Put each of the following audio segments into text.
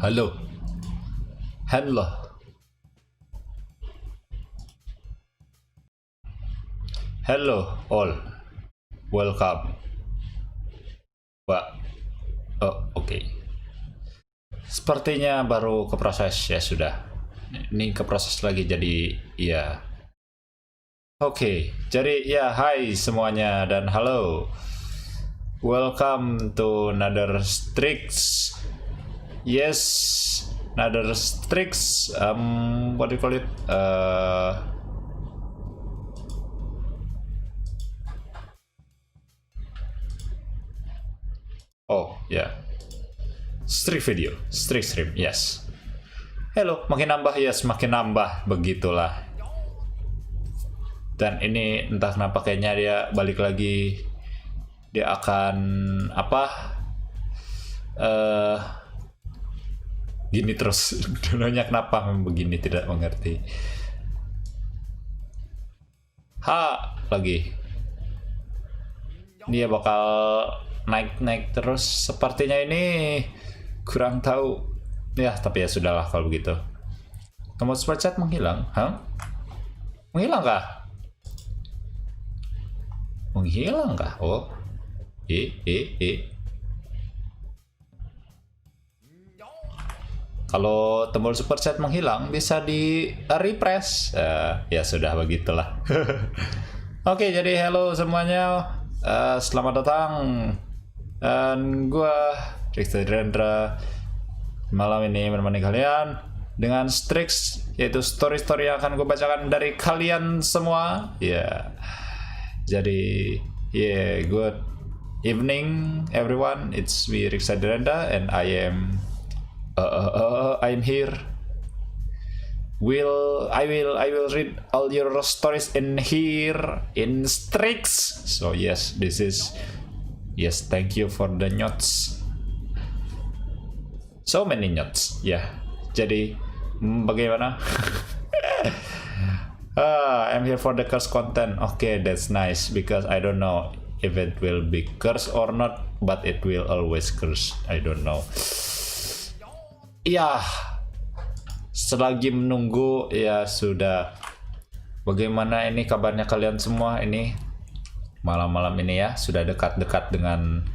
Halo. Halo. Hello all. Welcome. Oh, oke. Sepertinya baru keproses ya sudah. Ini keproses lagi jadi ya. Oke, jadi ya hai semuanya dan halo. Welcome to another StRiks. Yes, another StRiks. What do you call it? Oh ya, yeah. StRiks video, StRiks stream, yes. Hello, makin nambah, yes, makin nambah, begitulah. Dan ini entah kenapa kayaknya dia balik lagi. Dia akan apa? Gini terus. Dulunya kenapa begini tidak mengerti. Lagi. Dia bakal naik terus sepertinya ini, kurang tahu ya, tapi ya sudahlah kalau begitu. Tombol super chat menghilang. Menghilang kah? Oh, kalau tombol super chat menghilang bisa di refresh. Ya sudah begitulah. Oke, jadi hello semuanya. Selamat datang. Dan gua Riksa Dhirendra malam ini menemani kalian dengan StRiks, yaitu story-story yang akan gue bacakan dari kalian semua. Ya, jadi good evening everyone. It's me Riksa Dhirendra and I'm here. I will read all your stories in here in StRiks. So yes, thank you for the notes. So many notes. Jadi bagaimana? I'm here for the curse content. Okay, that's nice because I don't know if it will be curse or not, but it will always curse. I don't know. Selagi menunggu ya sudah. Bagaimana ini kabarnya kalian semua ini malam-malam ini ya? Sudah dekat-dekat dengan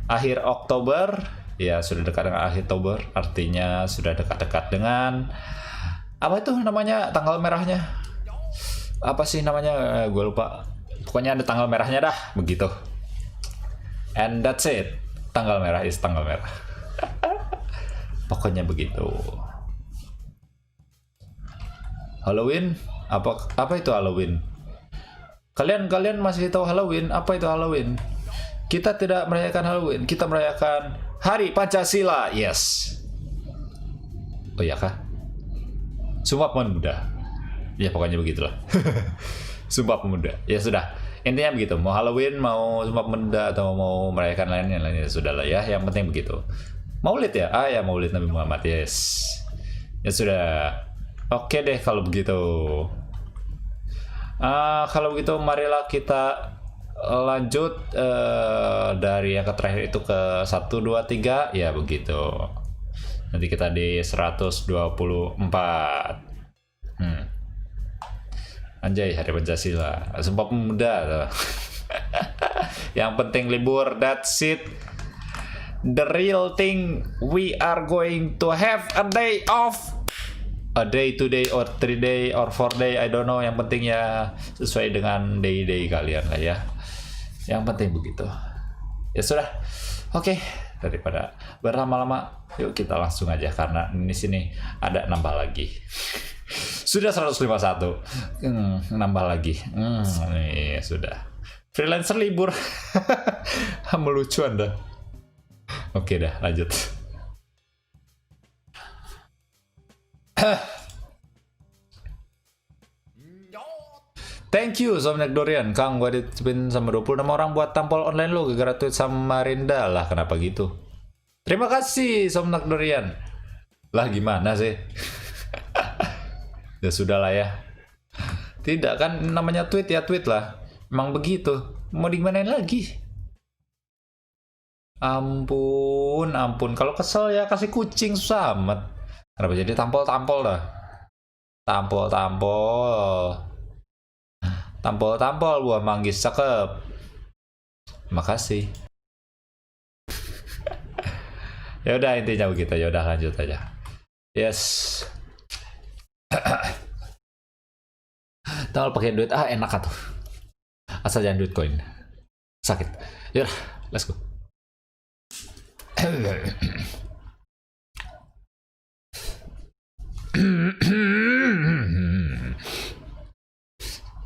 akhir Oktober. Ya, sudah dekat dengan akhir Oktober, artinya sudah dekat-dekat dengan apa itu namanya, tanggal merahnya? Apa sih namanya? Gue lupa. Pokoknya ada tanggal merahnya dah, begitu. And that's it. Tanggal merah is tanggal merah. Pokoknya begitu. Halloween? Apa itu Halloween? Kalian masih tahu Halloween? Apa itu Halloween? Kita tidak merayakan Halloween, kita merayakan Hari Pancasila. Yes. Oh iya kah? Sumpah Pemuda. Ya pokoknya begitulah. Sumpah Pemuda. Ya sudah. Intinya begitu. Mau Halloween, mau Sumpah Pemuda, atau mau merayakan lainnya sudah lah ya. Yang penting begitu. Maulid ya? Ya Maulid Nabi Muhammad. Yes. Ya sudah. Oke deh kalau begitu. Kalau begitu marilah kita lanjut dari yang terakhir itu ke 1, 2, 3 ya begitu. Nanti kita di 124. Anjay, Hari Pancasila, Sumpah Pemuda. Yang penting libur, that's it. The real thing, we are going to have a day off. A day, 2 day, or 3 day, or 4 day, I don't know. Yang penting ya sesuai dengan day kalian lah ya. Yang penting begitu. Ya sudah. Oke, daripada berlama-lama, yuk kita langsung aja karena di sini ada nambah lagi. Sudah 151. Nambah lagi. Sudah. Freelancer libur. Melucu Anda. Oke dah, lanjut. Thank you Somnek Dorian. Kang, gue ditipin sama 26 orang buat tampol online lo gara-gara tweet sama Rinda. Lah kenapa gitu? Terima kasih Somnek Dorian. Lah gimana sih? Ya sudah lah ya. Tidak kan namanya tweet ya tweet lah. Emang begitu. Mau digimanain lagi? Ampun, ampun. Kalau kesel ya kasih kucing susah amat. Kenapa jadi tampol-tampol dah? Tampol-tampol. Tampol-tampol buah manggis cakep. Makasih. Ya udah intinya begitu. Ya udah lanjut aja. Yes. Tinggal pakai duit enak atuh. Asal jangan duit koin. Sakit. Ya, let's go.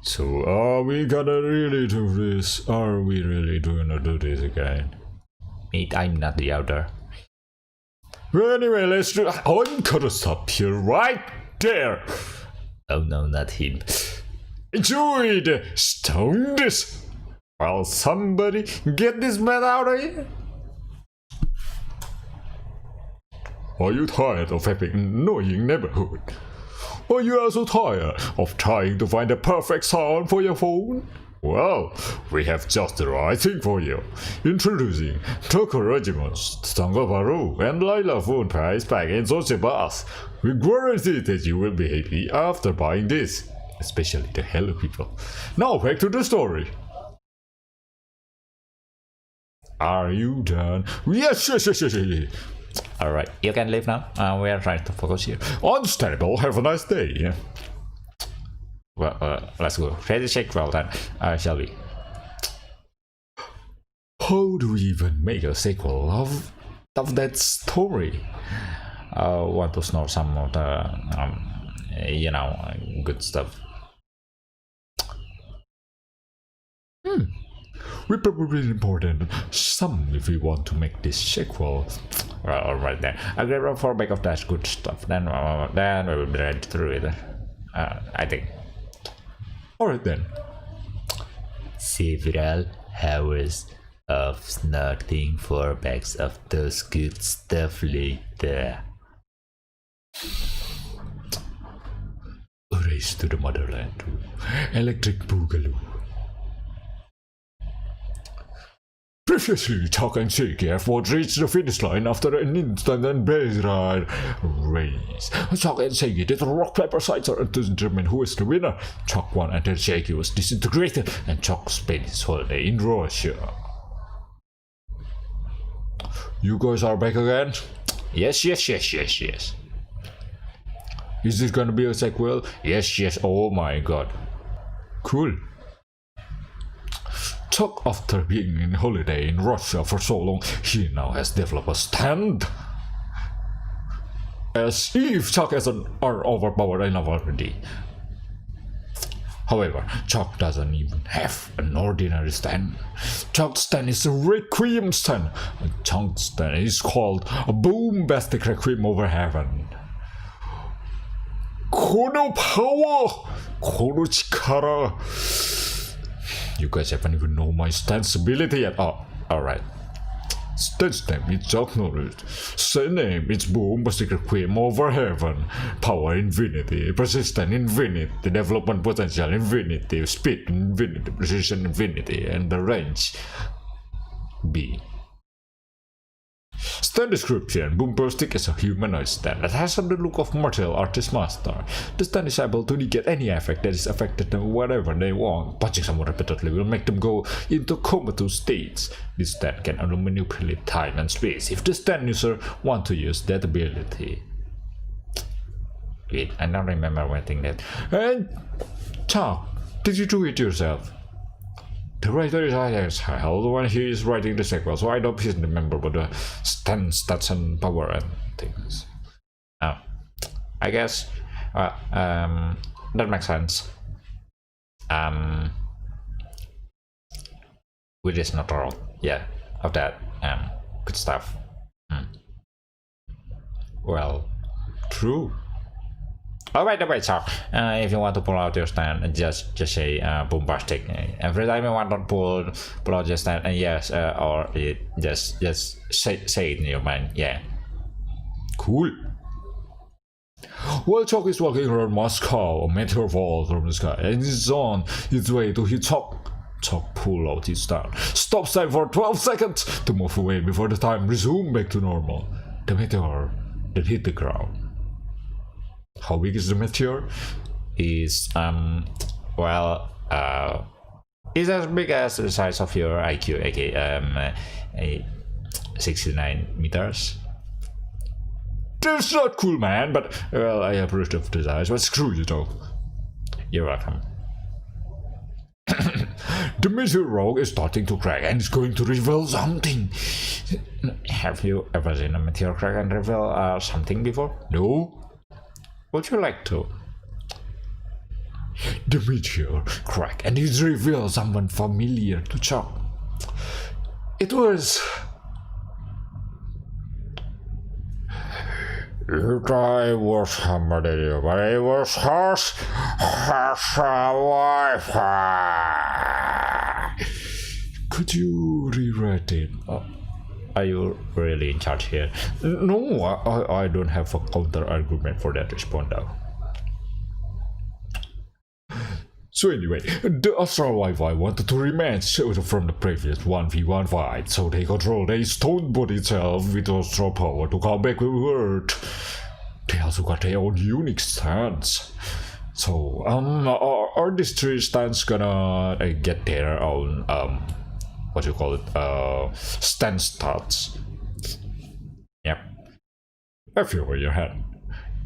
So are we gonna really do this? Are we really gonna do this again? Mate, I'm not the elder. Anyway, let's do. I'm gonna stop here right there. Oh no, not him. Enjoy the stone this. Will somebody get this man out of here? Are you tired of having an annoying neighborhood? Are you also tired of trying to find the perfect sound for your phone? Well, we have just the right thing for you. Introducing Toko Regiment's Tangobaru and Lila phone price pack in Sochi Bus. We guarantee that you will be happy after buying this. Especially the hello people. Now back to the story. Are you done? Yes. Alright, you can leave now. We are trying to focus here. Understandable, have a nice day. Well, let's go. Ready, shake, well done. Shall we? How do we even make a sequel of that story? Want to know some of the, good stuff. We probably important some if we want to make this sequel. Well, alright then. I'll get a fallback of that good stuff. Then we will be ready through it. I think. Alright then. Several hours of snorting for bags of those good stuff later. A race to the motherland. Electric Boogaloo. Previously, Chuck and Shaky have reached the finish line after an instant and bizarre race. Chuck and Shaky did a rock, paper, scissors to determine who is the winner. Chuck won and then Shaky was disintegrated, and Chuck spent his holiday in Russia. You guys are back again? Yes. Is this gonna be a sequel? Yes. Oh my god. Cool. Chuck, after being in holiday in Russia for so long, he now has developed a stand. As if Chuck hasn't overpowered enough already. However, Chuck doesn't even have an ordinary stand. Chuck's stand is a Requiem stand. And Chuck's stand is called a Boombastic Requiem over Heaven. Kono power! Kono chikara! You guys haven't even know my stance ability yet. Oh, alright. Stance name is Chuck Norris. Stand name is Boombastic Requiem over Heaven. Power infinity, persistent infinity, development potential infinity, speed infinity, precision infinity, and the range B. Stand description. Boombastic is a humanoid stand that has the look of martial artist master. The stand is able to negate any effect that is affected them wherever they want. Punching someone repeatedly will make them go into comatose states. This stand can only manipulate time and space if the stand user want to use that ability. Wait, I don't remember writing that. And Chuck, did you do it yourself? The writer is held when he is writing the sequel, so I don't remember what the stand stats and power and things. I guess that makes sense. Which is not all, of that good stuff. Well, true. Alright, so if you want to pull out your stand, just say Boombastic. Every time you want to pull out your stand, yes, or just say it in your mind. Yeah. Cool. While Chuck is walking around Moscow, a meteor falls from the sky and is on its way to hit Chuck. Chuck pulled out his stand. Stop sign for 12 seconds to move away before the time resumed back to normal. The meteor then hit the ground. How big is the meteor? Is it's as big as the size of your IQ. Okay, 69 meters. That's not cool, man, but well, I approve of the size, but screw you though. You're welcome. The meteor rock is starting to crack and it's going to reveal something. Have you ever seen a meteor crack and reveal something before? No? Would you like to? The meteor cracked and it revealed someone familiar to Chuck. It was... I was somebody, but it was harsh Wi-Fi. Could you rewrite it? Are you really in charge here? No, I don't have a counter argument for that response though. So anyway, the Astral Wi-Fi wanted to rematch from the previous 1v1 fight, so they controlled a stone body itself with astral power to come back with Earth. They also got their own unique stance. So, are these three stands gonna get their own, what you call it, stance stats? Yep. I feel where your head.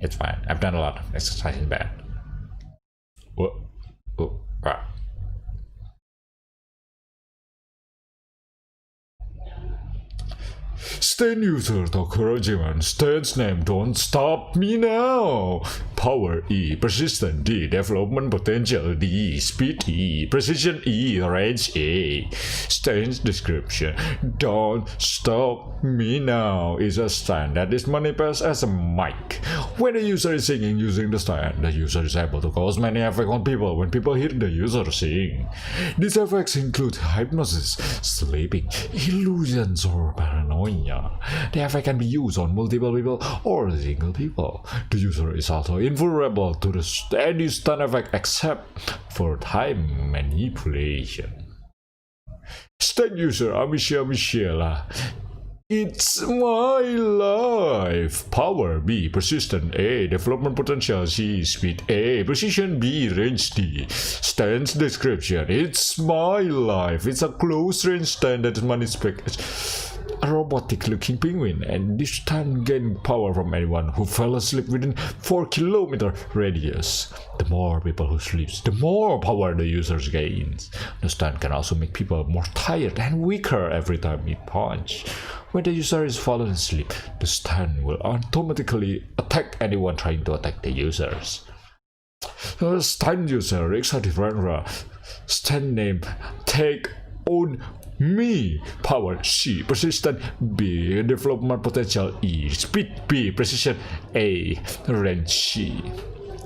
It's fine. I've done a lot of exercise in bed. What? Oh, right. Stand user encouragement. Stand's name don't stop me now. Power E, persistent D, development potential D, speed E, precision E, range A. Stand's description. Don't stop me now is a stand that is manifest as a mic. When the user is singing using the stand, the user is able to cause many effects on people when people hear the user sing. These effects include hypnosis, sleeping, illusions, or paranoia. The effect can be used on multiple people or single people. The user is also invulnerable to any stun effect except for time manipulation. Stun user Amisha. It's my life. Power B, persistent A, development potential C, speed A, precision B, range D. Stance description. It's my life. It's a close range stand that manifests a robotic looking penguin, and this stand gain power from anyone who fell asleep within 4-kilometer radius. The more people who sleep, the more power the user gains. The stand can also make people more tired and weaker every time it punch. When the user is fallen asleep, the stand will automatically attack anyone trying to attack the users. Stand user Riksa Dhirendra. Stand name take on me. Power C, persistent B, development potential E, speed B, precision A, range C.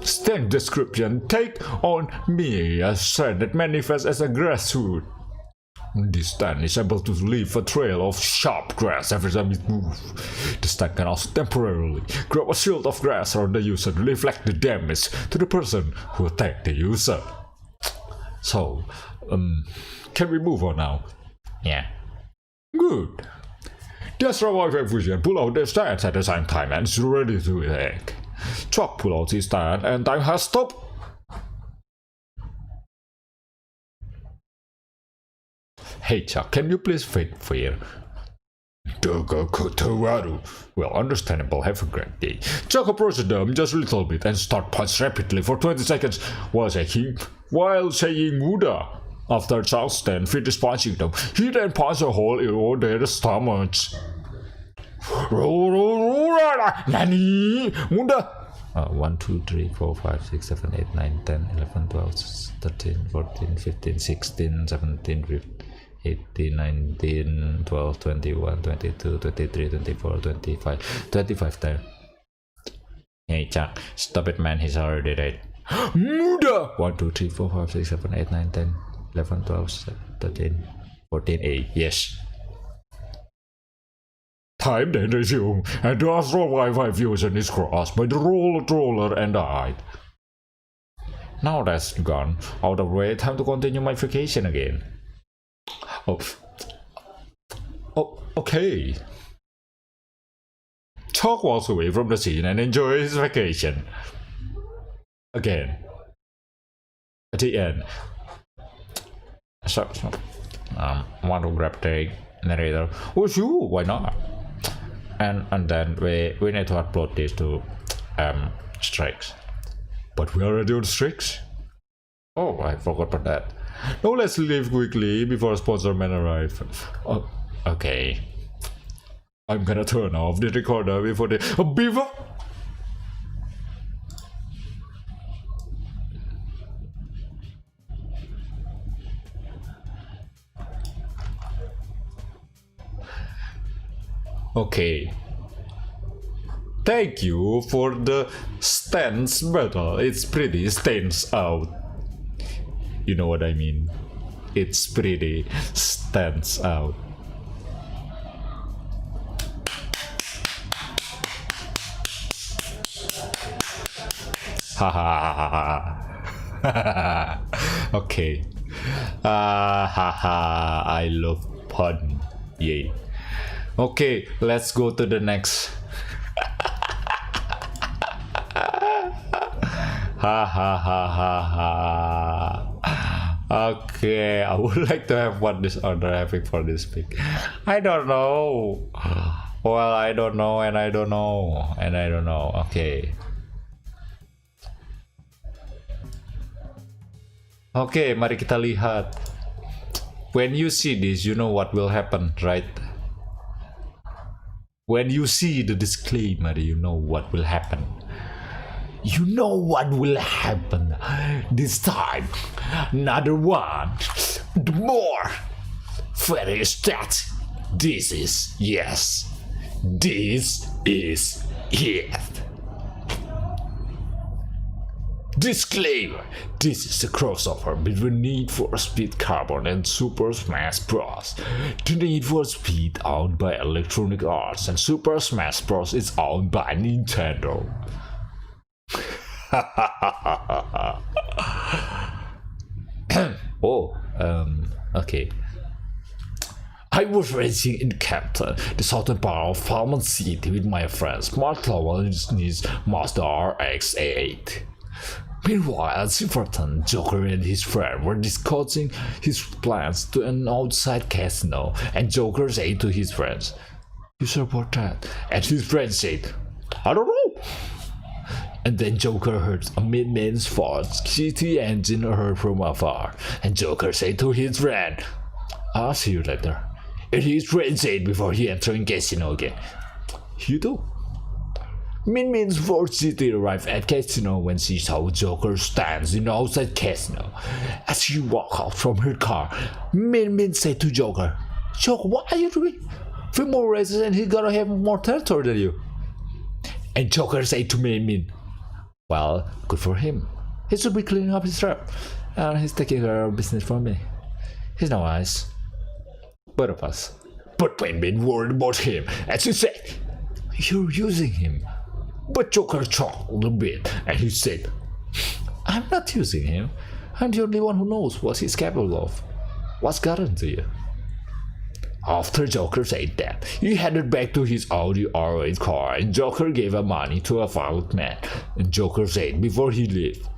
Stand description. Take on me, a stand that manifests as a grassroot. This stand is able to leave a trail of sharp grass every time it moves. The stand can also temporarily grab a shield of grass around the user to reflect the damage to the person who attacked the user. So, can we move on now? Yeah. Good. The Astral Wi-Fi fusion pull out their stands at the same time and is ready to attack. Chuck pull out his stand and time has stopped. Hey Chuck, can you please wait here? Well, understandable, have a great day. Chuck approaches them just a little bit and start punch rapidly for 20 seconds while saying Muda. After Chuck's stand finishes punching them, he then punches a hole in their stomachs. Nani? Muda? 1, 2, 3, 4, 5, 6, 7, 8, 9, 10, 11, 12, 13, 14, 15, 16, 17, 18, 19, 12, 21, 22, 23, 24, 25, 25 there. Hey Chuck, stop it man, he's already dead. Muda! 1, 2, 3, 4, 5, 6, 7, 8, 9, 10, 11, 12, 13, 14, 8, yes. Time then resumed, and the Astral Wi-Fi fusion is crossed by the roller and died. Now that's gone out of the way, time to continue my vacation again. Oh, okay. Chalk walks away from the scene and enjoys his vacation. Again. At the end. So, want to grab the narrator? Oh, sure, why not? And then we need to upload this to StRiks. But we already on StRiks. Oh, I forgot about that. Now let's leave quickly before sponsor man arrive. Oh, okay. I'm gonna turn off the recorder before the before. Okay. Thank you for the stance battle. It's pretty stands out. You know what I mean? It's pretty stands out. Haha. Okay. Haha. I love pun. Yay. Okay, let's go to the next. Ha ha ha ha ha. Okay, I would like to have what this other epic for this pick. I don't know. Well, I don't know, and I don't know, and I don't know. Okay. Okay, mari kita lihat. When you see this, you know what will happen, right? When you see the disclaimer, you know what will happen. You know what will happen this time. Another one. The more. Very stat. This is yes. This is it. Disclaimer. This is a crossover between Need for Speed Carbon and Super Smash Bros. The Need for Speed owned by Electronic Arts and Super Smash Bros. Is owned by Nintendo. Oh, okay. I was racing in Campton, the southern part of Falmouth City with my friends Mark Lowell and his Mazda RX-8. Meanwhile, Silverton, Joker and his friend were discussing his plans to an outside casino, and Joker said to his friends, "You sure about that?" And his friend said, "I don't know." And then Joker heard a man's Ford GT engine heard from afar, and Joker said to his friend, "I'll see you later." And his friend said before he entered the casino again, "You do?" Min's Ford GT arrived at casino when she saw Joker stands in the outside casino. As she walked out from her car, Min said to Joker, "Joker, what are you doing? 3 more races and he's gonna have more territory than you." And Joker said to Min, "Well, good for him. He should be cleaning up his rep, and he's taking care of business for me. He's no nice. Both of us." But Min worried about him, and she said, "You're using him." But Joker chuckled a bit, and he said, "I'm not using him. I'm the only one who knows what he's capable of. What's gotten to you?" After Joker said that, he headed back to his Audi R8 car, and Joker gave her money to a violent man. And Joker said before he left,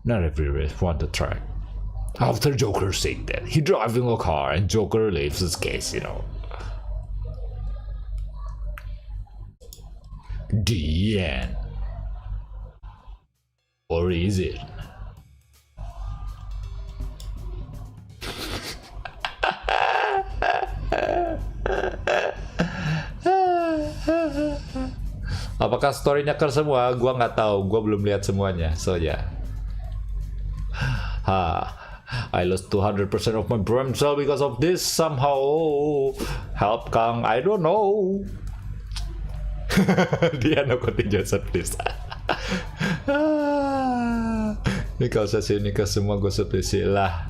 "Not every race won the track." After Joker said that, he driving a car, and Joker leaves his casino. The end. Or is it? Apakah storynya ker semua? Gua nggak tahu, gua belum lihat semuanya. So ya. I lost 200% of my brain cell because of this somehow. Help Kang, I don't know. Dia no contingency please. Ini kalau saya sini ke semua gue seperti lah.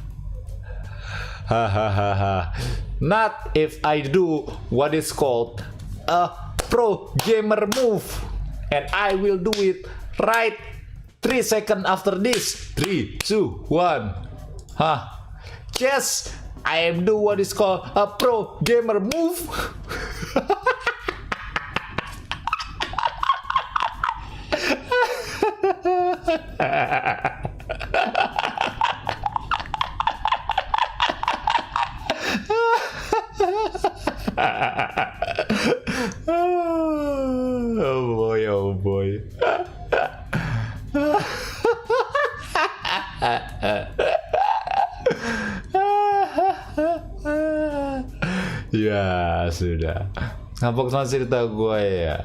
Hahaha. Not if I do what is called a pro gamer move, and I will do it right 3 seconds after this. 3, 2, 1. Yes, I am do what is called a pro gamer move. Oh boy. Ya sudah. Ngapok sama cerita gue ya.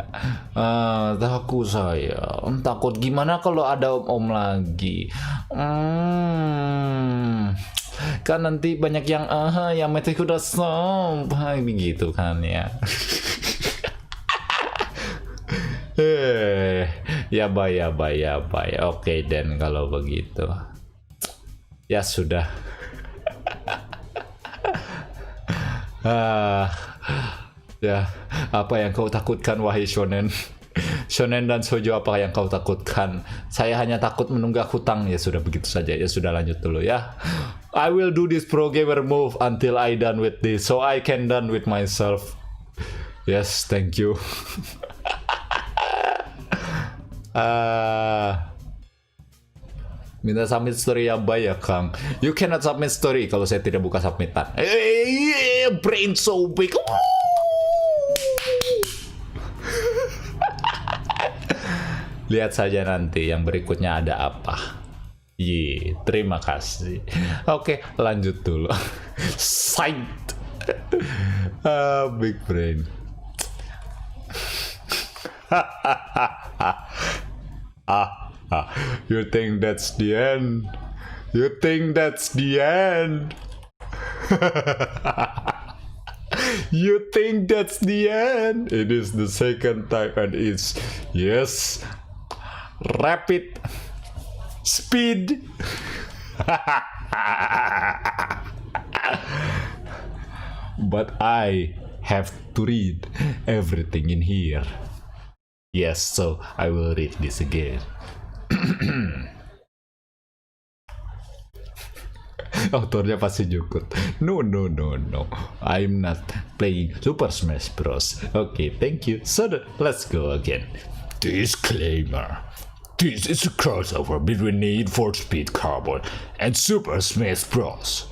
Takut saya. Takut gimana kalau ada om lagi. Kan nanti banyak yang mete kuda begitu kan ya. Ya bay. Oke dan kalau begitu. Ya sudah. Ya, apa yang kau takutkan wahai shonen? Shonen dan shoujo, apa yang kau takutkan? Saya hanya takut menunggak hutang. Ya sudah begitu saja. Ya sudah lanjut dulu ya. I will do this pro gamer move until I done with this, so I can done with myself. Yes, thank you. Minta submit story ya bay ya Kang. You cannot submit story kalau saya tidak buka submitan. Brain so big. Lihat saja nanti yang berikutnya ada apa. Terima kasih. Oke, lanjut dulu. Sight. Big brain. You think that's the end? You think that's the end? You think that's the end? It is the second time and it's yes. Rapid speed. But I have to read everything in here. Yes, so I will read this again. Autornya pasti jukut. No. I'm not playing Super Smash Bros. Okay, thank you. So let's go again. Disclaimer. This is a crossover between Need for Speed Carbon and Super Smash Bros.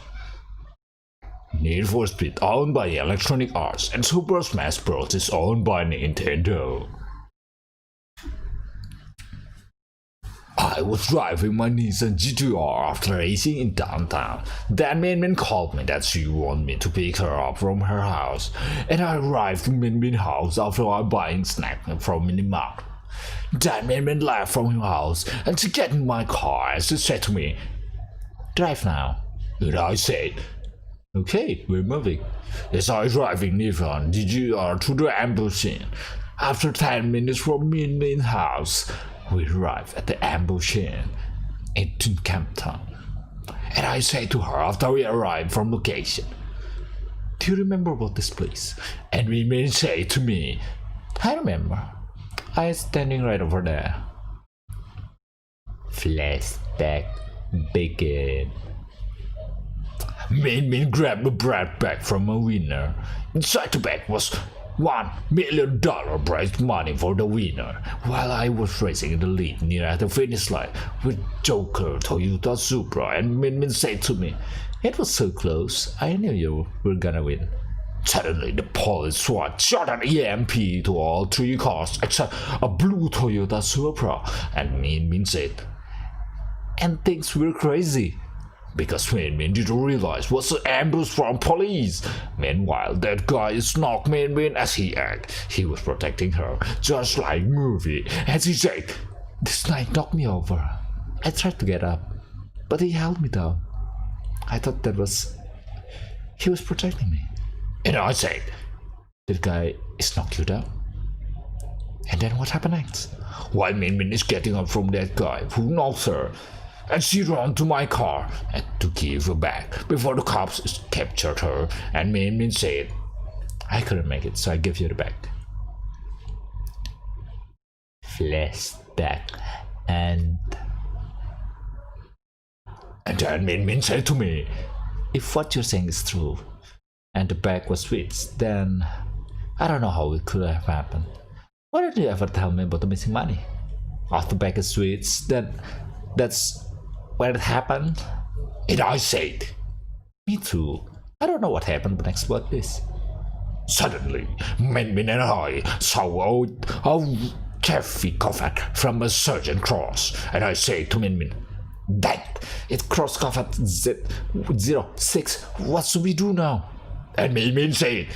Need for Speed owned by Electronic Arts and Super Smash Bros. Is owned by Nintendo. I was driving my Nissan GTR after racing in downtown. Then Min called me that she wanted me to pick her up from her house, and I arrived to Min's house after I buying snack from Minimart. Then Min left from her house and she get in my car and she said to me, "Drive now." And I said, "Okay, we're moving." As I driving Nissan GTR to the ambush. After 10 minutes from Min's house, we arrived at the ambush in Camptown. And I say to her after we arrived from location, "Do you remember about this place?" And Min say to me, "I remember. I was standing right over there." Flashback begin. Min grabbed a bread bag from a winner. Inside the bag was $1 million prize money for the winner, while I was racing in the lead near at the finish line with Joker, Toyota Supra, and Min said to me, "It was so close, I knew you were gonna win." Suddenly, the police SWAT shot an EMP to all three cars except a blue Toyota Supra, and Min said, "And things were crazy." Because Min didn't realize was an ambush from police. Meanwhile, that guy knocked Min as he acted. He was protecting her, just like movie. As he said, "This guy knocked me over." I tried to get up, but he held me down. I thought he was protecting me. And I said, "That guy is knocked you down?" And then what happened next? While Min is getting up from that guy who knocked her, and she ran to my car and to give her back before the cops captured her, and Min said, "I couldn't make it, so I give you the bag." Flashback and then Min said to me, if what you're saying is true, and the bag was switched, then I don't know how it could have happened. Why did you ever tell me about the missing money? If the bag is switched, then that's where it happened? And I said, Me too. I don't know what happened next about this. suddenly, Min and I saw a heavy coffin from a surgeon cross, and I said to Min, That it cross covered Z06. What should we do now? and Min said,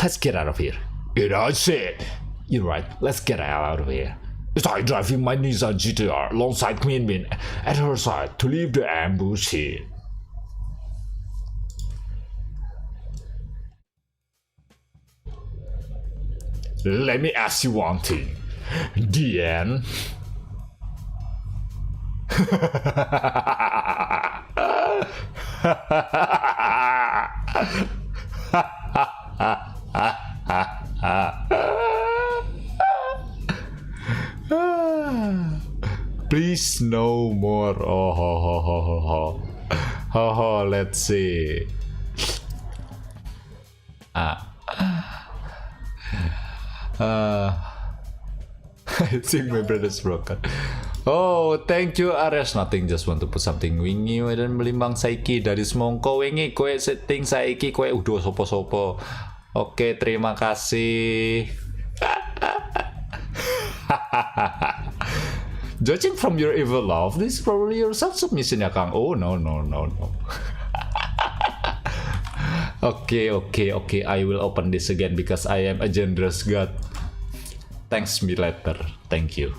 Let's get out of here. and I said, You're right. Let's get out of here. as I driving my Nissan GTR alongside Min at her side to leave the ambush scene. Let me ask you one thing. The end. Please no more. Oh, ho, ho, ho, ho, ho. Ho, ho, let's see. I think my brain is broken. Oh, thank you Ares. Nothing, just want to put something wingi dan melimbang saiki dari semongko wingi kowe setting saiki kowe udah sopo-sopo. Oke, terima kasih. Judging from your evil love, this is probably your self-submission ya Kang. Oh, no. Okay, I will open this again because I am a generous god. Thanks me later. Thank you.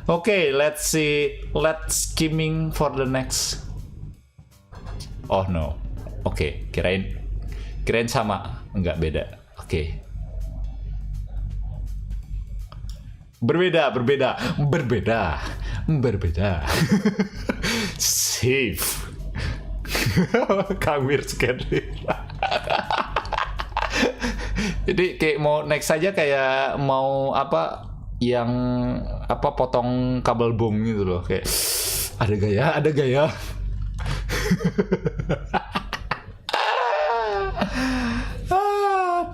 Okay, let's see. Let's skimming for the next. Oh no. Oke, kirain sama. Enggak, beda. Oke. Berbeda. Safe. Kamir sekali. Jadi kayak mau next saja, kayak mau apa yang apa potong kabel bom gitu loh, kayak ada gaya.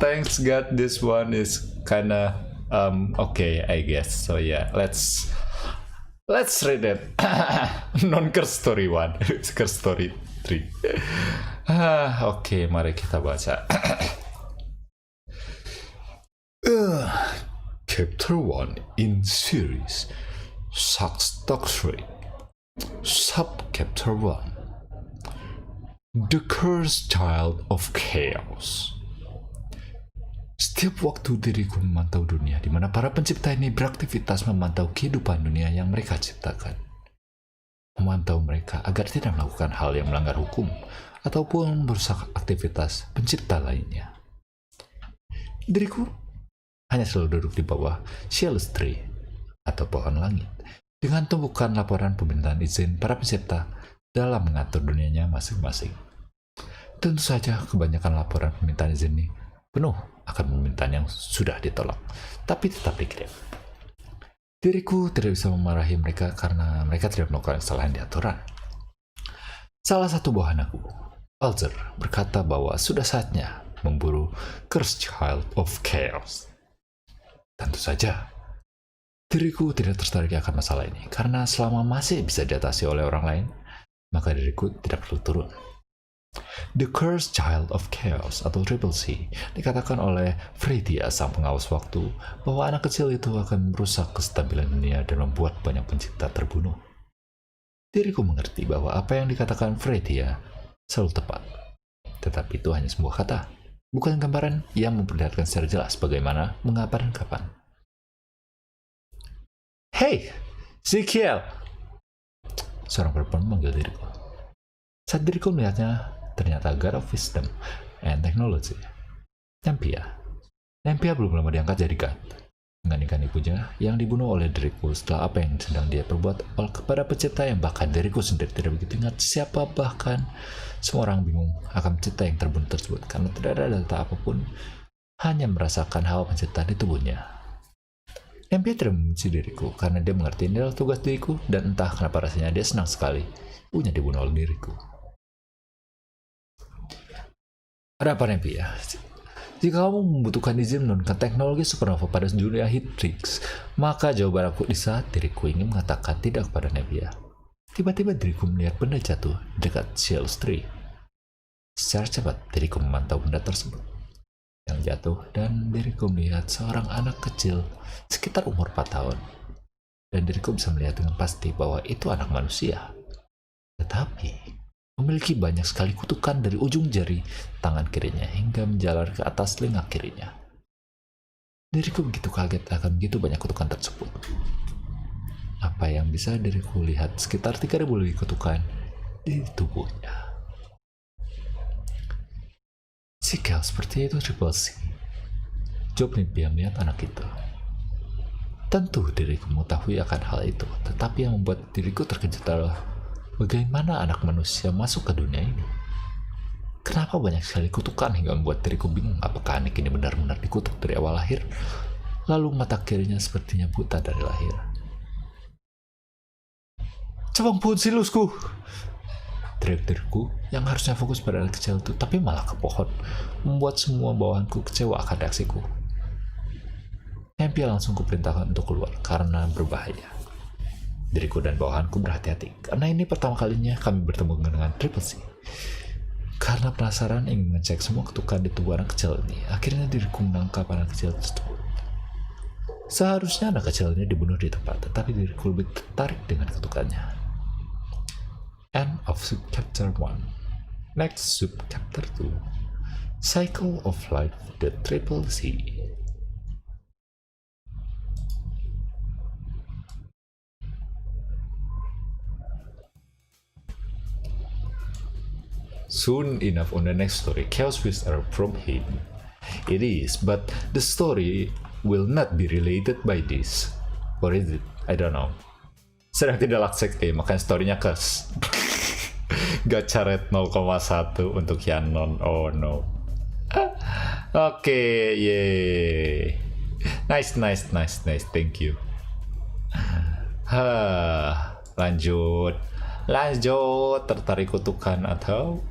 Thanks God, this one is kinda okay, I guess. So yeah, let's read it. Non-curse story 1, curse story 3. Oke, mari kita baca. Chapter 1 in series StRiks. Subchapter 1, The Cursed Child of Chaos. Setiap waktu diriku memantau dunia di mana para pencipta ini beraktivitas memantau kehidupan dunia yang mereka ciptakan. Memantau mereka agar tidak melakukan hal yang melanggar hukum ataupun merusak aktivitas pencipta lainnya. Diriku hanya selalu duduk di bawah Shell's Tree atau pohon langit dengan tumpukan laporan permintaan izin para pencipta dalam mengatur dunianya masing-masing. Tentu saja kebanyakan laporan permintaan izin ini penuh akan permintaan yang sudah ditolak, tapi tetap dikirim. Diriku tidak bisa memarahi mereka karena mereka tidak melakukan kesalahan di aturan. Salah satu buah anakku, Alzer, berkata bahwa sudah saatnya memburu Cursed Child of Chaos. Tentu saja, diriku tidak tertarik akan masalah ini karena selama masih bisa diatasi oleh orang lain, maka diriku tidak perlu turun. The Cursed Child of Chaos atau Triple C dikatakan oleh Fredia, sang pengawas waktu, bahwa anak kecil itu akan merusak kestabilan dunia dan membuat banyak pencipta terbunuh. Diriku mengerti bahwa apa yang dikatakan Fredia selalu tepat, tetapi itu hanya sebuah kata, bukan gambaran yang memperlihatkan secara jelas bagaimana, mengapa, dan kapan. Hey, Zikiel! Seorang perempuan memanggil diriku. Saat diriku melihatnya, ternyata God of Wisdom and Technology, Nempia belum lama diangkat jadi God, menggantikan ibunya yang dibunuh oleh diriku setelah apa yang sedang dia perbuat kepada pencipta yang bahkan diriku sendiri tidak begitu ingat siapa. Bahkan semua orang bingung akan pencipta yang terbunuh tersebut karena tidak ada data apapun, hanya merasakan hawa pencipta di tubuhnya. Nepia tidak membenci diriku karena dia mengerti ini adalah tugas diriku dan entah kenapa rasanya dia senang sekali punya dibunuh oleh diriku. Ada apa Nepia? Jika kamu membutuhkan izin menurunkan teknologi supernova pada dunia StRiks, maka jawaban aku di saat diriku ingin mengatakan tidak kepada Nepia. Tiba-tiba diriku melihat benda jatuh di dekat Shell's Tree. Secara cepat diriku memantau benda tersebut yang jatuh dan diriku melihat seorang anak kecil sekitar umur 4 tahun. Dan diriku bisa melihat dengan pasti bahwa itu anak manusia. Tetapi memiliki banyak sekali kutukan dari ujung jari tangan kirinya hingga menjalar ke atas telinga kirinya. Diriku begitu kaget akan begitu banyak kutukan tersebut. Apa yang bisa diriku lihat sekitar 3.000 lebih kutukan di tubuhnya. Jika seperti itu Triple C, jawab Nepia melihat anak itu. Tentu diriku mengetahui akan hal itu, tetapi yang membuat diriku terkejut adalah bagaimana anak manusia masuk ke dunia ini. Kenapa banyak sekali kutukan hingga membuat diriku bingung apakah anak ini benar-benar dikutuk dari awal lahir, lalu mata kirinya sepertinya buta dari lahir. Cabang pohon silusku! Teriak-teriakku yang harusnya fokus pada anak kecil itu tapi malah ke pohon, membuat semua bawahanku kecewa akan reaksiku. Nepia langsung kuperintahkan untuk keluar karena berbahaya. Diriku dan bawahanku berhati-hati karena ini pertama kalinya kami bertemu dengan Triple C. Karena penasaran ingin mengecek semua ketukan di tubuh anak kecil ini, akhirnya diriku menangkap anak kecil tersebut. Seharusnya anak kecil ini dibunuh di tempat, tetapi diriku lebih tertarik dengan ketukannya. End of subchapter 1. Next subchapter 2. Cycle of Life, the Triple C. Soon enough on the next story, chaos will erupt from him. It is, but the story will not be related by this. Or is it? I don't know. Sedang tidak laksek, makanya story-nya kes. Gacha rate 0,1 untuk Yanon. Oh no. Oke, yay. Nice. Thank you. Lanjut. Tertarik kutukan atau?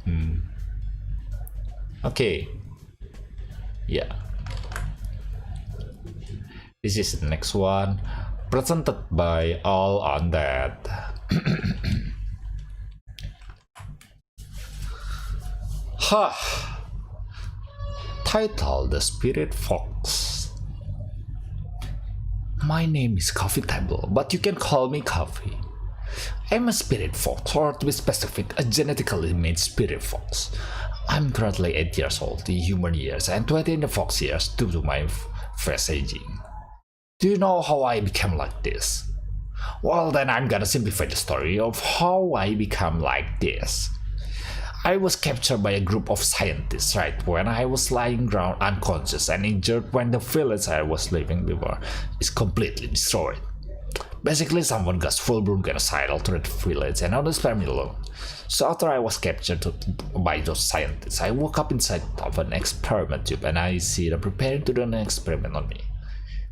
Oke. Ya. This is the next one. Presented by All Undead. Title: The Spirit Fox. My name is Coffee Table, but you can call me Coffee. I'm a spirit fox, or to be specific, a genetically made spirit fox. I'm currently 8 years old in human years and 20 in the fox years due to my fresh aging. Do you know how I became like this? Well, then I'm gonna simplify the story of how I become like this. I was captured by a group of scientists right when I was lying down unconscious and injured when the village I was living before is completely destroyed. Basically, someone got full-blown genocidal to the village and only spared me alone. So after I was captured by those scientists, I woke up inside of an experiment tube and I see them preparing to do an experiment on me.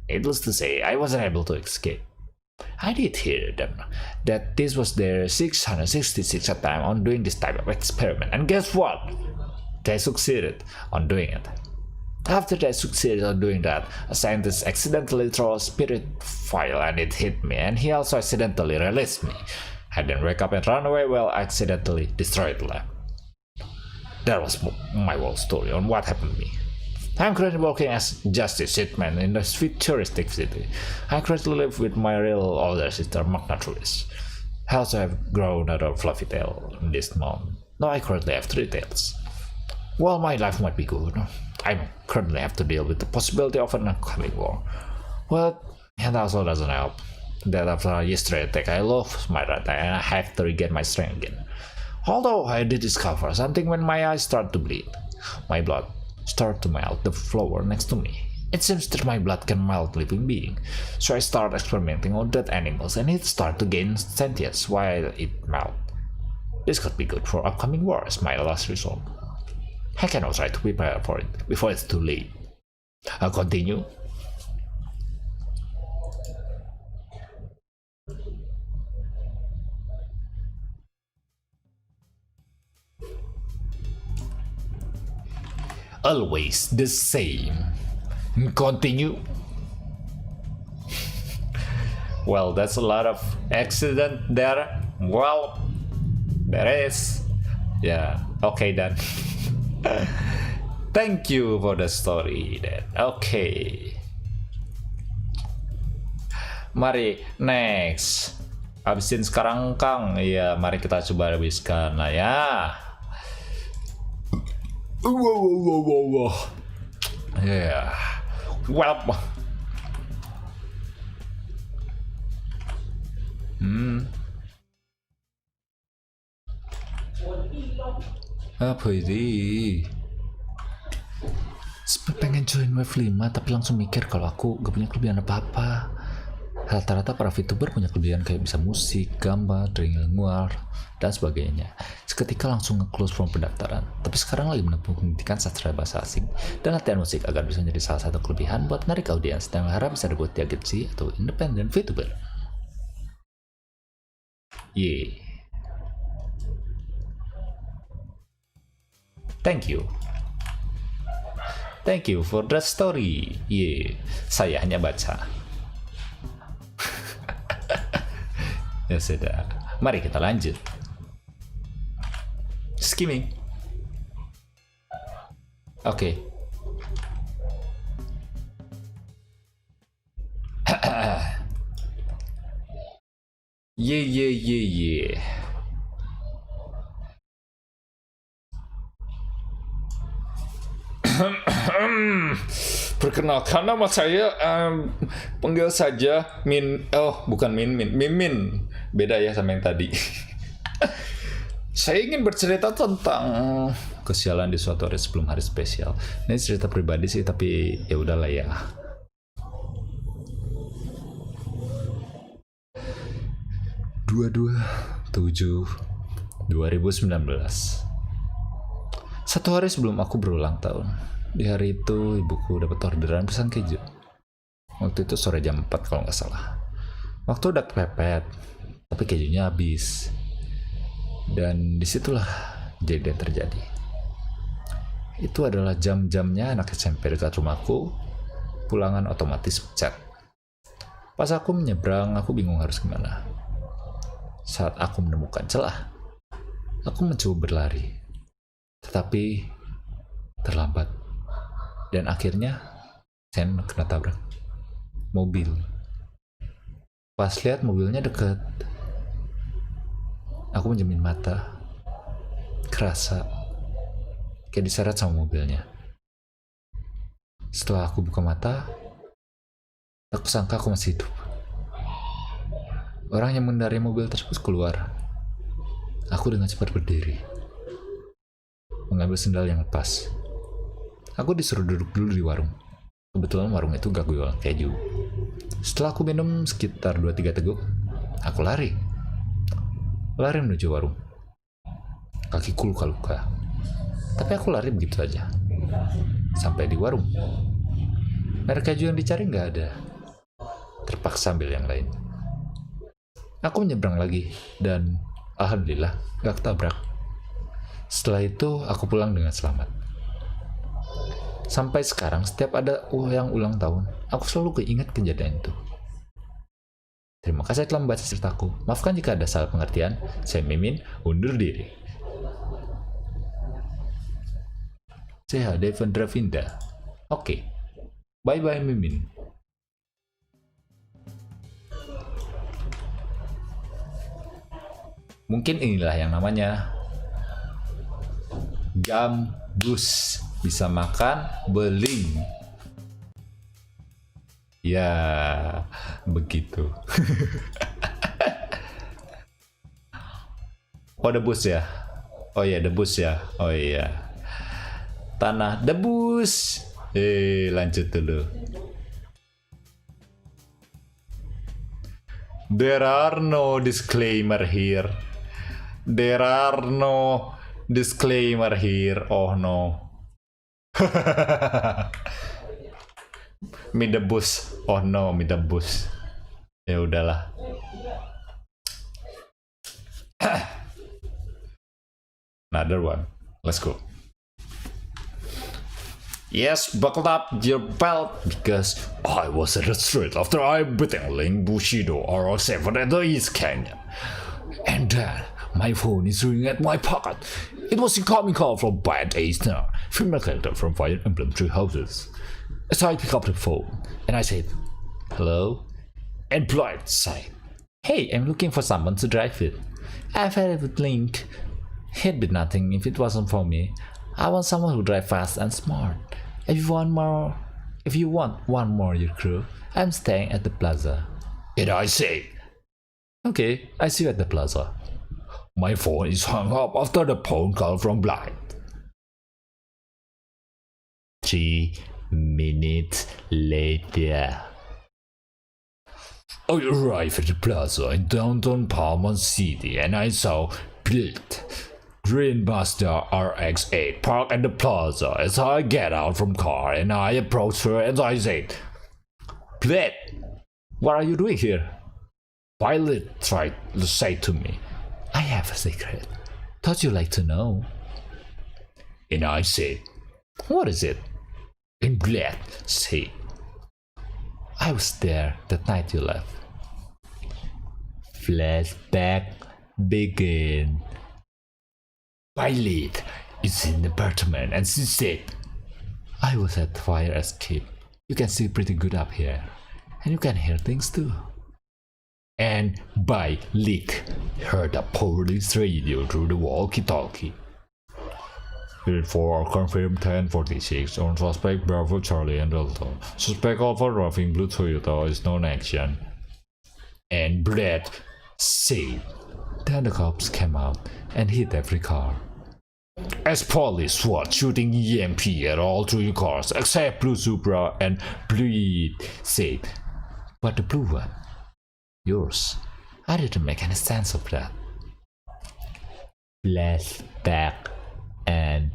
Needless to say, I wasn't able to escape. I did hear them that this was their 666th time on doing this type of experiment, and guess what? They succeeded on doing it. After they succeeded on doing that, a scientist accidentally threw a spirit file and it hit me, and he also accidentally released me. I then wake up and run away while I accidentally destroyed the lab. That was my whole story on what happened to me. I'm currently working as justice hitman in a futuristic city. I currently live with my real older sister, Magnatrix. I also have grown a fluffy tail in this month. Now I currently have 3 tails. While my life might be good, I currently have to deal with the possibility of an upcoming war. But it also doesn't help that after yesterday's attack I lost my right eye and I have to regain my strength again. Although I did discover something when my eyes started to bleed. My blood started to melt the floor next to me. It seems that my blood can melt living being, so I started experimenting on dead animals and it started to gain sentience while it melted. This could be good for upcoming wars, my last resort. I cannot try to prepare for it before it's too late. I'll continue. always the same. Continue. Well, that's a lot of accident there. Well, there is. Yeah, okay then. Thank you for the story then. Okay. Mari next. Habisin sekarang Kang. Iya, mari kita coba habiskan lah ya. Yeah. Well. Apa ini? Pengen join wave 5 tapi langsung mikir kalau aku gak punya kelebihan apa-apa. Rata-rata para VTuber punya kelebihan kayak bisa musik, gambar, nguar, dan sebagainya. Seketika langsung nge-close form pendaftaran. Tapi sekarang lagi menempuh pendidikan sastra bahasa asing dan latihan musik agar bisa menjadi salah satu kelebihan buat menarik audiens dan berharap bisa dibuat di agensi atau independent VTuber. Yeah. Thank you. Thank you for the story. Yeah. Saya hanya baca. Ya sudah, mari kita lanjut. Skimming. Oke. Ye. Perkenalkan nama saya, panggil saja Min. Oh, bukan Mimin. Beda ya sama yang tadi. Saya ingin bercerita tentang kesialan di suatu hari sebelum hari spesial. Ini cerita pribadi sih, tapi ya udahlah ya. (22/7/2019). Satu hari sebelum aku berulang tahun. Di hari itu ibuku dapat orderan pesan keju. Waktu itu sore jam 4 kalau nggak salah. Waktu udah kepepet, tapi kejunya habis. Dan disitulah kejadian terjadi. Itu adalah jam-jamnya anak SMP dekat rumahku. Pulangan otomatis pencet. Pas aku menyeberang, aku bingung harus gimana. Saat aku menemukan celah, aku mencoba berlari. Tetapi terlambat. Dan akhirnya saya kena tabrak mobil. Pas lihat mobilnya dekat, aku menjamin mata. Kerasa kayak diseret sama mobilnya. Setelah aku buka mata, aku sangka aku masih hidup. Orang yang mengendarai mobil tersebut keluar. Aku dengan cepat berdiri, mengambil sendal yang lepas. Aku disuruh duduk dulu di warung. Kebetulan warung itu gak jual keju. Setelah aku minum sekitar 2-3 teguk, aku lari menuju warung. Kakiku luka-luka, tapi aku lari begitu saja. Sampai di warung, merek keju yang dicari gak ada. Terpaksa ambil yang lain. Aku menyeberang lagi, dan alhamdulillah gak ketabrak. Setelah itu, aku pulang dengan selamat. Sampai sekarang, setiap ada yang ulang tahun, aku selalu keinget kejadian itu. Terima kasih telah membaca ceritaku. Maafkan jika ada salah pengertian. Saya Mimin, undur diri. Saya Dhirendra Vinda. Oke. Bye-bye Mimin. Mungkin inilah yang namanya gambus. Bisa makan beling. Ya, begitu. Oh, debus ya? Oh iya, debus ya? Oh iya. Tanah debus. Lanjut dulu. There are no disclaimer here. There are no disclaimer here. Oh no. Midebus. Oh no, midebus. Ya udahlah. Another one. Let's go. Yes, buckle up your belt because I was at the street after I beating Ling Bushido R7 at the East Canyon. And then my phone is ringing at my pocket. It was a incoming call from Bad Eastern, female character from Fire Emblem Three Houses. So I pick up the phone and I said, "Hello?" And Blight said, "Hey, I'm looking for someone to drive with. I've had it with Link. He'd be nothing if it wasn't for me. I want someone who drives fast and smart. If you want one more your crew, I'm staying at the plaza." And I said, "Okay, I see you at the plaza." My phone is hung up after the phone call from Blight. 3 minutes later. I arrived at the plaza in downtown Palm City and I saw Blight, Grandmaster RX-8 parked at the plaza. As I get out from car and I approached her and I said, "Blight, what are you doing here?" Violet tried to say to me, "I have a secret. Thought you'd like to know." And I said, "What is it?" And Blight said, "I was there that night you left." Flashback begin. Violet is in the apartment and she said, "I was at the fire escape. You can see pretty good up here. And you can hear things too." And Violet heard a police radio through the walkie-talkie. Unit 4 confirmed 1046 on suspect Bravo Charlie and Delta. Suspect Alpha driving blue Toyota is no action. And Brett said, Then the cops came out and hit every car. As police was shooting EMP at all three cars except Blue Supra and Blue said, "But the blue one? Yours? I didn't make any sense of that." Flashback and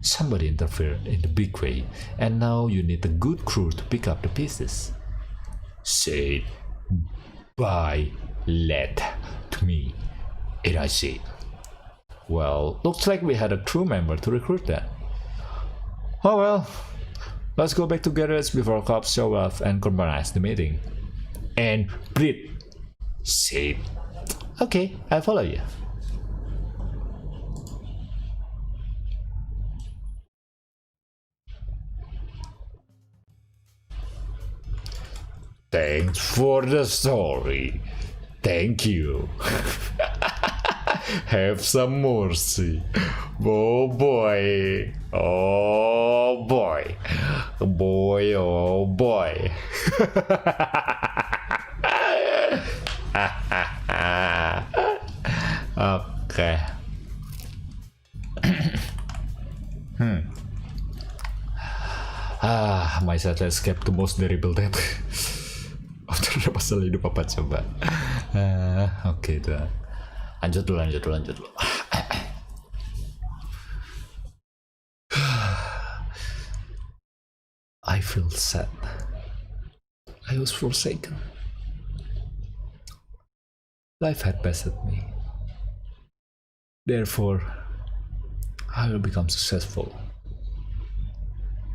somebody interfered in the big way, and now you need a good crew to pick up the pieces. Said by let to me. And I said, "Well, looks like we had a crew member to recruit then." "Oh well, let's go back to garage before cops show up and compromise the meeting." And Brit said, "Okay, I'll follow you." Thanks for the story. Thank you. Have some mercy. Oh boy. Oh boy. Boy, oh boy. Okay. My sad escape the most terrible death. Udah masalah hidup apa coba? Oke tuh. Lanjut dulu. I feel sad. I was forsaken. Life had bested me. Therefore, I will become successful.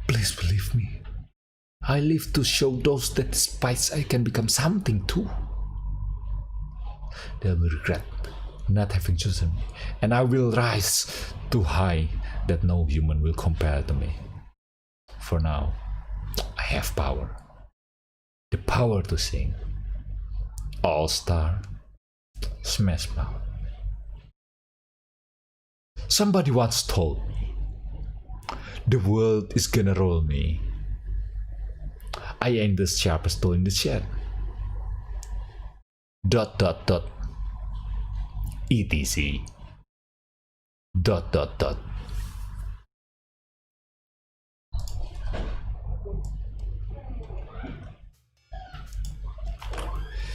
Please believe me. I live to show those that despise I can become something too. They will regret not having chosen me, and I will rise too high that no human will compare to me. For now, I have power. The power to sing. All-Star, Smash Mouth. Somebody once told me, the world is gonna roll me. I ain't the sharpest tool in the shed. ... etc. ...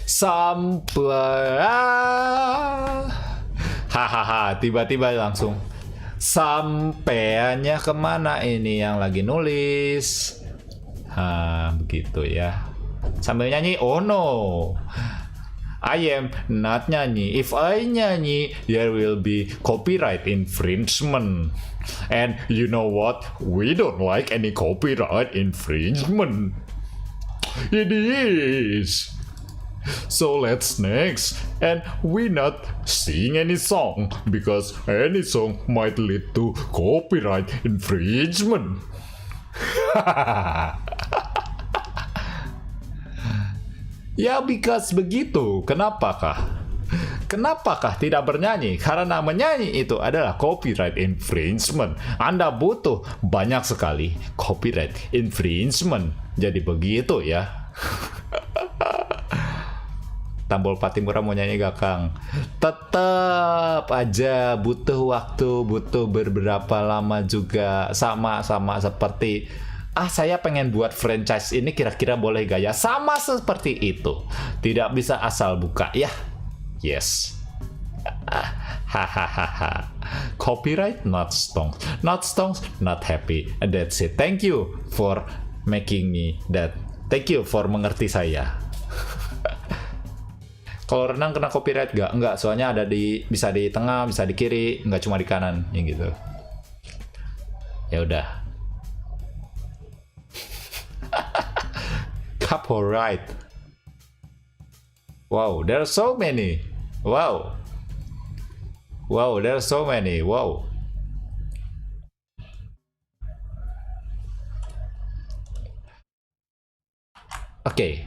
Sampai hahaha, tiba-tiba langsung sampainya kemana ini yang lagi nulis. Begitu ya, sambil nyanyi. Oh no, I am not nyanyi. If I nyanyi, there will be copyright infringement. And you know what? We don't like any copyright infringement. It is. So let's next. And we not sing any song because any song might lead to copyright infringement. Ya, because begitu. Kenapakah? Kenapakah tidak bernyanyi? Karena menyanyi itu adalah copyright infringement. Anda butuh banyak sekali copyright infringement. Jadi begitu ya. Tambol Patimura mau nyanyi gak, Kang? Tetap aja butuh waktu, butuh beberapa lama juga. Sama seperti saya pengen buat franchise ini, kira-kira boleh gak ya? Sama seperti itu. Tidak bisa asal buka ya. Yes. Hahaha. Copyright not songs. Not songs, not happy. And that's it. Thank you for making me that. Thank you for mengerti saya. Kalau renang kena copyright gak? Enggak, soalnya ada bisa di tengah, bisa di kiri, nggak cuma di kanan, yang gitu. Ya udah. Copyright. Wow, there are so many. Wow, there are so many. Wow. Okay.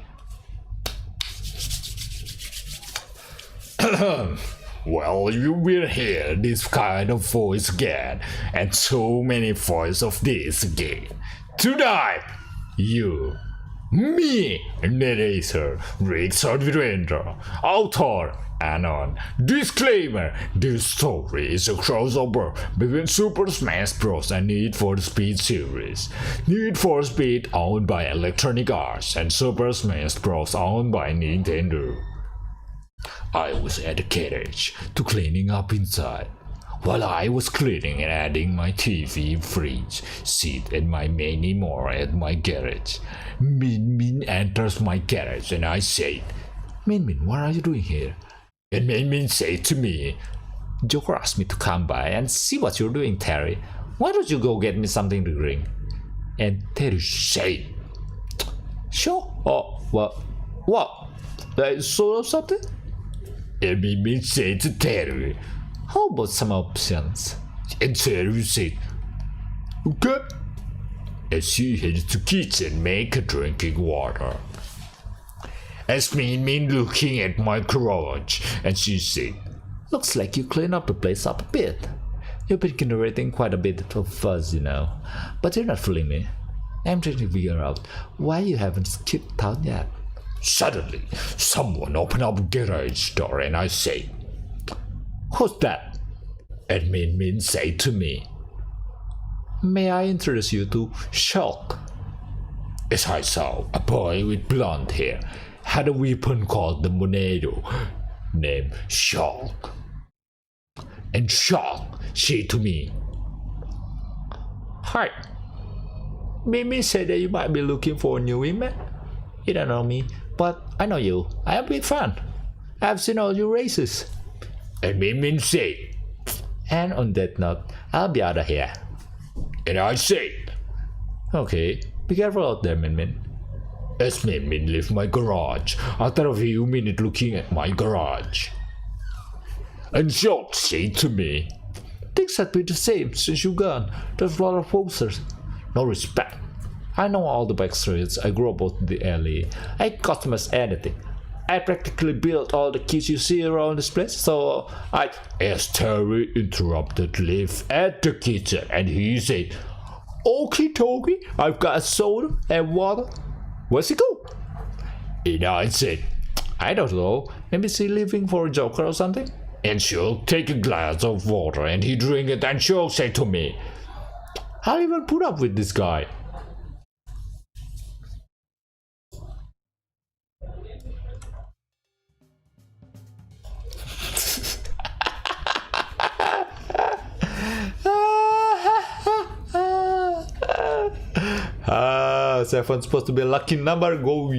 Well, you will hear this kind of voice again, and so many voices of this again. Tonight, you, me, narrator, Riksa Dhirendra, author, Anon. Disclaimer: this story is a crossover between Super Smash Bros. And Need for Speed series. Need for Speed owned by Electronic Arts and Super Smash Bros. Owned by Nintendo. I was at the garage to cleaning up inside. While I was cleaning and adding my TV, fridge, seat and my many more at my garage, Min enters my garage and I said, Min, what are you doing here? And Min said to me, Joker asked me to come by and see what you're doing, Terry. Why don't you go get me something to drink? And Terry said, sure. Oh, what? There is sort of something? And Min said to Terry, how about some options? And Terry said, okay. And she headed to kitchen make a drinking water. As Min looking at my garage, and she said, looks like you clean up the place up a bit. You've been generating quite a bit of fuzz, you know. But you're not fooling me. I'm trying to figure out why you haven't skipped town yet. Suddenly, someone opened up the garage door and I said, who's that? And Min said to me, may I introduce you to Shulk? As I saw, a boy with blonde hair had a weapon called the Monado, named Shulk. And Shulk said to me, hi, Mimi said that you might be looking for a new woman. You don't know me, but I know you. I am a big fan. I've seen all your races. And Min said, and on that note, I'll be out of here. And I said, okay, be careful out there, Min. As Min left my garage after a few minutes looking at my garage. And Shulk said to me, things have been the same since you gone. There's a lot of posters. No respect. I know all the backstories. I grew up out in the alley. I customize anything. I practically built all the keys you see around this place, so I... As Terry interrupted Liv at the kitchen and he said, okie dokie, I've got a soda and water. Where's he go? And I said, I don't know, maybe he's leaving for a Joker or something? And Shulk take a glass of water and he drink it and Shulk said to me, I'll even put up with this guy. Seven supposed to be lucky number. Go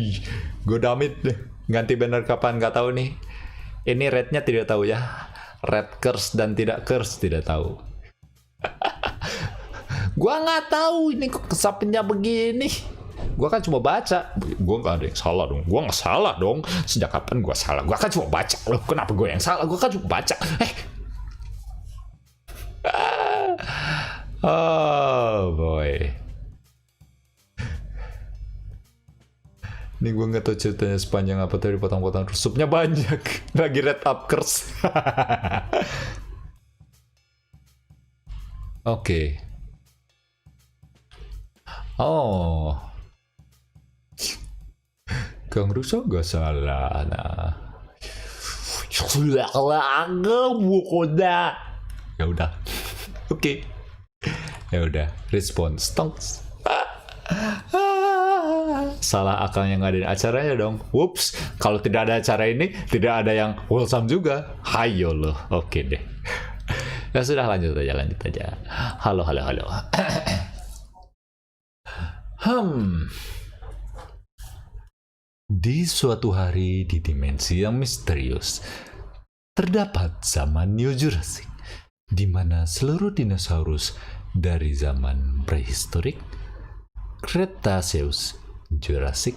damn it. Ganti banner kapan gak tahu nih. Ini red-nya tidak tahu ya. Red curse dan tidak curse tidak tahu. Gua nggak tahu ini kok kesapnya begini. Gua kan cuma baca. Gua nggak ada yang salah dong. Gua nggak salah dong. Sejak kapan gua salah? Gua kan cuma baca. Loh, kenapa gua yang salah? Gua kan cuma baca. Oh boy. Ini gue nggak tahu ceritanya sepanjang apa tadi, potong-potong supnya banyak. Lagi red up curse. Oke. Oh. Kang Rusa nggak salah. Nah. Ya udah. Oke. Ya udah. Response. Tongs. Salah akalnya ngadain acaranya dong. Whoops, kalau tidak ada acara ini, tidak ada yang wholesome juga. Hayo loh. Oke deh. Ya sudah, lanjut aja. Halo. Di suatu hari di dimensi yang misterius, terdapat zaman New Jurassic, di mana seluruh dinosaurus dari zaman prehistorik, Cretaceous, Jurassic,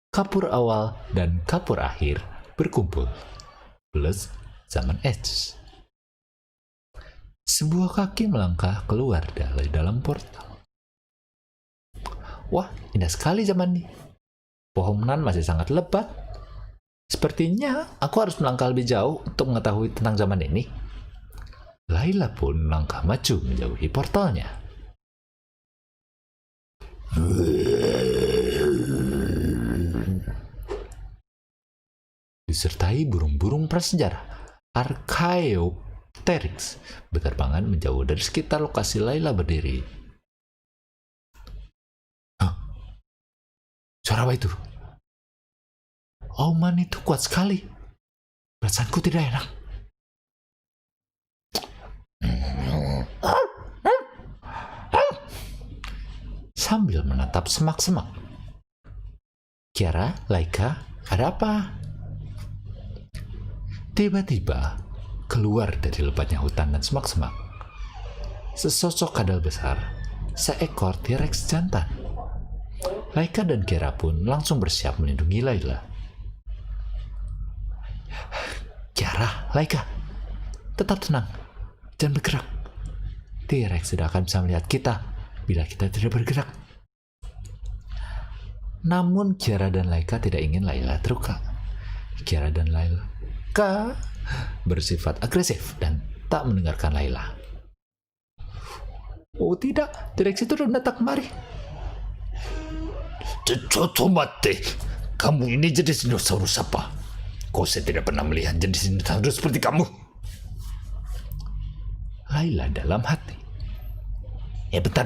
Kapur awal dan Kapur akhir berkumpul, plus zaman Es. Sebuah kaki melangkah keluar dari dalam portal. Wah, indah sekali zaman ini. Pohonan masih sangat lebat. Sepertinya aku harus melangkah lebih jauh untuk mengetahui tentang zaman ini. Layla pun melangkah maju menjauhi portalnya. Disertai burung-burung prasejarah, StRiks berterbangan menjauh dari sekitar lokasi Layla berdiri. Hah? Suara apa itu? Auman itu kuat sekali. Perasaanku tidak enak. Sambil menatap semak-semak. Kiara, Laika, ada apa? Tiba-tiba keluar dari lebatnya hutan dan semak-semak sesosok kadal besar, seekor T-Rex jantan. Laika dan Kiara pun langsung bersiap melindungi Layla. Kiara, Laika, tetap tenang, jangan bergerak. T-Rex tidak akan bisa melihat kita bila kita tidak bergerak. Namun Kiara dan Laika tidak ingin Layla terluka. Kiara dan Laika bersifat agresif dan tak mendengarkan Layla. Oh tidak, T-Rex itu sudah datang kemari. Mate, kamu ini jenis dinosaurus apa? Kok saya tidak pernah melihat jenis dinosaurus seperti kamu? Layla dalam hati. Ya bentar.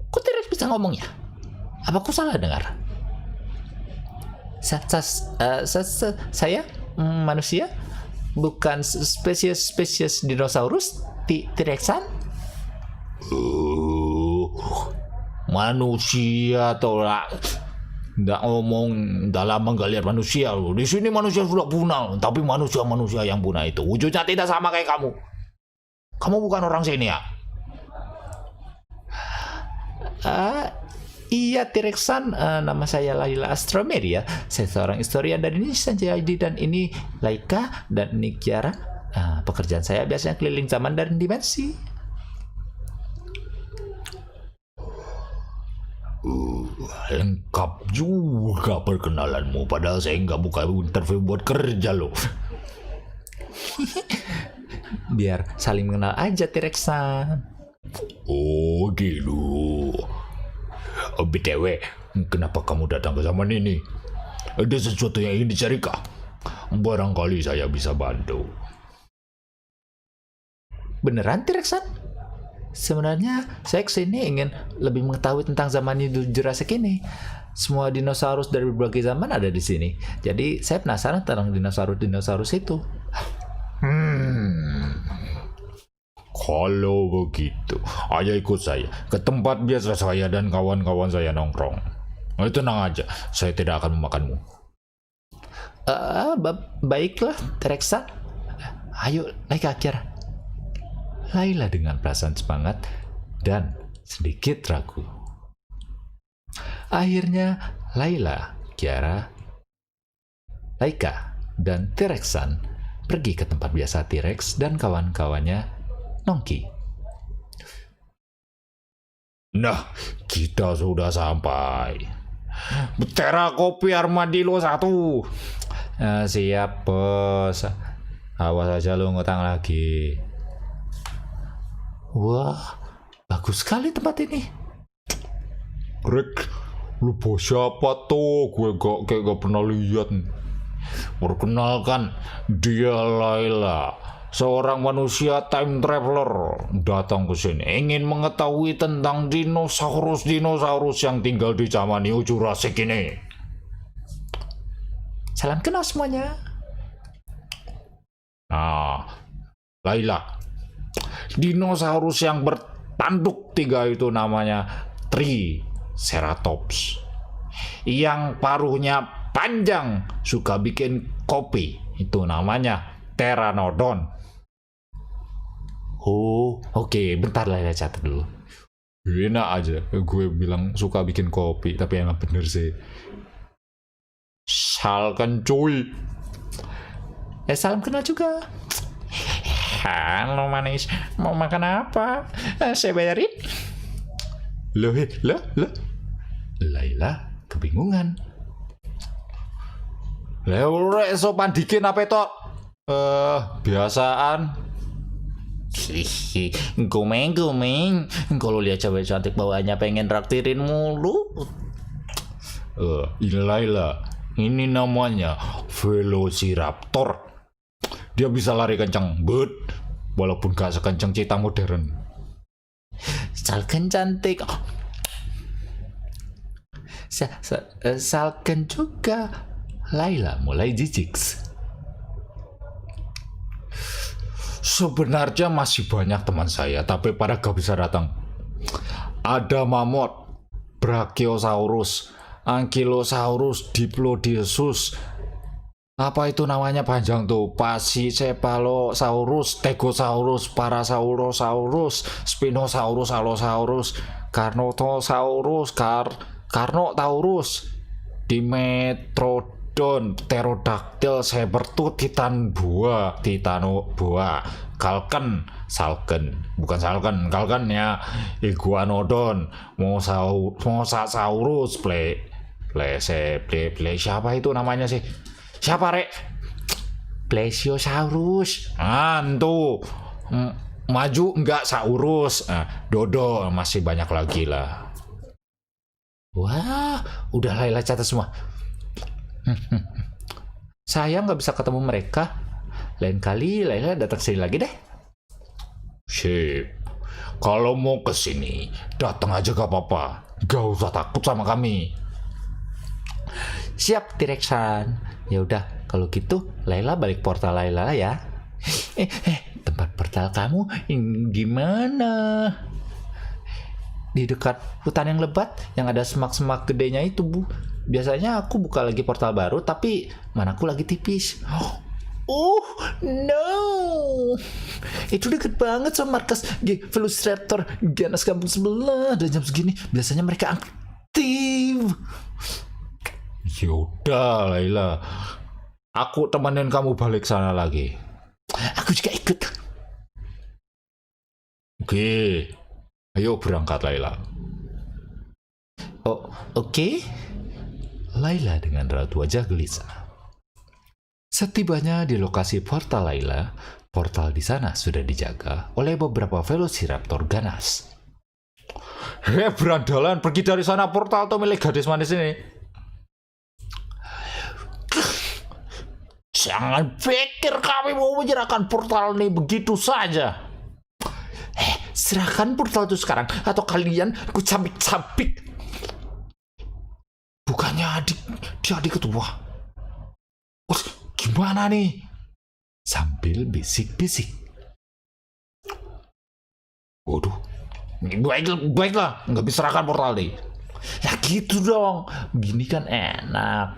Kok T-Rex bisa ngomong ya? Apa aku salah dengar? Saya manusia, bukan spesies dinosaurus T-Rexan? Manusia atau nggak ngomong, udah lama nggak lihat manusia loh. Di sini manusia sudah punah, tapi manusia yang punah itu wujudnya tidak sama kayak kamu. Kamu bukan orang sini ya? Iya T-Rexan, nama saya Layla Astromeria. Saya seorang historian dari NIJISANJI ID dan ini Laika dan ini Kiara. Pekerjaan saya biasanya keliling zaman dan dimensi. Lengkap juga perkenalanmu, padahal saya nggak buka interview buat kerja loh. Biar saling mengenal aja T-Rexan. Oh gitu. BTW, kenapa kamu datang ke zaman ini? Ada sesuatu yang ingin dicari kah? Barangkali saya bisa bantu. Beneran T-Rexan? Sebenarnya saya kesini ingin lebih mengetahui tentang zaman Jurassic ini. Semua dinosaurus dari berbagai zaman ada di sini. Jadi saya penasaran tentang dinosaurus itu. Kalau begitu, ayo ikut saya ke tempat biasa saya dan kawan-kawan saya nongkrong. Tenang aja, saya tidak akan memakanmu. Baiklah, Riksa. Ayo, naik ke akhir. Laila dengan perasaan semangat dan sedikit ragu. Akhirnya Laila, Kiara, Laika, dan T-Rexan pergi ke tempat biasa T-Rex dan kawan-kawannya nongki. Nah, kita sudah sampai. Betera kopi armadillo 1. Siap, bos. Awas aja lu ngutang lagi. Wah, bagus sekali tempat ini. Rick, lu bos siapa tuh? Gue gak pernah lihat. Perkenalkan, dia Laila, seorang manusia time traveler datang ke sini ingin mengetahui tentang dinosaurus yang tinggal di zaman New Jurassic ini. Salam kenal semuanya. Nah, Laila, dinosaurus yang bertanduk 3 itu namanya Triceratops. Yang paruhnya panjang, suka bikin kopi, itu namanya Pteranodon. Oh, oke. Bentar lah, ya catat dulu. Enak aja, gue bilang suka bikin kopi, tapi emang bener sih. Salkan cuy. Salam kenal juga. Halo manis, mau makan apa? Saya bayarin. Loh. Laila kebingungan. Lewek sopan dikit apa itu? Biasaan. Gomeng. Kalau lihat cewek cantik bawaannya pengen traktirin mulu. Laila, ini namanya Velociraptor. Dia bisa lari kencang, walaupun gak sekencang cita modern. Salken cantik. Salken juga. Laila mulai jijik. Sebenarnya masih banyak teman saya, tapi pada gak bisa datang. Ada mamut, Brachiosaurus, Ankylosaurus, Diplodocus. Apa itu namanya panjang tuh? Pachycephalosaurus, Stegosaurus, Parasaurolosaurus, Spinosaurus, Allosaurus, Carnotaurus, Carnotaurus, Dimetrodon, Pterodactyl, Sabertooth, Titanoboa, Kalkan ya, Iguanodon, Mosasaurus, siapa itu namanya sih? Siapa rek? Plesiosaurus. Tuh. Maju enggak saurus. Dodo, masih banyak lagi lah. Wah, udah Laila catat semua. Saya nggak bisa ketemu mereka. Lain kali Laila datang sini lagi deh. Sip. Kalau mau ke sini, datang aja gak apa-apa. Gak usah takut sama kami. Siap, T-Rexan. Ya udah, kalau gitu Laila balik portal Laila ya. Tempat portal kamu gimana? Di dekat hutan yang lebat yang ada semak-semak gedenya itu, Bu. Biasanya aku buka lagi portal baru, tapi manaku lagi tipis. Oh no, itu deket banget sama markas Velociraptor ganas kampung sebelah. Dan jam segini biasanya mereka aktif. Yaudah Laila, aku temenin kamu balik sana lagi. Aku juga ikut. Oke, ayo berangkat Laila. Oh, oke. Laila dengan raut wajah gelisah. Setibanya di lokasi portal Laila, portal di sana sudah dijaga oleh beberapa Velociraptor ganas. Berandalan, pergi dari sana, portal tuh milik gadis manis ini. Jangan pikir kami mau menyerahkan portal ini begitu saja. Serahkan portal itu sekarang, atau kalian ku cabik-cabik. Bukannya dia adik ketua. Gimana nih? Sambil bisik-bisik. Waduh, baiklah, nggak bisa serahkan portal nih. Ya gitu dong, gini kan enak.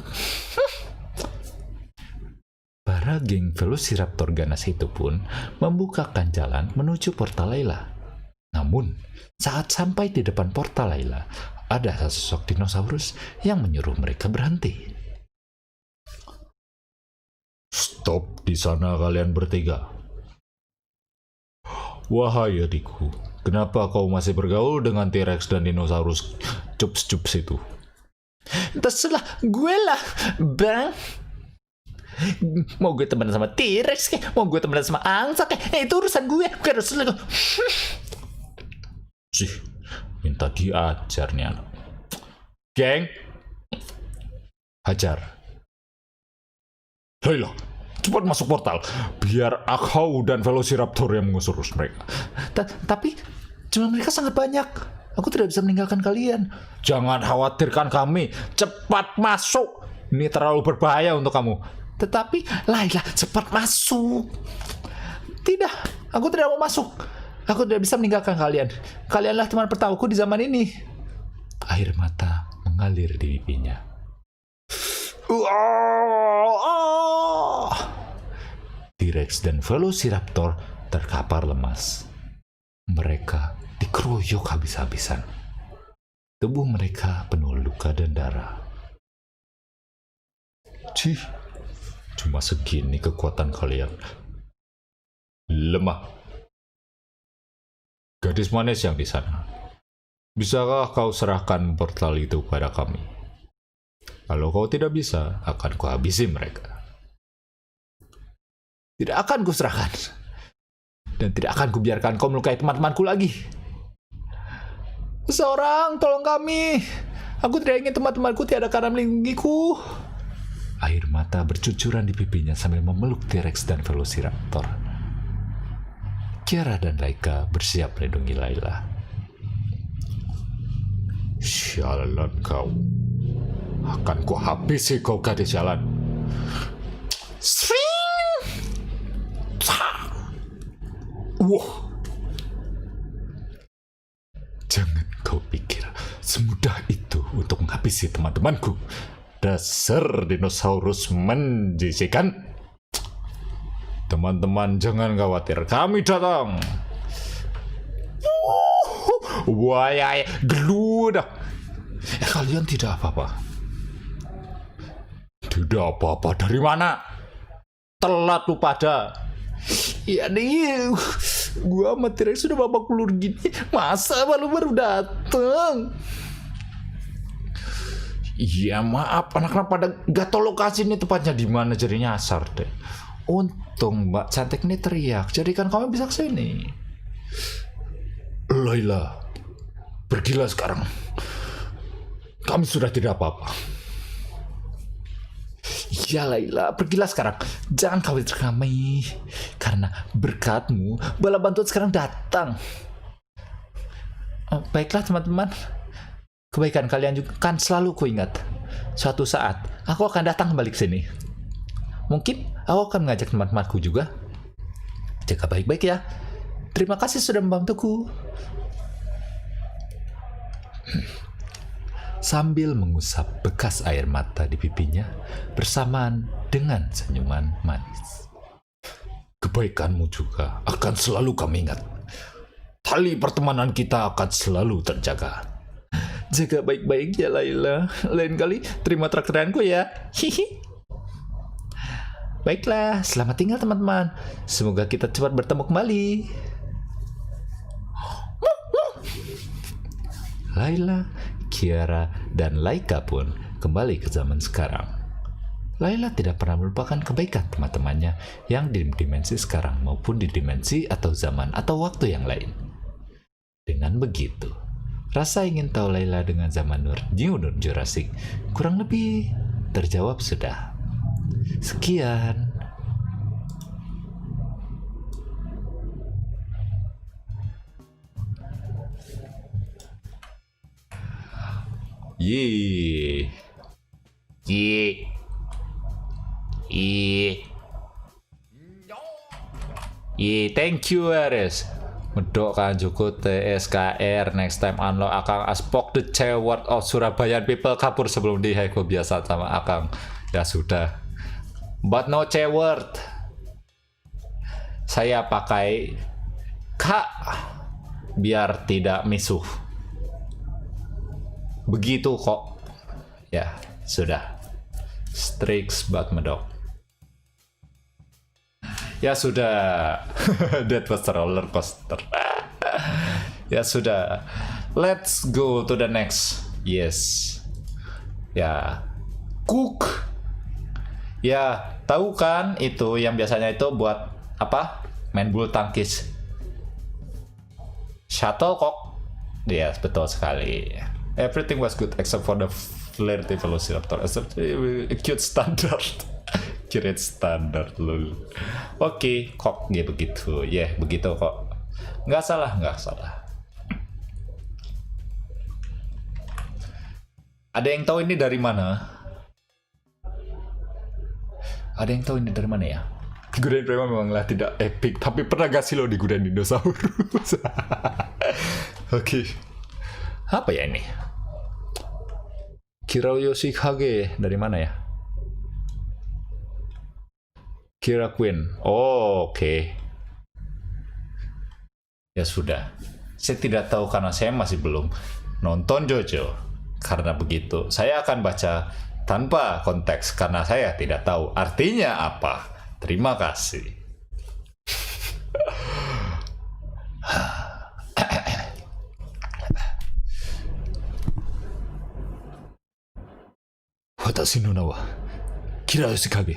Para geng Velociraptor ganas itu pun membukakan jalan menuju portal Layla. Namun, saat sampai di depan portal Layla, ada sesosok dinosaurus yang menyuruh mereka berhenti. Stop di sana kalian bertiga. Wahai adikku, kenapa kau masih bergaul dengan T-Rex dan dinosaurus cups-cups itu? Terserah gue lah, bang. Mau gue temenan sama T-Rex kayak, mau gue temenan sama angsa kayak, itu urusan gue, bukan urusan lo. Sih, minta diajar nih anak. Geng, hajar. Layla, cepat masuk portal, biar aku dan Velociraptor yang mengusur mereka. Tapi, jumlah mereka sangat banyak. Aku tidak bisa meninggalkan kalian. Jangan khawatirkan kami, cepat masuk. Ini terlalu berbahaya untuk kamu. Tetapi, Layla, cepat masuk. Tidak, aku tidak mau masuk. Aku tidak bisa meninggalkan kalian. Kalianlah teman pertamuku di zaman ini. Air mata mengalir di pipinya. T-Rex dan Velociraptor terkapar lemas. Mereka dikeroyok habis-habisan. Tubuh mereka penuh luka dan darah. Cih, cuma segini kekuatan kalian. Lemah. Gadis manis yang di sana, bisakah kau serahkan portal itu pada kami? Kalau kau tidak bisa, akan kuhabisi mereka. Tidak akan kuserahkan. Dan tidak akan kubiarkan kau melukai teman-temanku lagi. Seseorang, tolong kami. Aku tidak ingin teman-temanku tiada karena melindungiku. Air mata bercucuran di pipinya sambil memeluk T-Rex dan Velociraptor. Kiara dan Laika bersiap melindungi Layla. Sialan kau. Akan kuhabisi kau gadis jalan. Wah. Jangan kau pikir semudah itu untuk menghabisi teman-temanku. Dasar dinosaurus menjijikan. Teman-teman jangan khawatir, kami datang. Wah, geludah. Kalian tidak apa-apa. Tidak apa-apa dari mana? Telat lu pada. Iya nih, gua sama T-Rex sudah babak belur gini. Masa baru datang? Iya maaf, anak-anak pada gak tau lokasi ini tepatnya di mana, jadi nyasar deh. Untung Mbak Cantik ini teriak, jadi kan kamu bisa kesini. Layla, pergilah sekarang. Kami sudah tidak apa-apa. Ya Layla, pergilah sekarang. Jangan khawatir kami. Karena berkatmu, bala bantuan sekarang datang. Baiklah teman-teman. Kebaikan kalian juga kan selalu kuingat. Suatu saat, aku akan datang kembali ke sini. Mungkin aku akan mengajak teman-temanku juga. Jaga baik-baik ya. Terima kasih sudah membantuku. Sambil mengusap bekas air mata di pipinya bersamaan dengan senyuman manis. Kebaikanmu juga akan selalu kami ingat. Tali pertemanan kita akan selalu terjaga. Jaga baik-baik ya Layla. Lain kali terima traktiranku ya. Hihi. Baiklah, selamat tinggal teman-teman. Semoga kita cepat bertemu kembali. Layla, Kiara, dan Laika pun kembali ke zaman sekarang. Layla tidak pernah melupakan kebaikan teman-temannya yang di dimensi sekarang maupun di dimensi atau zaman atau waktu yang lain. Dengan begitu, rasa ingin tahu Layla dengan zaman New Jurassic kurang lebih terjawab sudah. Sekian. Ye. Thank you Ares. Medok kan Joko TSKR next time unlock Akang Aspok the Ceword of Surabaya people kabur sebelum di heko biasa sama Akang. Ya sudah. But no C word. Saya pakai K biar tidak misuh. Begitu kok. Ya, sudah. StRiks but medok. Ya sudah. That was a roller coaster. Ya sudah. Let's go to the next. Yes. Ya. Cook. Ya, tahu kan itu yang biasanya itu buat apa? Main bulu tangkis. Shuttlecock. Yes, betul sekali. Everything was good except for the flirty velociraptor. Cute standard. Cute standard lul. Oke, kok ya begitu. Ya, begitu kok. Nggak salah, nggak salah. Ada yang tahu ini dari mana? Ada yang tahu ini dari mana ya? Kudain Prima memanglah tidak epic, tapi pernah gak sih lo di Kudain Dinosaurus? Oke. Apa ya ini? Kira Yoshikage dari mana ya? Kira Queen. Oh, oke. Ya sudah. Saya tidak tahu karena saya masih belum nonton Jojo. Karena begitu, saya akan baca tanpa konteks karena saya tidak tahu artinya apa. Terima kasih. Watashi no na wa Kira Yoshikage.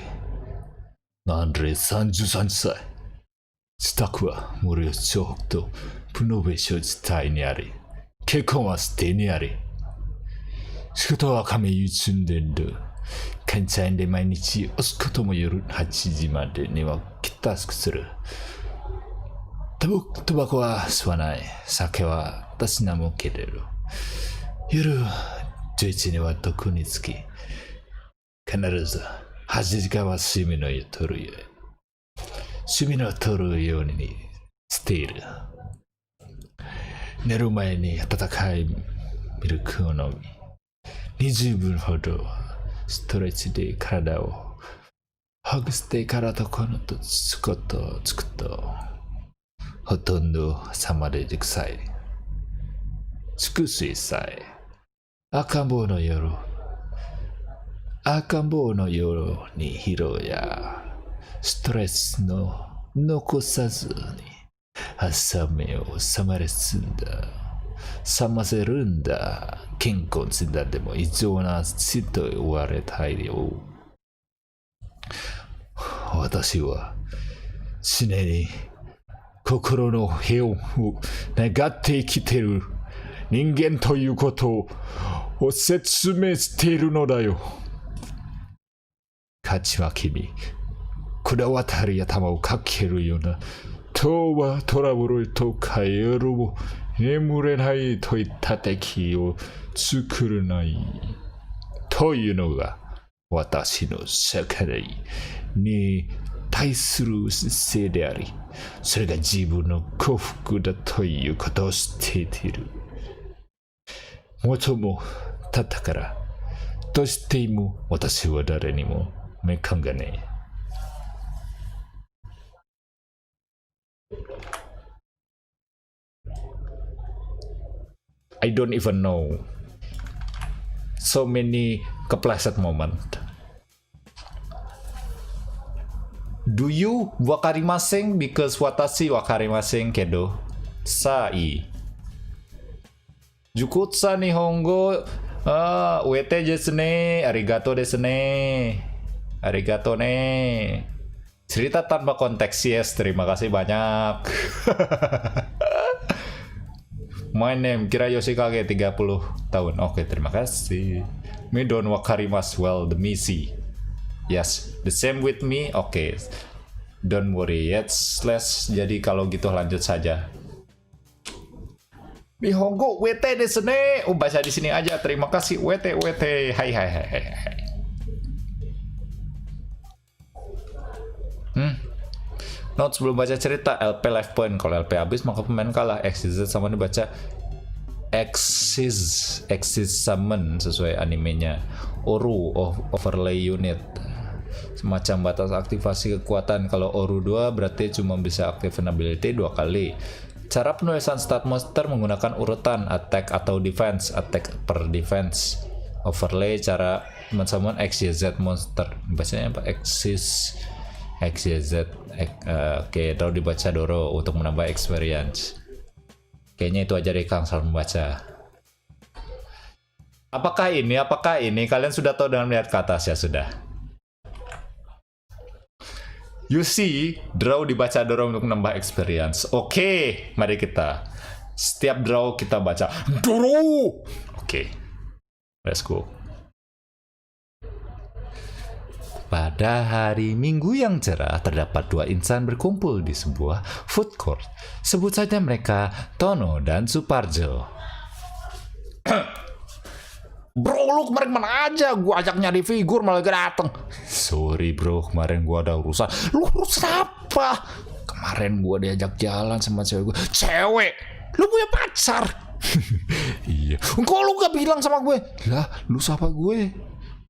年齢33歳。自宅は森吉町北とプノベ所自体にあり、結婚はしてにあり。仕事は亀湯積んでる。会社員で毎日押すことも夜8時までにはきたすくする。タバコは吸わない。酒はたしなむけれる。夜11時には床につき、必ず8時間は睡眠をとるよ。睡眠をとるようにしている。寝る前に温かいミルクを飲み、20分ほどストレッチで体をほぐしてから床のとつくとほとんど冷まれるくさい。蓄水さえ赤ん坊の夜に疲労やストレスの残さずに朝目を覚ませるんだ。健康診断でも異常な死と言われたいよ。私は常に心の平穏を願って生きている人間ということを説明しているのだよ。勝ちは君、こだわったり頭をかけるようなとはトラブルとか夜も眠れないといった敵を作らないというのが私の社会に対する姿勢であり、それが自分の幸福だということを知っている。元もたったからどうしても私は誰にも目感がねえ。I don't even know. So many kepleset moment. Do you wakarimasen? Because watashi wakarimasen kedo. Sai. Jukutsa nihongo. Uete desu ne. Arigato desu ne. Arigato ne. Cerita tanpa konteks, yes. Terima kasih banyak. My name Kira Yoshikage 30 tahun. Oke, terima kasih. Me don't wakarimasu well the misi. Yes, the same with me. Oke. Don't worry. Let's jadi kalau gitu lanjut saja. Nihongo wete desu ne. Oh, baca di sini aja. Terima kasih wete. Hai. Note sebelum baca cerita, LP life point. Kalau LP habis maka pemain kalah. Exit sama ini baca Exit summon sesuai animenya. Oru overlay unit. semacam batas aktivasi kekuatan. Kalau Oru 2 berarti cuma bisa aktifin ability 2 kali. Cara penulisan stat monster menggunakan urutan attack atau defense. Attack per defense. Overlay cara men-summon XYZ monster. Bacanya apa? XYZ. Oke, tahu dibaca Doro untuk menambah experience. Kayaknya itu aja deh Kang salah membaca. Apakah ini? Kalian sudah tahu dengan melihat ke atas ya sudah. You see, draw dibaca dorong untuk menambah experience. Oke, mari kita. Setiap draw kita baca Doro. Oke, let's go. Pada hari Minggu yang cerah, terdapat 2 insan berkumpul di sebuah food court. Sebut saja mereka Tono dan Suparjo. Bro, lu kemarin mana aja? Gua ajak nyari figur malah gak dateng. Sorry bro, kemarin gua ada urusan. Lu urusan apa? Kemarin gua diajak jalan sama cewek gua. Cewek? Lu punya pacar? Iya. Kok lu gak bilang sama gue? Lah, lu siapa gue?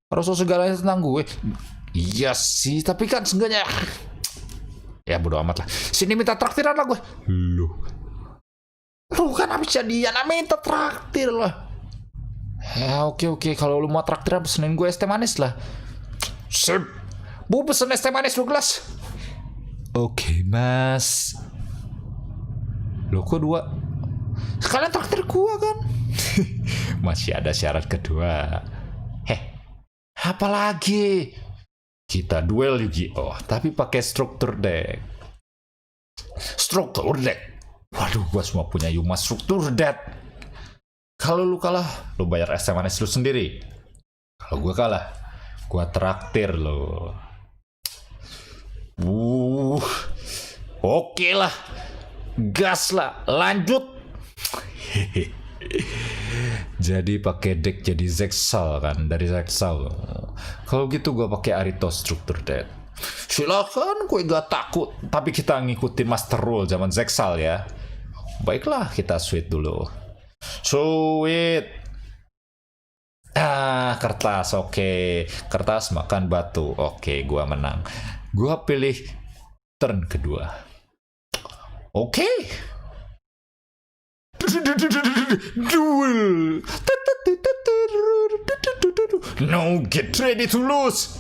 Harus segalanya tentang gue. Iya sih, tapi kan seenggaknya ya bodo amat lah. Sini minta traktiran lah gue. Lu kan habis jadian, minta traktir lah. Ya oke, kalau lu mau traktir pesenin gue es teh manis lah. Sip. Bu pesen es teh manis 2 gelas. Oke mas. Lo kok 2? Sekalian traktir gua kan. Masih ada syarat kedua. Apalagi? Kita duel Yu-Gi-Oh, tapi pakai struktur deck. Struktur deck? Waduh, gua semua punya Yuma struktur deck. Kalau lu kalah, lu bayar es teh manis lu sendiri. Kalau gua kalah, gua traktir lo. Oke lah. Gas lah, lanjut. Jadi pakai deck jadi Zexal kan, dari Zexal. Kalau gitu gua pakai Arito struktur deck. Silakan, gue gak takut. Tapi kita ngikutin master rule zaman Zexal ya. Baiklah, kita sweet dulu. Sweet. Kertas, oke. Kertas makan batu. Oke, gua menang. Gua pilih turn kedua. Oke. Duel. No, get ready to lose.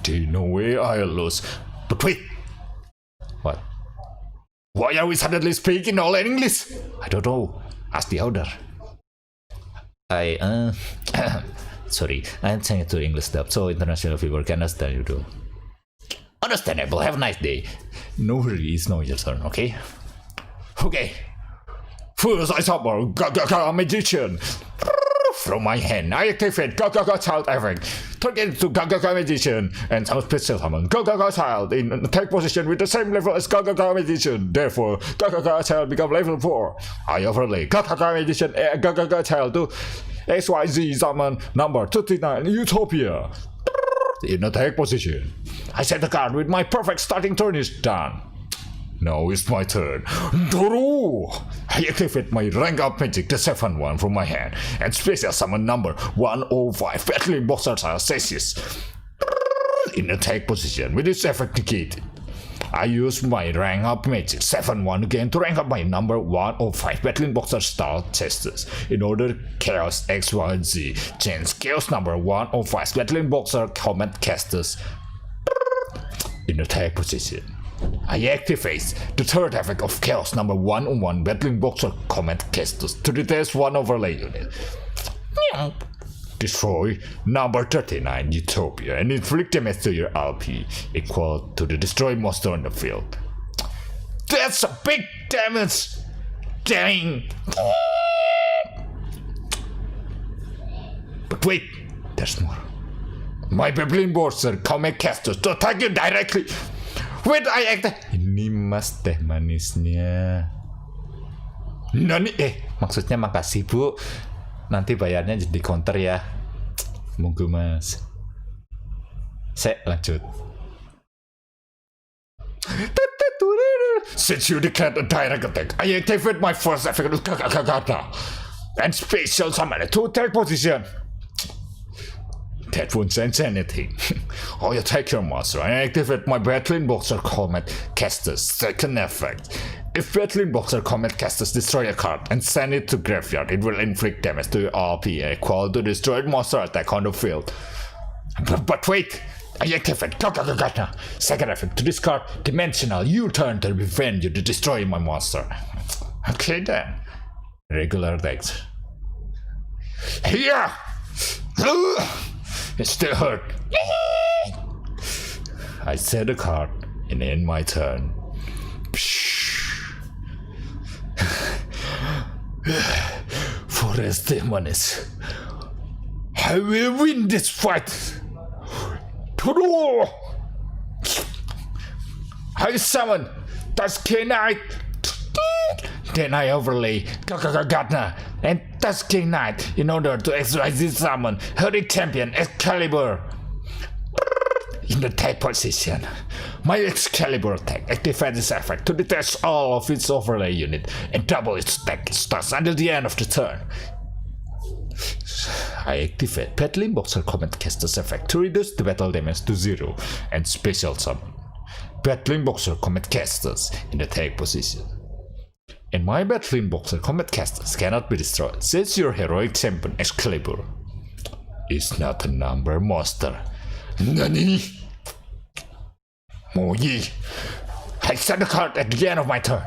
There's no way I'll lose. But wait. What? Why are we suddenly speaking all in English? I don't know. Ask the order. Sorry, I'm changing to English dub so international people can understand you too. Understandable. Have a nice day. No hurry, it's not your turn, okay? Okay. First, I summon Gaga Magician. From my hand, I activate Gaga Child effect. Turn it to Gaga Magician and some special summon Gaga Child in attack position with the same level as Gaga Magician. Therefore, Gaga Child become level 4. I overlay Gaga Magician and Gaga Child to XYZ summon number 39 Utopia in attack position. I set the card with my perfect starting turn is done. Now it's my turn. Doro! I activate my rank up magic, the 7-1 from my hand, and special summon number 105 battling boxer Sasis in attack position with its effect negated. I use my rank up magic 7-1 again to rank up my number 105 battling boxer style chesters in order chaos XYZ change chaos number 105 battling boxer command casters in attack position. I activate the third effect of Chaos number 101 Battling Boxer Command Casters to detach 1 overlay unit. Destroy number 39 Utopia and inflict damage to your LP equal to the destroyed monster on the field. That's a big damage! Dang! But wait, there's more. My Battling Boxer Command Casters to attack you directly. Wait, I act. Ini mas teh manisnya. Nani? Maksudnya makasih bu. Nanti bayarnya jadi counter ya. Monggo mas. Lanjut. Since you declared a direct attack, I activate my first effect and special summon to attack position. That won't change anything. I attack your monster and activate my Battling Boxer Comet Caster's second effect. If Battling Boxer Comet Casters destroy a card and send it to graveyard, it will inflict damage to your RP equal to destroyed monster attack on the field. But wait! I activate Gagagagana. Second effect to discard Dimensional U-turn to prevent you to destroy my monster. Okay then. Regular decks. Here! It still hurt. I set a card and end my turn. Forest Demonis. I will win this fight. I summon Tusky Knight. Then I overlay Gagagagana and Tusky Knight in order to exercise this summon Hurric Champion Excalibur. In the type position, my Excalibur attack activates this effect to detach all of its overlay unit and double its attack stats until the end of the turn. I activate Battling Boxer Comet Caster's effect to reduce the battle damage to 0 and special summon Battling Boxer Comet Casters in the attack position. And my Battling Boxer Comet Casters cannot be destroyed since your heroic champion Excalibur is not a number monster. Nani? Moyi. I set a card at the end of my turn.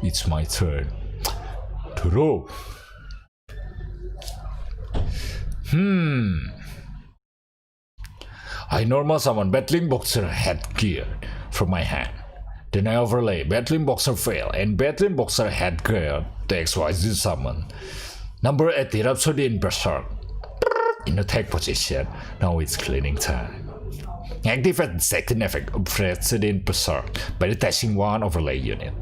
It's my turn. Draw. I normal summon Battling Boxer Headgear from my hand. Then I overlay Battling Boxer Fail and Battling Boxer Headgear to XYZ summon number 80 Rhapsody in Berserk in attack position. Now it's cleaning time. Activate the second effect of Rhapsody in Berserk by detaching one overlay unit.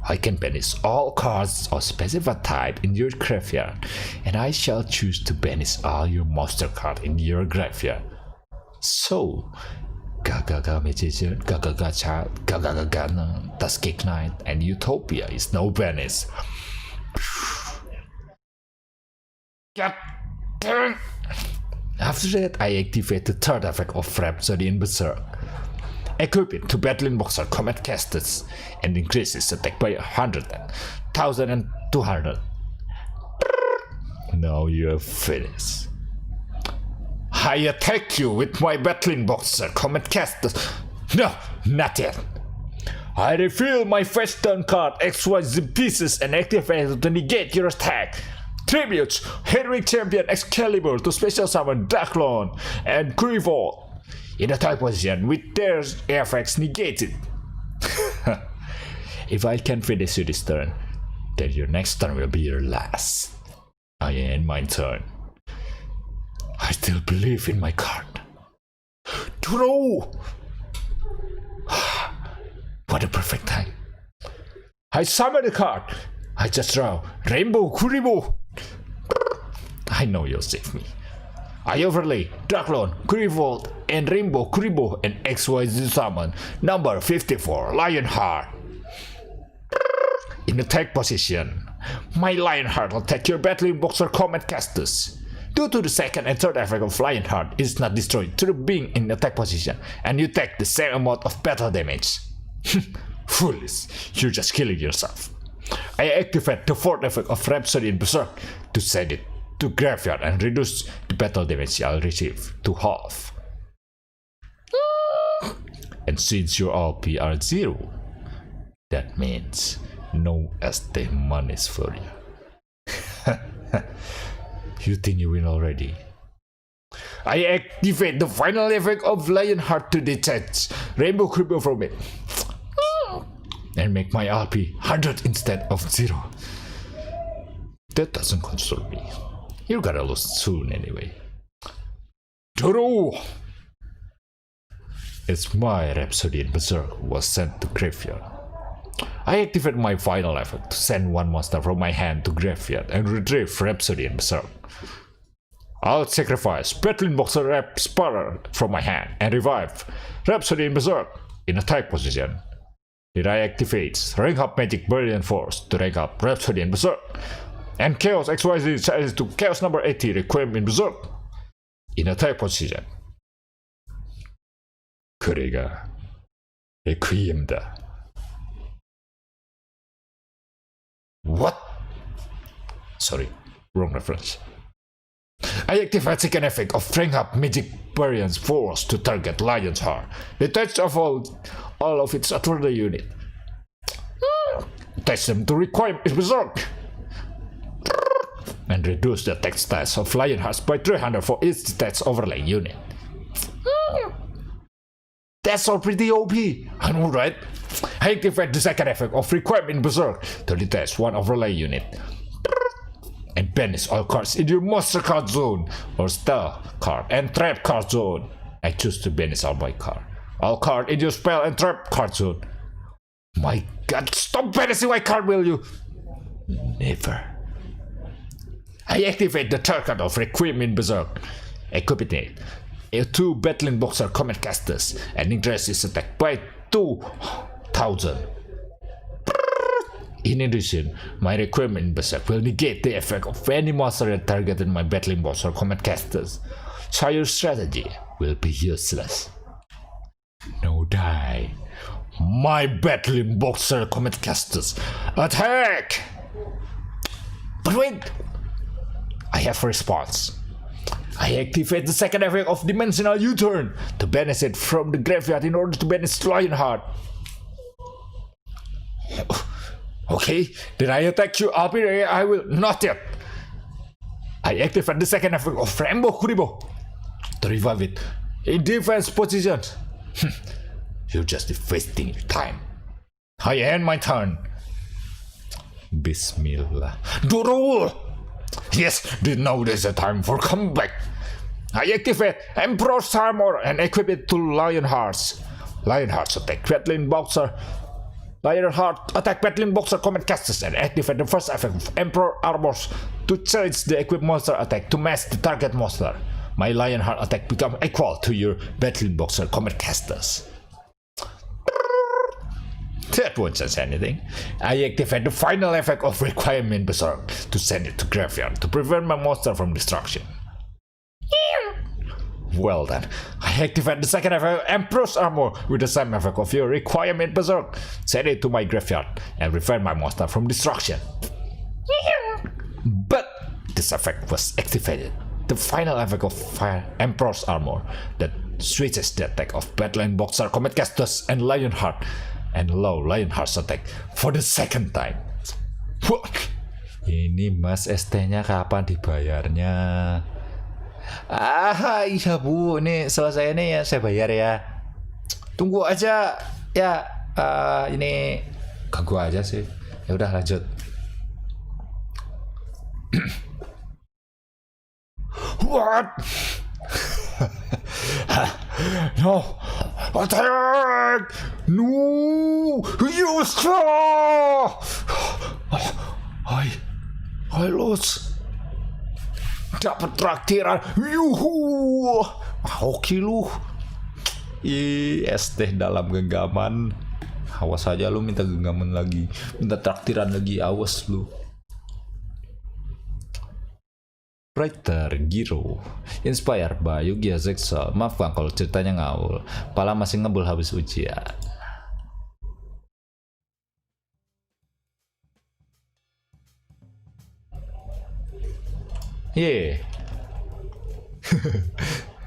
I can banish all cards of specified type in your graveyard, and I shall choose to banish all your monster cards in your graveyard. So, Gagaga Magician, Gagaga Child, Gagagagana, Tusky Knight, and Utopia is no banish. After that, I activate the third effect of Rhapsody in Berserk. Equip it to Battling Boxer Comet Casters and increase its attack by 100, 1000 and 200. Now you have finished. I attack you with my Battling Boxer Comet Casters. No, not yet. I reveal my first turn card XYZ pieces and activate it to negate your attack. Tributes Heroic Champion Excalibur to special summon Darklon and Grivold in a type position with their effects negated. If I can finish you this turn, then your next turn will be your last. I end my turn. I still believe in my card. Draw! What a perfect time. I summon a card. I just draw Rainbow Kuribo. I know you'll save me. I overlay Darklon, Grivold, and Rainbow Kuribo and XYZ summon number 54 Lionheart. In attack position, my Lionheart will attack your Battling Boxer Comet Casters. Due to the second and third effect of Lionheart is not destroyed to the being in attack position, and you take the same amount of battle damage. Foolish, you're just killing yourself. I activate the fourth effect of Rhapsody in Berserk to send it to graveyard and reduce the battle damage I'll receive to half. And since your RP are 0, that means no SD monies for you. You think you win already? I activate the final effect of Lionheart to detach Rainbow Creeper from it and make my RP 100 instead of 0. That doesn't console me. You're gonna lose soon anyway. Draw! It's my Rhapsody in Berserk was sent to graveyard. I activate my final effort to send one monster from my hand to graveyard and retrieve Rhapsody in Berserk. I'll sacrifice Battling Boxer Rap Sparrer from my hand and revive Rhapsody in Berserk in attack position. Then I activate Rank Up Magic Brilliant Force to rank up Rhapsody in Berserk And Chaos XYZ changes to Chaos number 80, Requiem in Berserk. In attack position. これが Requiem だ。What? Sorry, wrong reference. I activate second effect of Bring Up Magic Variance Force to target Lion's Heart. Detach of all of its other unit. Attach them to Requiem in Berserk. And reduce the attack stats of Lionheart by 300 for each stats overlay unit. That's all pretty OP. I know, right? I activate the second effect of Requiem in Berserk to detach one overlay unit. And banish all cards in your monster card zone or spell card and trap card zone. I choose to banish all my card. All card in your spell and trap card zone. My god, stop banishing my card, will you? Never. I activate the third card of Requiem in Berserk. Equip it. 2 Battling Boxer Command Casters and increase its attack by 2,000. In addition, my Requiem in Berserk will negate the effect of any monster that targeted my Battling Boxer Command Casters, so your strategy will be useless. No die. My Battling Boxer Command Casters, attack! But wait! I have a response. I activate the second effect of Dimensional U-Turn to banish it from the graveyard in order to banish Lionheart. Okay, then I attack you. I will not yet. I activate the second effect of Rainbow Kuribo to revive it in defense position. You're just wasting your time. I end my turn. Bismillah. Duru! Yes, now there's a time for comeback. I activate Emperor's Armor and equip it to Lionheart's. Lionheart's attack Battling Boxer. Lionheart attack Battling Boxer Command Casters and activate the first effect of Emperor Armors to change the equipped monster attack to match the target monster. My Lionheart attack becomes equal to your Battling Boxer Command Casters. That won't change anything. I activate the final effect of Requiem in Berserk to send it to graveyard to prevent my monster from destruction. Well then, I activate the second effect of Emperor's Armor with the same effect of your Requiem in Berserk. Send it to my graveyard and prevent my monster from destruction. But this effect was activated. The final effect of Emperor's Armor that switches the attack of Battling Boxer Command Casters and Lionheart and low Lionheart's attack for the second time. Ini mas ST-nya kapan dibayarnya? Ah iya bu, ini selesai ini ya saya bayar ya. Tunggu aja ya. Ini ganggu aja sih. Ya udah lanjut. What? No, attack! No, you stop! I lost. Dapat traktiran. Yuhu. Oke lu. ST dalam genggaman. Awas aja lu minta genggaman lagi. Minta traktiran lagi. Awas lu. Writer Giro Inspired by Yugi Riksa. Maaf bang kalau ceritanya ngawul. Pala masih ngebul habis ujian. Yeah.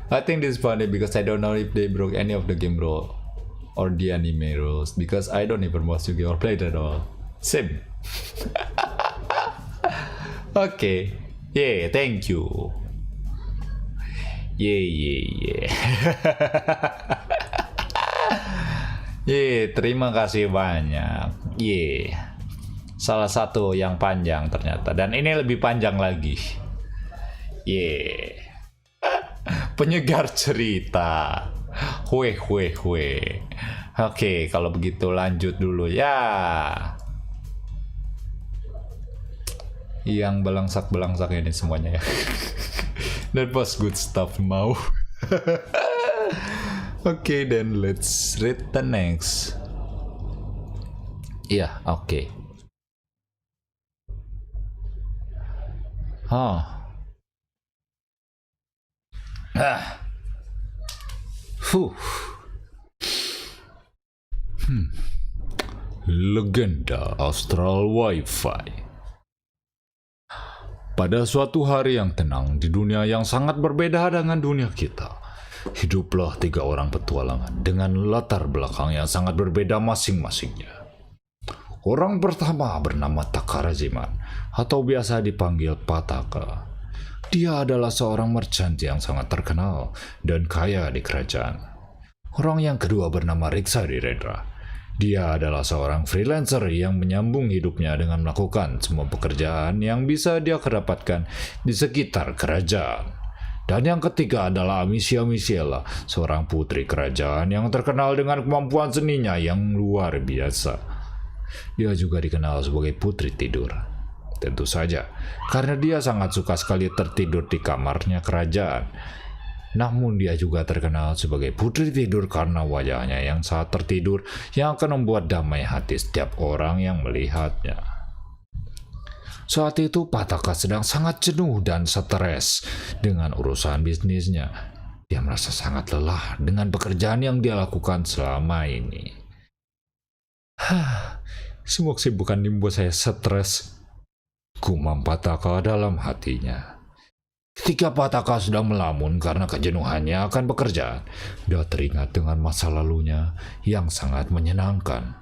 I think this is funny because I don't know if they broke any of the game rule or the anime rules because I don't even watch Yugi or play it at all. Same. Okay. Yeah, thank you. Yeah. Yeah, terima kasih banyak. Yeah. Salah satu yang panjang ternyata dan ini lebih panjang lagi. Yeah. Penyegar cerita. Oke, kalau begitu lanjut dulu ya. Yang belangsak ini semuanya ya. That was good stuff mau. Okay, then let's read the next. Iya, oke. Hah. Huh. Legenda Astral Wi-Fi. Pada suatu hari yang tenang di dunia yang sangat berbeda dengan dunia kita, hiduplah 3 orang petualangan dengan latar belakang yang sangat berbeda masing-masingnya. Orang pertama bernama Takarajiman atau biasa dipanggil Pataka. Dia adalah seorang merchant yang sangat terkenal dan kaya di kerajaan. Orang yang kedua bernama Riksa Dhirendra. Dia adalah seorang freelancer yang menyambung hidupnya dengan melakukan semua pekerjaan yang bisa dia kedapatkan di sekitar kerajaan. Dan yang ketiga adalah Amicia Misiela, seorang putri kerajaan yang terkenal dengan kemampuan seninya yang luar biasa. Dia juga dikenal sebagai putri tidur. Tentu saja, karena dia sangat suka sekali tertidur di kamarnya kerajaan. Namun dia juga terkenal sebagai putri tidur karena wajahnya yang saat tertidur yang akan membuat damai hati setiap orang yang melihatnya. Saat itu Pataka sedang sangat jenuh dan stres dengan urusan bisnisnya. Dia merasa sangat lelah dengan pekerjaan yang dia lakukan selama ini. Semua kesibukan ini membuat saya stres, gumam Pataka dalam hatinya. Ketika Pataka sedang melamun karena kejenuhannya akan pekerjaan, dia teringat dengan masa lalunya yang sangat menyenangkan.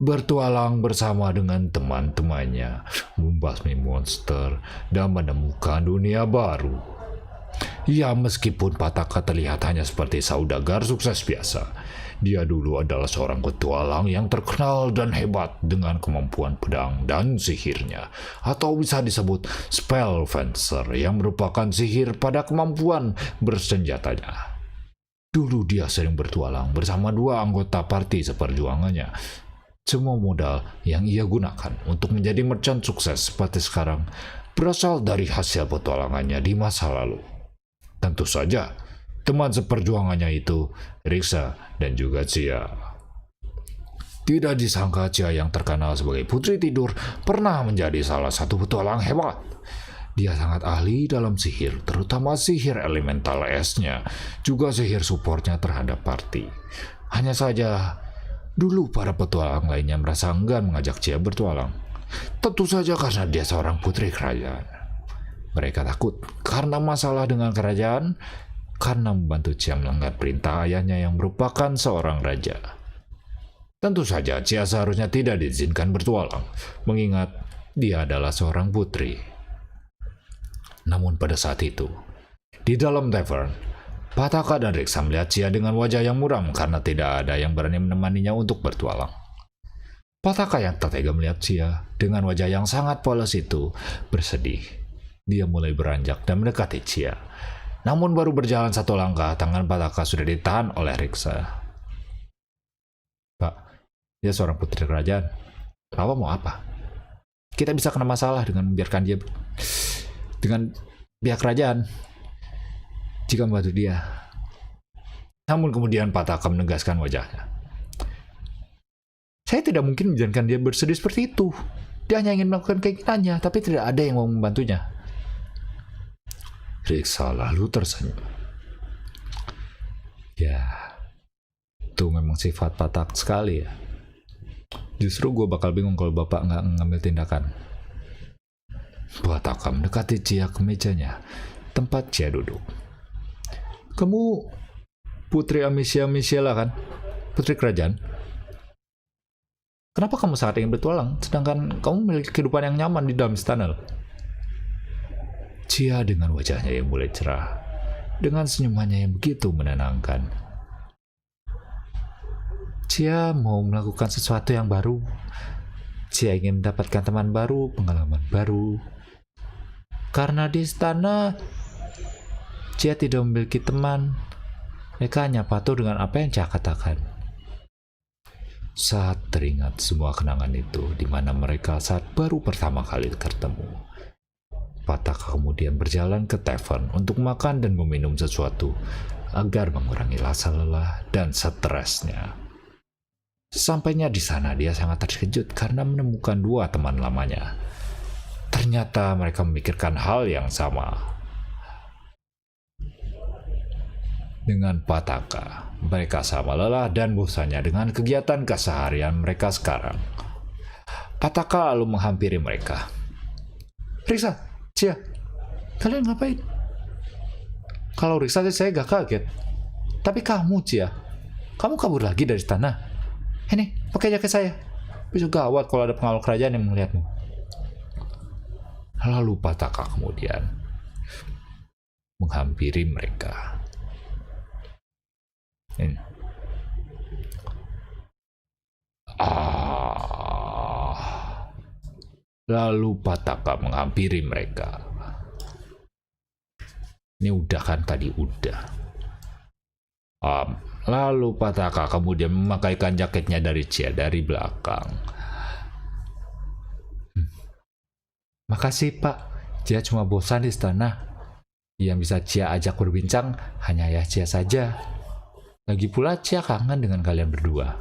Bertualang bersama dengan teman-temannya, membasmi monster, dan menemukan dunia baru. Ya, meskipun Pataka terlihat hanya seperti saudagar sukses biasa, dia dulu adalah seorang petualang yang terkenal dan hebat dengan kemampuan pedang dan sihirnya, atau bisa disebut spell fencer yang merupakan sihir pada kemampuan bersenjatanya. Dulu dia sering bertualang bersama 2 anggota parti seperjuangannya. Semua modal yang ia gunakan untuk menjadi merchant sukses seperti sekarang berasal dari hasil petualangannya di masa lalu. Tentu saja, teman seperjuangannya itu, Riksa dan juga Cia. Tidak disangka Cia yang terkenal sebagai putri tidur pernah menjadi salah satu petualang hebat. Dia sangat ahli dalam sihir, terutama sihir elemental esnya, juga sihir supportnya terhadap party. Hanya saja, dulu para petualang lainnya merasa enggan mengajak Cia bertualang. Tentu saja karena dia seorang putri kerajaan. Mereka takut karena masalah dengan kerajaan, karena membantu Cia melanggar perintah ayahnya yang merupakan seorang raja. Tentu saja Cia seharusnya tidak diizinkan bertualang, mengingat dia adalah seorang putri. Namun pada saat itu, di dalam tavern, Pataka dan Riksa melihat Cia dengan wajah yang muram karena tidak ada yang berani menemaninya untuk bertualang. Pataka yang tertega melihat Cia dengan wajah yang sangat polos itu bersedih. Dia mulai beranjak dan mendekati Cia. Namun baru berjalan 1 langkah, tangan Pataka sudah ditahan oleh Riksa. Pak, dia seorang putri kerajaan. Bapak mau apa? Kita bisa kena masalah dengan membiarkan dia dengan pihak kerajaan jika membantu dia. Namun kemudian Pataka menegaskan wajahnya. Saya tidak mungkin membiarkan dia bersedih seperti itu. Dia hanya ingin melakukan keinginannya, tapi tidak ada yang mau membantunya. Riksa lalu tersenyum. Ya, itu memang sifat Patak sekali ya. Justru gue bakal bingung kalau bapak nggak ngambil tindakan. Pataka mendekati Cia ke mejanya, tempat Cia duduk. Kamu putri Amicia Misiela kan? Putri kerajaan? Kenapa kamu sangat ingin bertualang, sedangkan kamu memiliki kehidupan yang nyaman di dalam istana? Cia dengan wajahnya yang mulai cerah, dengan senyumannya yang begitu menenangkan. Cia mau melakukan sesuatu yang baru. Cia ingin mendapatkan teman baru, pengalaman baru. Karena di istana, Cia tidak memiliki teman. Mereka hanya patuh dengan apa yang Cia katakan. Saat teringat semua kenangan itu, di mana mereka saat baru pertama kali bertemu, Pataka kemudian berjalan ke tavern untuk makan dan meminum sesuatu agar mengurangi rasa lelah dan stresnya. Sesampainya di sana, dia sangat terkejut karena menemukan 2 teman lamanya. Ternyata mereka memikirkan hal yang sama. Dengan Pataka, mereka sama lelah dan bosannya dengan kegiatan keseharian mereka sekarang. Pataka lalu menghampiri mereka. Riksa, Cia, kalian ngapain? Kalau Riksa sih saya gak kaget. Tapi kamu, Cia, kamu kabur lagi dari istana. Ini, pakai jaket saya. Bisa gawat kalau ada pengawal kerajaan yang melihatmu. Lalu Pataka kemudian menghampiri mereka. Lalu Pataka menghampiri mereka. Ini udah kan tadi udah. Lalu Pataka kemudian memakaikan jaketnya dari Cia dari belakang. Makasih Pak, Cia cuma bosan di istana. Yang bisa Cia ajak berbincang hanya ya Cia saja. Lagi pula Cia kangen dengan kalian berdua.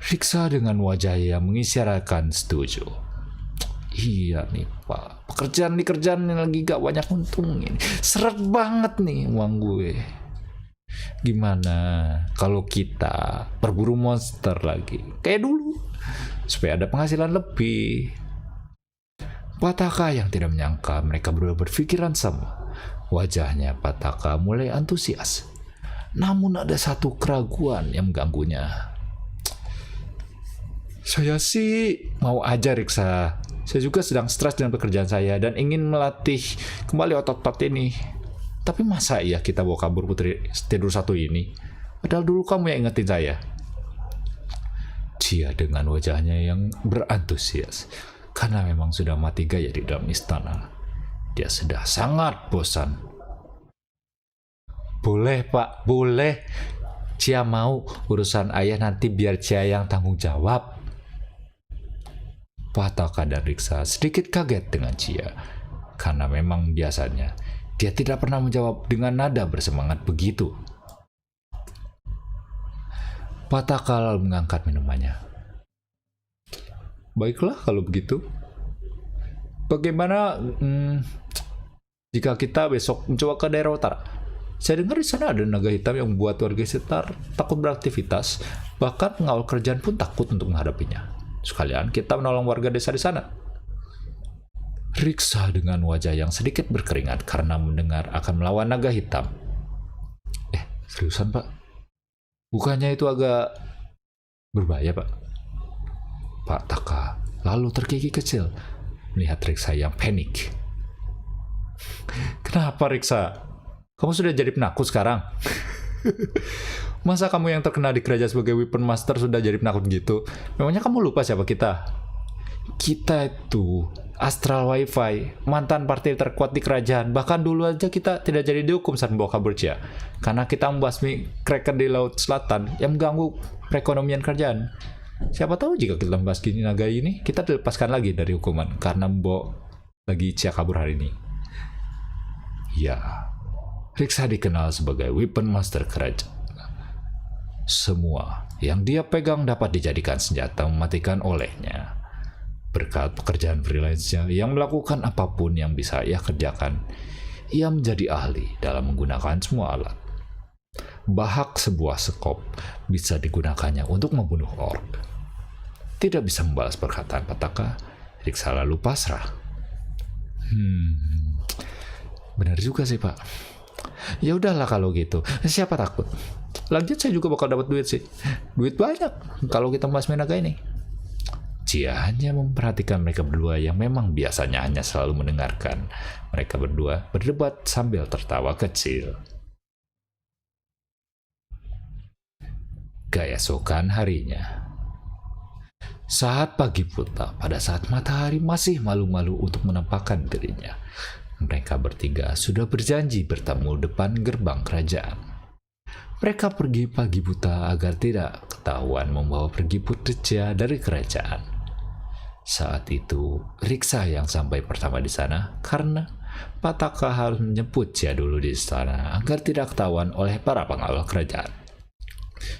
Riksa dengan wajah yang mengisyaratkan setuju. Iya nih Pak, pekerjaan yang lagi gak banyak untungin. Seret banget nih uang gue. Gimana kalau kita berburu monster lagi kayak dulu, supaya ada penghasilan lebih. Pataka yang tidak menyangka mereka berdua berpikiran sama. Wajahnya Pataka mulai antusias. Namun ada satu keraguan yang mengganggunya. Saya sih mau aja Riksa. Saya juga sedang stres dengan pekerjaan saya dan ingin melatih kembali otot-otot ini. Tapi masa iya kita bawa kabur putri tidur satu ini? Padahal dulu kamu yang ingetin saya. Cia dengan wajahnya yang berantusias. Karena memang sudah mati gaya di dalam istana. Dia sudah sangat bosan. Boleh Pak, boleh. Cia mau urusan ayah nanti biar Cia yang tanggung jawab. Pataka dan Riksa sedikit kaget dengan Cia. Karena memang biasanya dia tidak pernah menjawab dengan nada bersemangat begitu. Pataka lalu mengangkat minumannya. Baiklah kalau begitu. Bagaimana jika kita besok mencoba ke daerah utara? Saya dengar di sana ada naga hitam yang membuat warga sekitar takut beraktivitas. Bahkan pengawal kerajaan pun takut untuk menghadapinya. Sekalian kita menolong warga desa di sana. Riksa dengan wajah yang sedikit berkeringat karena mendengar akan melawan naga hitam. Seriusan Pak? Bukannya itu agak berbahaya Pak? Pak Taka lalu terkikik kecil melihat Riksa yang panik. Kenapa Riksa? Kamu sudah jadi penakut sekarang? Masa kamu yang terkenal di kerajaan sebagai weapon master sudah jadi penakut gitu? Memangnya kamu lupa siapa kita? Kita itu Astral Wi-Fi, mantan partai terkuat di kerajaan. Bahkan dulu aja kita tidak jadi dihukum saat membawa kabur Cia. Karena kita membasmi kraken di Laut Selatan yang mengganggu perekonomian kerajaan. Siapa tahu jika kita membasmi naga ini, kita dilepaskan lagi dari hukuman karena membawa lagi Cia kabur hari ini. Ya, Riksa dikenal sebagai weapon master kerajaan. Semua yang dia pegang dapat dijadikan senjata mematikan olehnya. Berkat pekerjaan freelance-nya yang melakukan apapun yang bisa ia kerjakan, ia menjadi ahli dalam menggunakan semua alat. Bahak sebuah sekop bisa digunakannya untuk membunuh orc. Tidak bisa membalas perkataan Pataka, Riksa lalu pasrah. Benar juga sih Pak. Ya udahlah kalau gitu. Siapa takut? Lanjut saya juga bakal dapat duit sih. Duit banyak kalau kita membasmi naga ini. Cia hanya memperhatikan mereka berdua yang memang biasanya hanya selalu mendengarkan. Mereka berdua berdebat sambil tertawa kecil. Keesokan harinya. Saat pagi buta, pada saat matahari masih malu-malu untuk menampakkan dirinya, mereka bertiga sudah berjanji bertemu depan gerbang kerajaan. Mereka pergi pagi buta agar tidak ketahuan membawa pergi putri Cia dari kerajaan. Saat itu, Riksa yang sampai pertama di sana karena Pataka harus menjemput Cia dulu di istana agar tidak ketahuan oleh para pengawal kerajaan.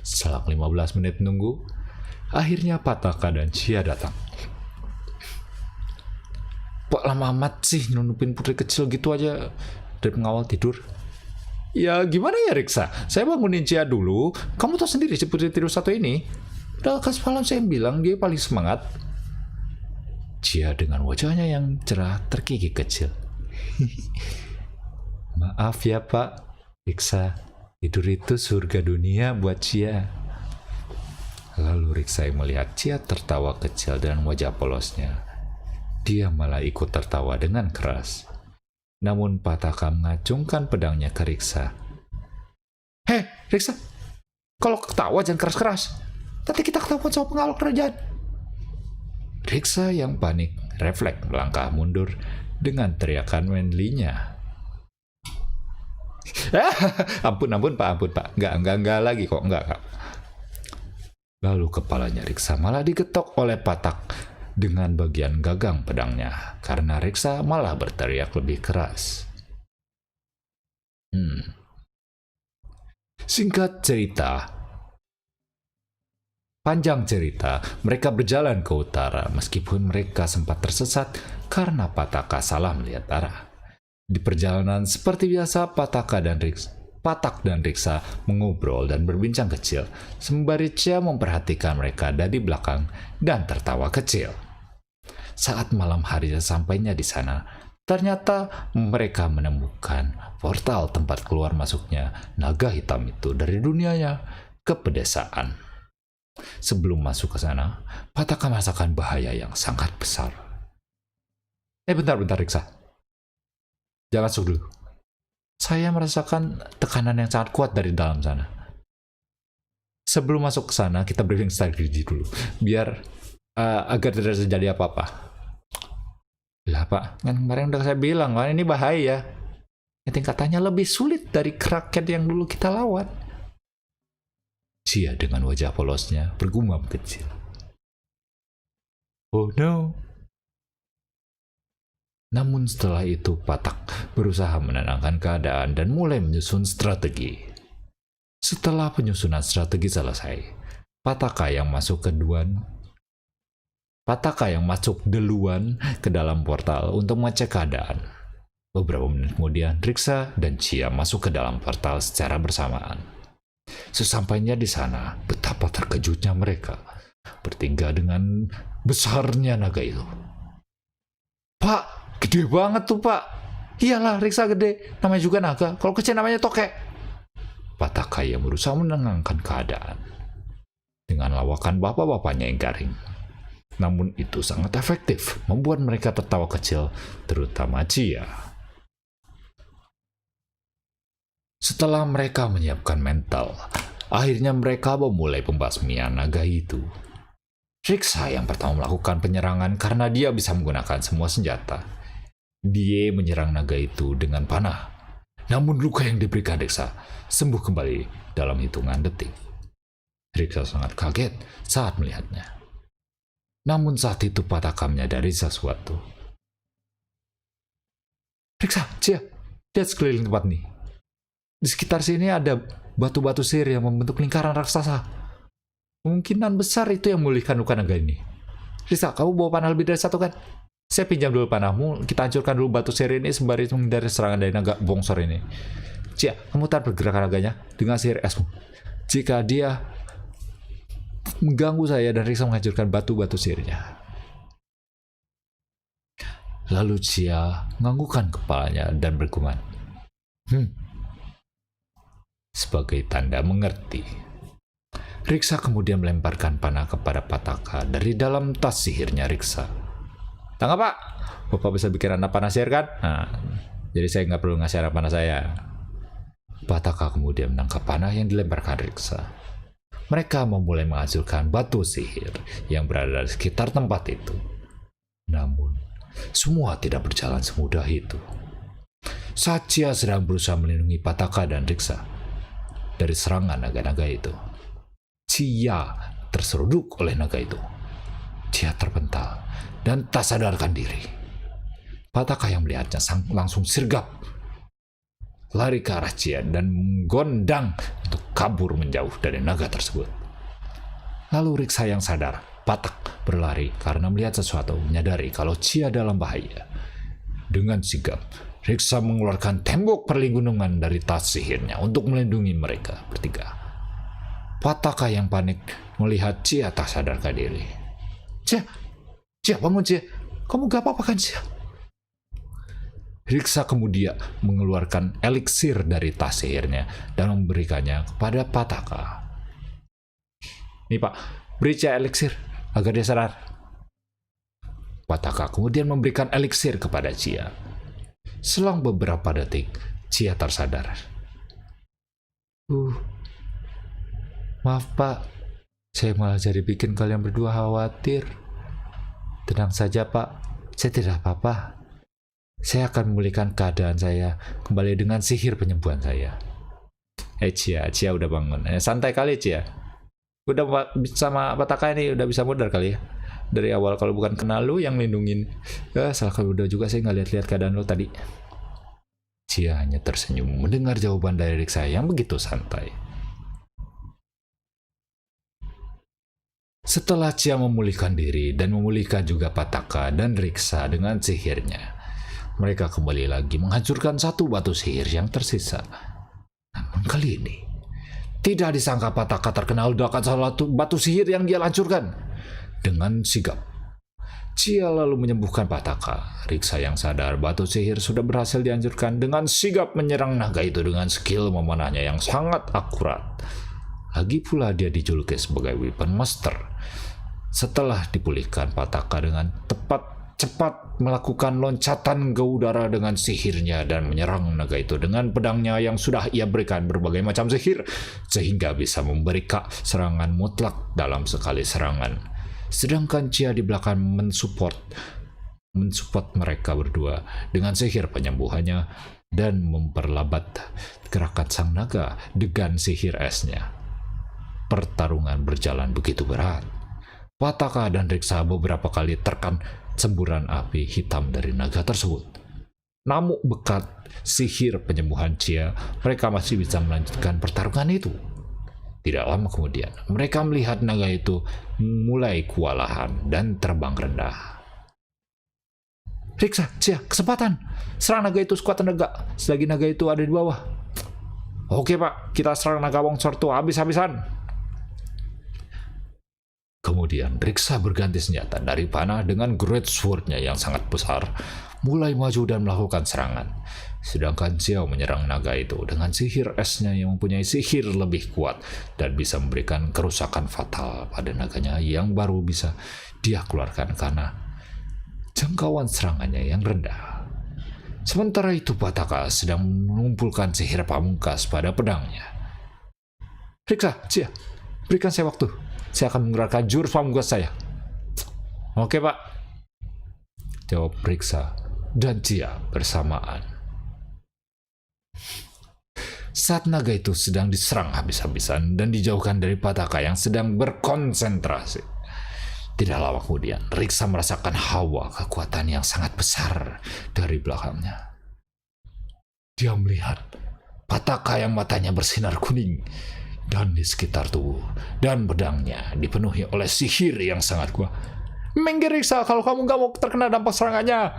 Setelah 15 menit menunggu, akhirnya Pataka dan Cia datang. Kok lama amat sih nyelundupin putri kecil gitu aja dari pengawal tidur? Ya gimana ya Riksa? Saya bangunin Cia dulu. Kamu tahu sendiri si putri tidur satu ini. Udah kan semalam saya bilang dia paling semangat. Cia dengan wajahnya yang cerah terkikik kecil. Maaf ya Pak, Riksa. Tidur itu surga dunia buat Cia. Lalu Riksa yang melihat Cia tertawa kecil dengan wajah polosnya. Dia malah ikut tertawa dengan keras. Namun Pataka mengacungkan pedangnya ke Riksa. Hei, Riksa, kalau ketawa jangan keras-keras. Nanti kita ketahuan sama pengawal kerajaan. Riksa yang panik refleks melangkah mundur dengan teriakan manly-nya. Ampun Pak. Enggak lagi kok, enggak. Lalu kepalanya Riksa malah digetok oleh Patak dengan bagian gagang pedangnya, karena Riksa malah berteriak lebih keras. Panjang cerita, mereka berjalan ke utara meskipun mereka sempat tersesat karena Pataka salah melihat arah. Di perjalanan seperti biasa, Patak dan Riksa mengobrol dan berbincang kecil, sembari Cia memperhatikan mereka dari belakang dan tertawa kecil. Saat malam hari sesampainya di sana, ternyata mereka menemukan portal tempat keluar masuknya naga hitam itu dari dunianya ke pedesaan. Sebelum masuk ke sana, Pataka merasakan bahaya yang sangat besar. Bentar Riksa. Jangan masuk dulu. Saya merasakan tekanan yang sangat kuat dari dalam sana. Sebelum masuk ke sana, kita briefing StRiks dulu, biar agar tidak terjadi apa-apa. Lah Pak, kan kemarin udah saya bilang kan ini bahaya. Tingkatannya lebih sulit dari Kraken yang dulu kita lawan. Cia dengan wajah polosnya bergumam kecil. Oh no. Namun setelah itu Patak berusaha menenangkan keadaan dan mulai menyusun strategi. Setelah penyusunan strategi selesai, Pataka yang masuk duluan ke dalam portal untuk mengecek keadaan. Beberapa menit kemudian, Riksa dan Cia masuk ke dalam portal secara bersamaan. Sesampainya di sana, betapa terkejutnya mereka bertiga dengan besarnya naga itu. Pak, gede banget tuh Pak. Iyalah, Riksa gede, namanya juga naga. Kalau kecil namanya tokek. Pataka yang berusaha menenangkan keadaan dengan lawakan bapak-bapaknya yang garing. Namun itu sangat efektif, membuat mereka tertawa kecil, terutama Cia. Setelah mereka menyiapkan mental, akhirnya mereka memulai pembasmian naga itu. Riksa yang pertama melakukan penyerangan karena dia bisa menggunakan semua senjata. Dia menyerang naga itu dengan panah. Namun luka yang diberikan Riksa sembuh kembali dalam hitungan detik. Riksa sangat kaget saat melihatnya. Namun saat itu Pataka menyadari sesuatu. Riksa, Cia, lihat sekeliling tempat ini. Di sekitar sini ada batu-batu sihir yang membentuk lingkaran raksasa. Kemungkinan besar itu yang memulihkan luka naga ini. Riksa, kamu bawa panah lebih dari satu kan? Saya pinjam dulu panahmu, kita hancurkan dulu batu sihir ini sembari menghindari serangan dari naga bongsor ini. Cia, kamu tahan pergerakan naganya dengan sihir esmu. Jika dia mengganggu saya dan Riksa menghancurkan batu-batu sihirnya. Lalu Cia menganggukkan kepalanya dan bergumam. Sebagai tanda mengerti. Riksa kemudian melemparkan panah kepada Pataka dari dalam tas sihirnya Riksa. Tangkap Pak, Bapak bisa bikin anak panah sihir kan? Nah, jadi saya nggak perlu ngasih anak panah saya. Pataka kemudian menangkap panah yang dilemparkan Riksa. Mereka memulai menghancurkan batu sihir yang berada di sekitar tempat itu. Namun, semua tidak berjalan semudah itu. Saat Cia sedang berusaha melindungi Pataka dan Riksa dari serangan naga-naga itu, Cia terseruduk oleh naga itu. Cia terpental dan tak sadarkan diri. Pataka yang melihatnya langsung sirgap, lari ke arah Cia dan menggondang untuk kabur menjauh dari naga tersebut. Lalu Riksa yang sadar Patak berlari karena melihat sesuatu, menyadari kalau Cia dalam bahaya. Dengan sigap, Riksa mengeluarkan tembok perlindungan dari tas sihirnya untuk melindungi mereka bertiga. Pataka yang panik melihat Cia tak sadarkan diri. Cia, bangun Cia. Kamu gak apa-apa kan Cia? Riksa kemudian mengeluarkan eliksir dari tas sihirnya dan memberikannya kepada Pataka. Nih Pak, beri Cia eliksir agar dia sadar. Pataka kemudian memberikan eliksir kepada Cia. Selang beberapa detik, Cia tersadar. Maaf Pak, saya malah jadi bikin kalian berdua khawatir. Tenang saja Pak, saya tidak apa-apa. Saya akan memulihkan keadaan saya kembali dengan sihir penyembuhan saya. Cia udah bangun. Santai kali Cia. Udah sama Pataka ini udah bisa modal kali ya. Dari awal kalau bukan kenal lu yang lindungin. Salah kalau udah juga saya nggak lihat-lihat keadaan lu tadi. Cia hanya tersenyum mendengar jawaban dari Riksa yang begitu santai. Setelah Cia memulihkan diri dan memulihkan juga Pataka dan Riksa dengan sihirnya, mereka kembali lagi menghancurkan satu batu sihir yang tersisa. Namun kali ini, tidak disangka Pataka terkena ledakan salah satu batu sihir yang dia hancurkan. Dengan sigap, Cia lalu menyembuhkan Pataka. Riksa yang sadar batu sihir sudah berhasil dihancurkan dengan sigap menyerang naga itu dengan skill memanahnya yang sangat akurat. Lagi pula dia dijuluki sebagai weapon master. Setelah dipulihkan, Pataka dengan cepat melakukan loncatan ke udara dengan sihirnya dan menyerang naga itu dengan pedangnya yang sudah ia berikan berbagai macam sihir sehingga bisa memberi serangan mutlak dalam sekali serangan. Sedangkan Cia di belakang mensupport mereka berdua dengan sihir penyembuhannya dan memperlambat gerakan sang naga dengan sihir esnya. Pertarungan berjalan begitu berat. Pataka dan Riksa beberapa kali terkam semburan api hitam dari naga tersebut. Namun berkat sihir penyembuhan Cia, mereka masih bisa melanjutkan pertarungan itu. Tidak lama kemudian, mereka melihat naga itu mulai kewalahan dan terbang rendah. Riksa, Cia, kesempatan. Serang naga itu sekuat tenaga, selagi naga itu ada di bawah. Oke Pak, kita serang naga bongsor itu habis-habisan. Kemudian Riksa berganti senjata dari panah dengan great sword-nya yang sangat besar, mulai maju dan melakukan serangan. Sedangkan Xiao menyerang naga itu dengan sihir esnya yang mempunyai sihir lebih kuat dan bisa memberikan kerusakan fatal pada naganya yang baru bisa dia keluarkan karena jangkauan serangannya yang rendah. Sementara itu Pataka sedang mengumpulkan sihir pamungkas pada pedangnya. Riksa, Cia, berikan saya waktu. Saya akan menggerakkan jurus pamungkas saya. Oke Pak, jawab Riksa dan Cia bersamaan. Saat naga itu sedang diserang habis-habisan dan dijauhkan dari Pataka yang sedang berkonsentrasi, tidak lama kemudian Riksa merasakan hawa kekuatan yang sangat besar dari belakangnya. Dia melihat Pataka yang matanya bersinar kuning dan di sekitar tubuh dan pedangnya dipenuhi oleh sihir yang sangat kuat. Minggir Riksa kalau kamu gak mau terkena dampak serangannya.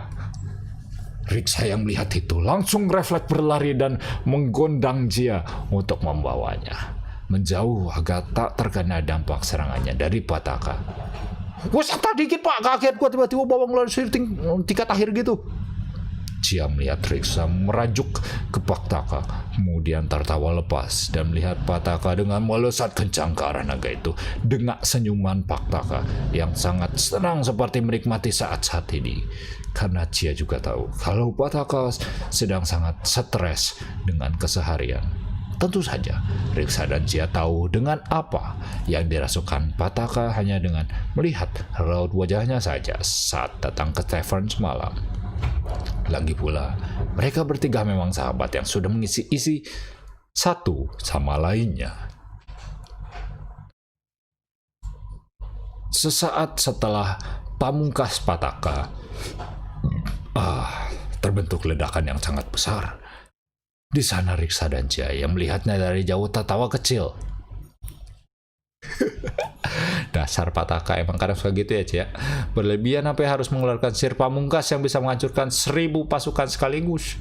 Riksa yang melihat itu langsung refleks berlari dan menggondang Cia untuk membawanya menjauh agar tak terkena dampak serangannya dari Pataka. Wasata dikit Pak, kaget gua tiba-tiba bawa ngeluarin sihir tingkat akhir gitu. Cia melihat Riksa merajuk ke Pataka, kemudian tertawa lepas dan melihat Pataka dengan melesat kencang ke arah naga itu. Dengan senyuman Pataka yang sangat senang seperti menikmati saat-saat ini. Karena Cia juga tahu kalau Pataka sedang sangat stres dengan keseharian. Tentu saja, Riksa dan Cia tahu dengan apa yang dirasukan Pataka hanya dengan melihat raut wajahnya saja saat datang ke tavern semalam. Lagi pula, mereka bertiga memang sahabat yang sudah mengisi-isi satu sama lainnya. Sesaat setelah pamungkas Pataka, terbentuk ledakan yang sangat besar. Di sana Riksa dan Cia yang melihatnya dari jauh tertawa kecil. Dasar Pataka emang kadang suka gitu ya, Cia. Berlebihan sampai harus mengeluarkan sihir pamungkas yang bisa menghancurkan 1000 pasukan sekaligus.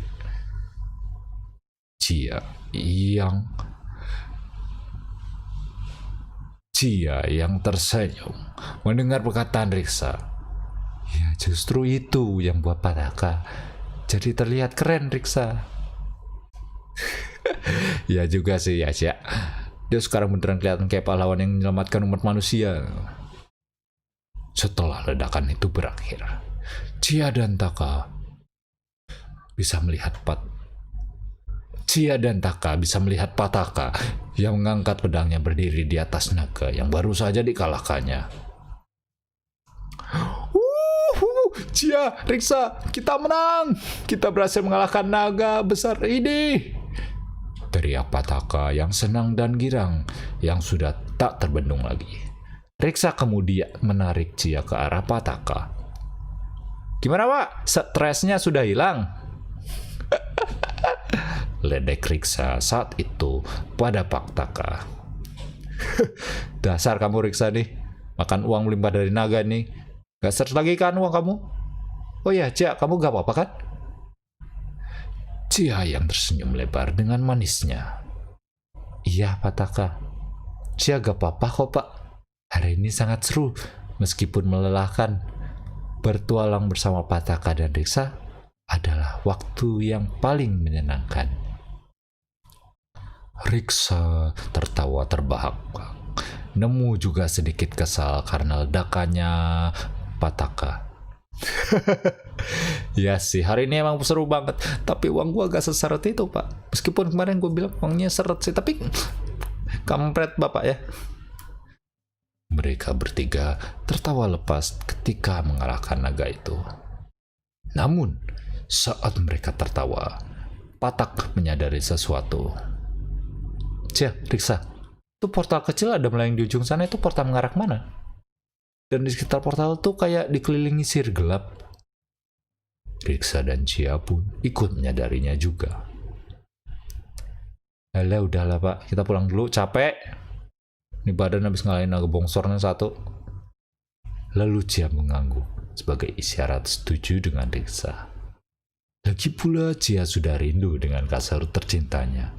Cia yang tersenyum mendengar perkataan Riksa. Ya justru itu yang buat Pataka jadi terlihat keren, Riksa. Ya juga sih ya, Cia. Dia sekarang beneran kelihatan kayak pahlawan yang menyelamatkan umat manusia. Setelah ledakan itu berakhir, Cia dan Taka bisa melihat Pataka yang mengangkat pedangnya berdiri di atas naga yang baru saja dikalahkannya. Cia, Riksa, kita menang! Kita berhasil mengalahkan naga besar ini! Teriak Pataka yang senang dan girang, yang sudah tak terbendung lagi. Riksa kemudian menarik Cia ke arah Pataka. Gimana, Pak? Stresnya sudah hilang? Ledek Riksa saat itu pada Pataka. Dasar kamu, Riksa nih. Makan uang melimpah dari naga nih. Gak stres lagi kan uang kamu? Oh ya, Cia, kamu gak apa-apa kan? Cia yang tersenyum lebar dengan manisnya. Iya, Pataka. Cia gak apa-apa kok, Pak. Hari ini sangat seru, meskipun melelahkan. Bertualang bersama Pataka dan Riksa adalah waktu yang paling menyenangkan. Riksa tertawa terbahak-bahak. Nemu juga sedikit kesal karena ledakannya Pataka. Ya sih, hari ini emang seru banget. Tapi uang gua agak seseret itu, Pak. Meskipun kemarin gua bilang uangnya seret sih, tapi kampret Bapak ya. Mereka bertiga tertawa lepas ketika mengalahkan naga itu. Namun, saat mereka tertawa, Patak menyadari sesuatu. Cia, Riksa, itu portal kecil ada melayang di ujung sana, itu portal mengarah mana? Dan di sekitar portal tuh kayak dikelilingi sihir gelap. Riksa dan Cia pun ikut menyadarinya juga. Alah, udahlah Pak, kita pulang dulu, capek. Ini badan habis ngalahin naga bongsornya satu. Lalu Cia mengangguk sebagai isyarat setuju dengan Riksa. Lagi pula Cia sudah rindu dengan kasur tercintanya.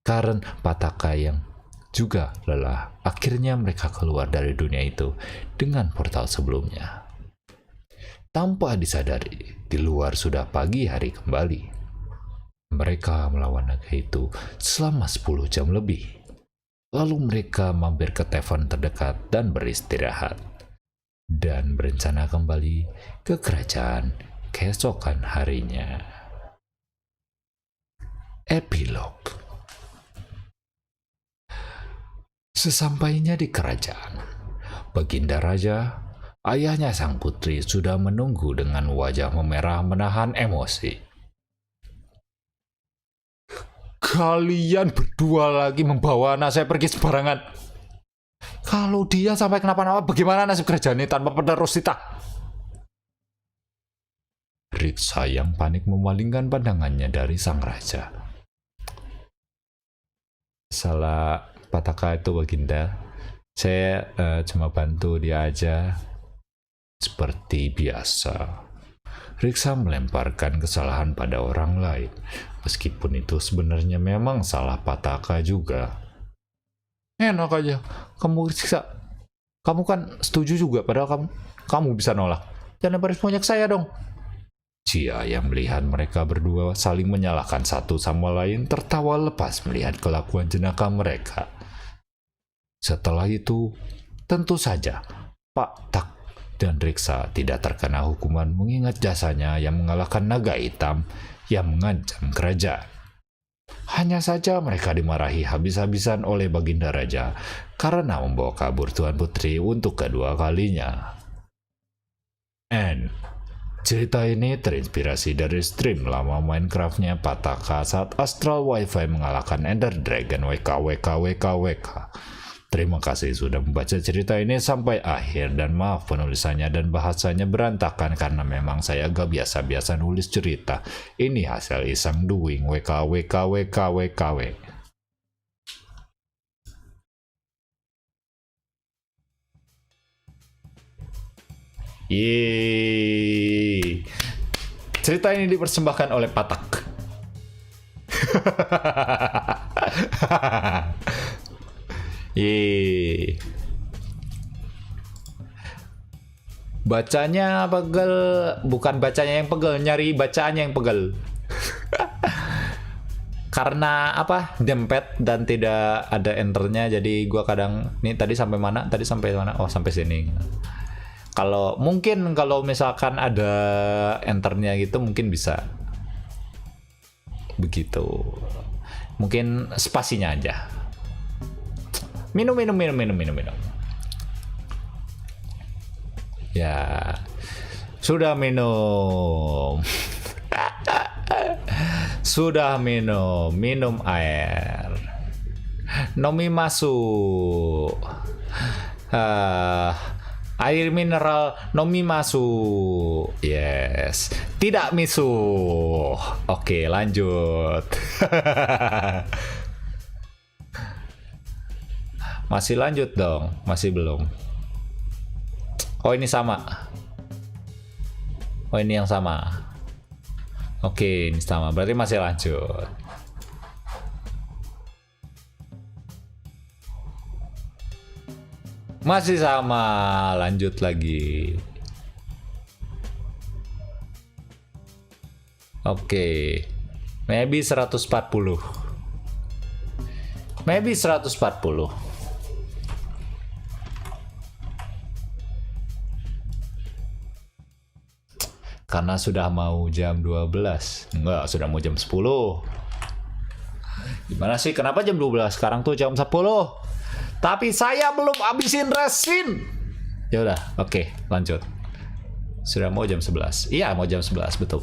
Karena Pataka yang juga lelah, akhirnya mereka keluar dari dunia itu dengan portal sebelumnya. Tanpa disadari, di luar sudah pagi hari kembali. Mereka melawan naga itu selama 10 jam lebih. Lalu mereka mampir ke tavern terdekat dan beristirahat. Dan berencana kembali ke kerajaan keesokan harinya. Epilog. Sesampainya di kerajaan, Baginda Raja, ayahnya sang putri sudah menunggu dengan wajah memerah menahan emosi. Kalian berdua lagi membawa anak saya pergi sembarangan. Kalau dia sampai kenapa-napa, bagaimana nasib kerajaan ini tanpa penerus kita? Riksa yang panik memalingkan pandangannya dari sang raja. Salah Pataka itu, Baginda. Saya cuma bantu dia aja. Seperti biasa, Riksa melemparkan kesalahan pada orang lain, meskipun itu sebenarnya memang salah Pataka juga. Enak aja, kamu Riksa. Kamu kan setuju juga, padahal kamu bisa nolak. Jangan lemparin semuanya ke saya dong. Cia yang melihat mereka berdua saling menyalahkan satu sama lain tertawa lepas melihat kelakuan jenaka mereka. Setelah itu, tentu saja Pak Tak dan Riksa tidak terkena hukuman mengingat jasanya yang mengalahkan naga hitam yang mengancam kerajaan. Hanya saja mereka dimarahi habis-habisan oleh Baginda Raja karena membawa kabur Tuan Putri untuk kedua kalinya. Cerita ini terinspirasi dari stream lama Minecraftnya Pataka saat Astral Wi-Fi mengalahkan Ender Dragon WKWK. Terima kasih sudah membaca cerita ini sampai akhir dan maaf penulisannya dan bahasanya berantakan karena memang saya gak biasa-biasa nulis cerita. Ini hasil iseng doing WKWK. Yeay. Cerita ini dipersembahkan oleh Patak. Yeay. Bacanya pegel, bukan bacanya yang pegel, nyari bacaannya yang pegel. Karena apa? Dempet dan tidak ada enternya, jadi gua kadang nih tadi sampai mana? Tadi sampai mana? Oh, sampai sini. Kalau misalkan ada enternya gitu mungkin bisa. Begitu. Mungkin spasinya aja. Minum. Ya. Sudah minum. Sudah minum air. Nomi masuk. Air mineral nomi masuk. Yes. Tidak misu. Oke, lanjut. Masih lanjut dong. Masih belum. Oh, ini sama. Oh, ini yang sama. Oke, ini sama. Berarti masih lanjut. Masih sama. Lanjut lagi. Oke. Maybe 140. Maybe 140. Karena sudah mau jam 12. Enggak, sudah mau jam 10. Gimana sih? Kenapa jam 12? Sekarang tuh jam 10. Tapi saya belum habisin resin. Ya udah, oke, lanjut. Sudah mau jam 11. Iya, mau jam 11. Betul.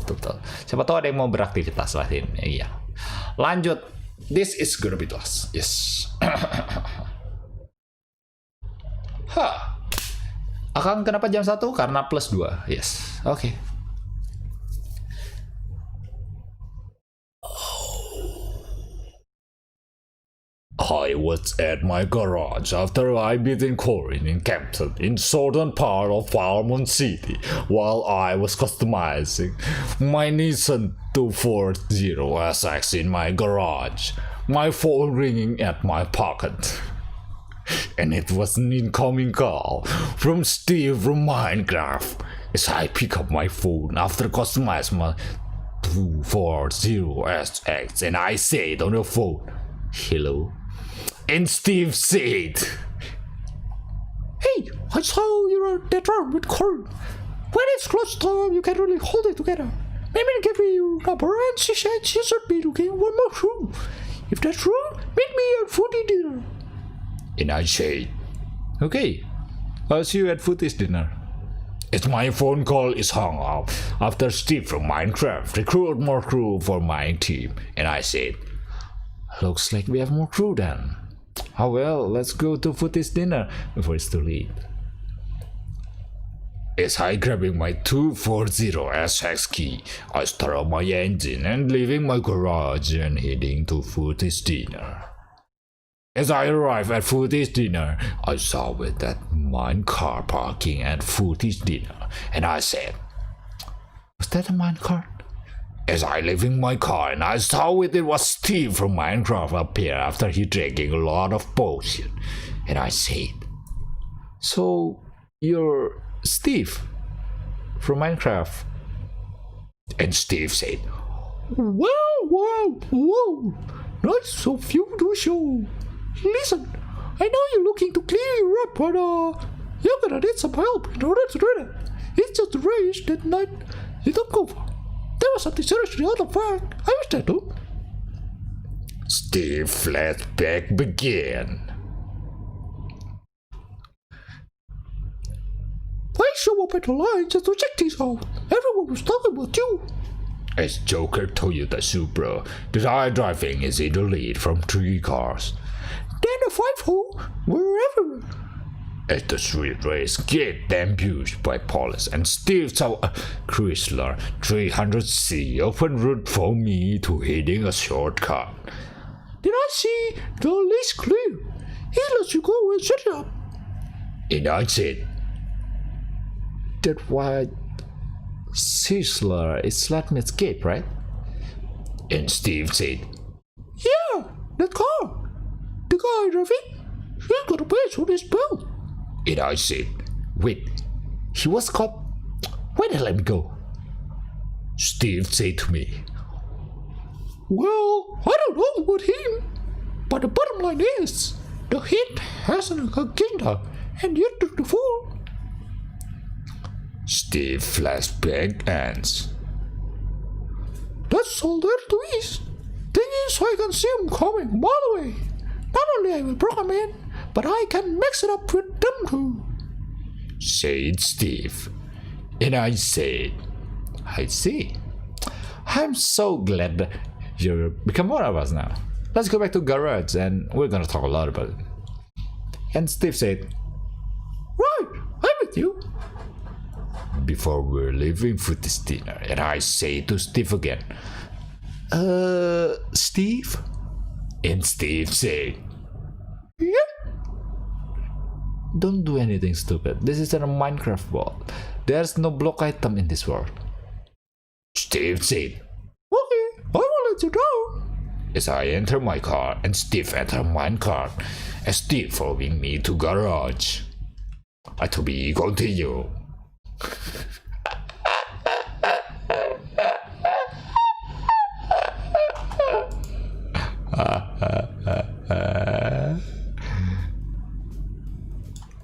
Siapa tahu ada yang mau beraktivitas lain. Iya. Lanjut. This is gonna be last. Yes. Akang kenapa jam 1? Karena plus 2. Yes. Oke. I was at my garage after I beaten Corin in Campton in southern part of Farmont City while I was customizing my Nissan 240 SX in my garage, my phone ringing at my pocket. And it was an incoming call from Steve from Minecraft as I pick up my phone after customizing my 240 SX and I said on the phone, "Hello." And Steve said, "Hey, I saw you're that round with Corin. When it's close time, you can really hold it together. Maybe give me your number." And she said she should be looking one more room. If that's true, meet me at foodie dinner. And I said, Okay, I'll see you at Footy's dinner. as my phone call is hung up after Steve from Minecraft recruited more crew for my team. And I said, Looks like we have more crew then. Oh well, let's go to Footy's dinner before it's too late. as I grabbing my 240 SX key, I start up my engine and leaving my garage and heading to Footy's dinner. As I arrive at Footy's dinner, I saw with that mine car parking at Footy's dinner, and I said, Was that a minecart? as I leaving my car and I saw with it was Steve from Minecraft appear after he drinking a lot of potion, and I said, So, you're Steve from Minecraft. and Steve said, Wow, nice of you to show. Listen, I know you're looking to clear you up, but you're gonna need some help in order to do that. It's just a race that night you don't go for. There was something seriously out of fact. I wish that too. Steve flashback began. I show up at the line just to check things out. Everyone was talking about you. As Joker Toyota Supra that I driving is in the lead from 3 cars. Then the 5-4 were everywhere. As the street race get ambushed by police and Steve saw a Chrysler 300C open route for me to hitting a shortcut. Then I see the list clear. He lets you go and set it up. And I said, That white Sizzler is let me escape, right? And Steve said, Yeah, that car. The guy driving. He's got a patch on his belt. and I said, wait, he was caught. Why did he let me go? Steve said to me, Well, I don't know about him. But the bottom line is, the hit has an agenda, and you took the fall. Steve flashed back hands. That's all there is. Thing is, I can see him coming a mile away. Not only I will block him in, but I can mix it up with them too. Said Steve. And I said, I see. I'm so glad that you become one of us now. Let's go back to garage and we're gonna talk a lot about it. And Steve said, Right, I'm with you. before we're leaving for this dinner. And I say to Steve again, Steve? And Steve said, Yeah. don't do anything stupid. This is a Minecraft world. There's no block item in this world. Steve said, Okay, I will let you down. as I enter my car and Steve enter mine car, and Steve following me to garage. To be continue.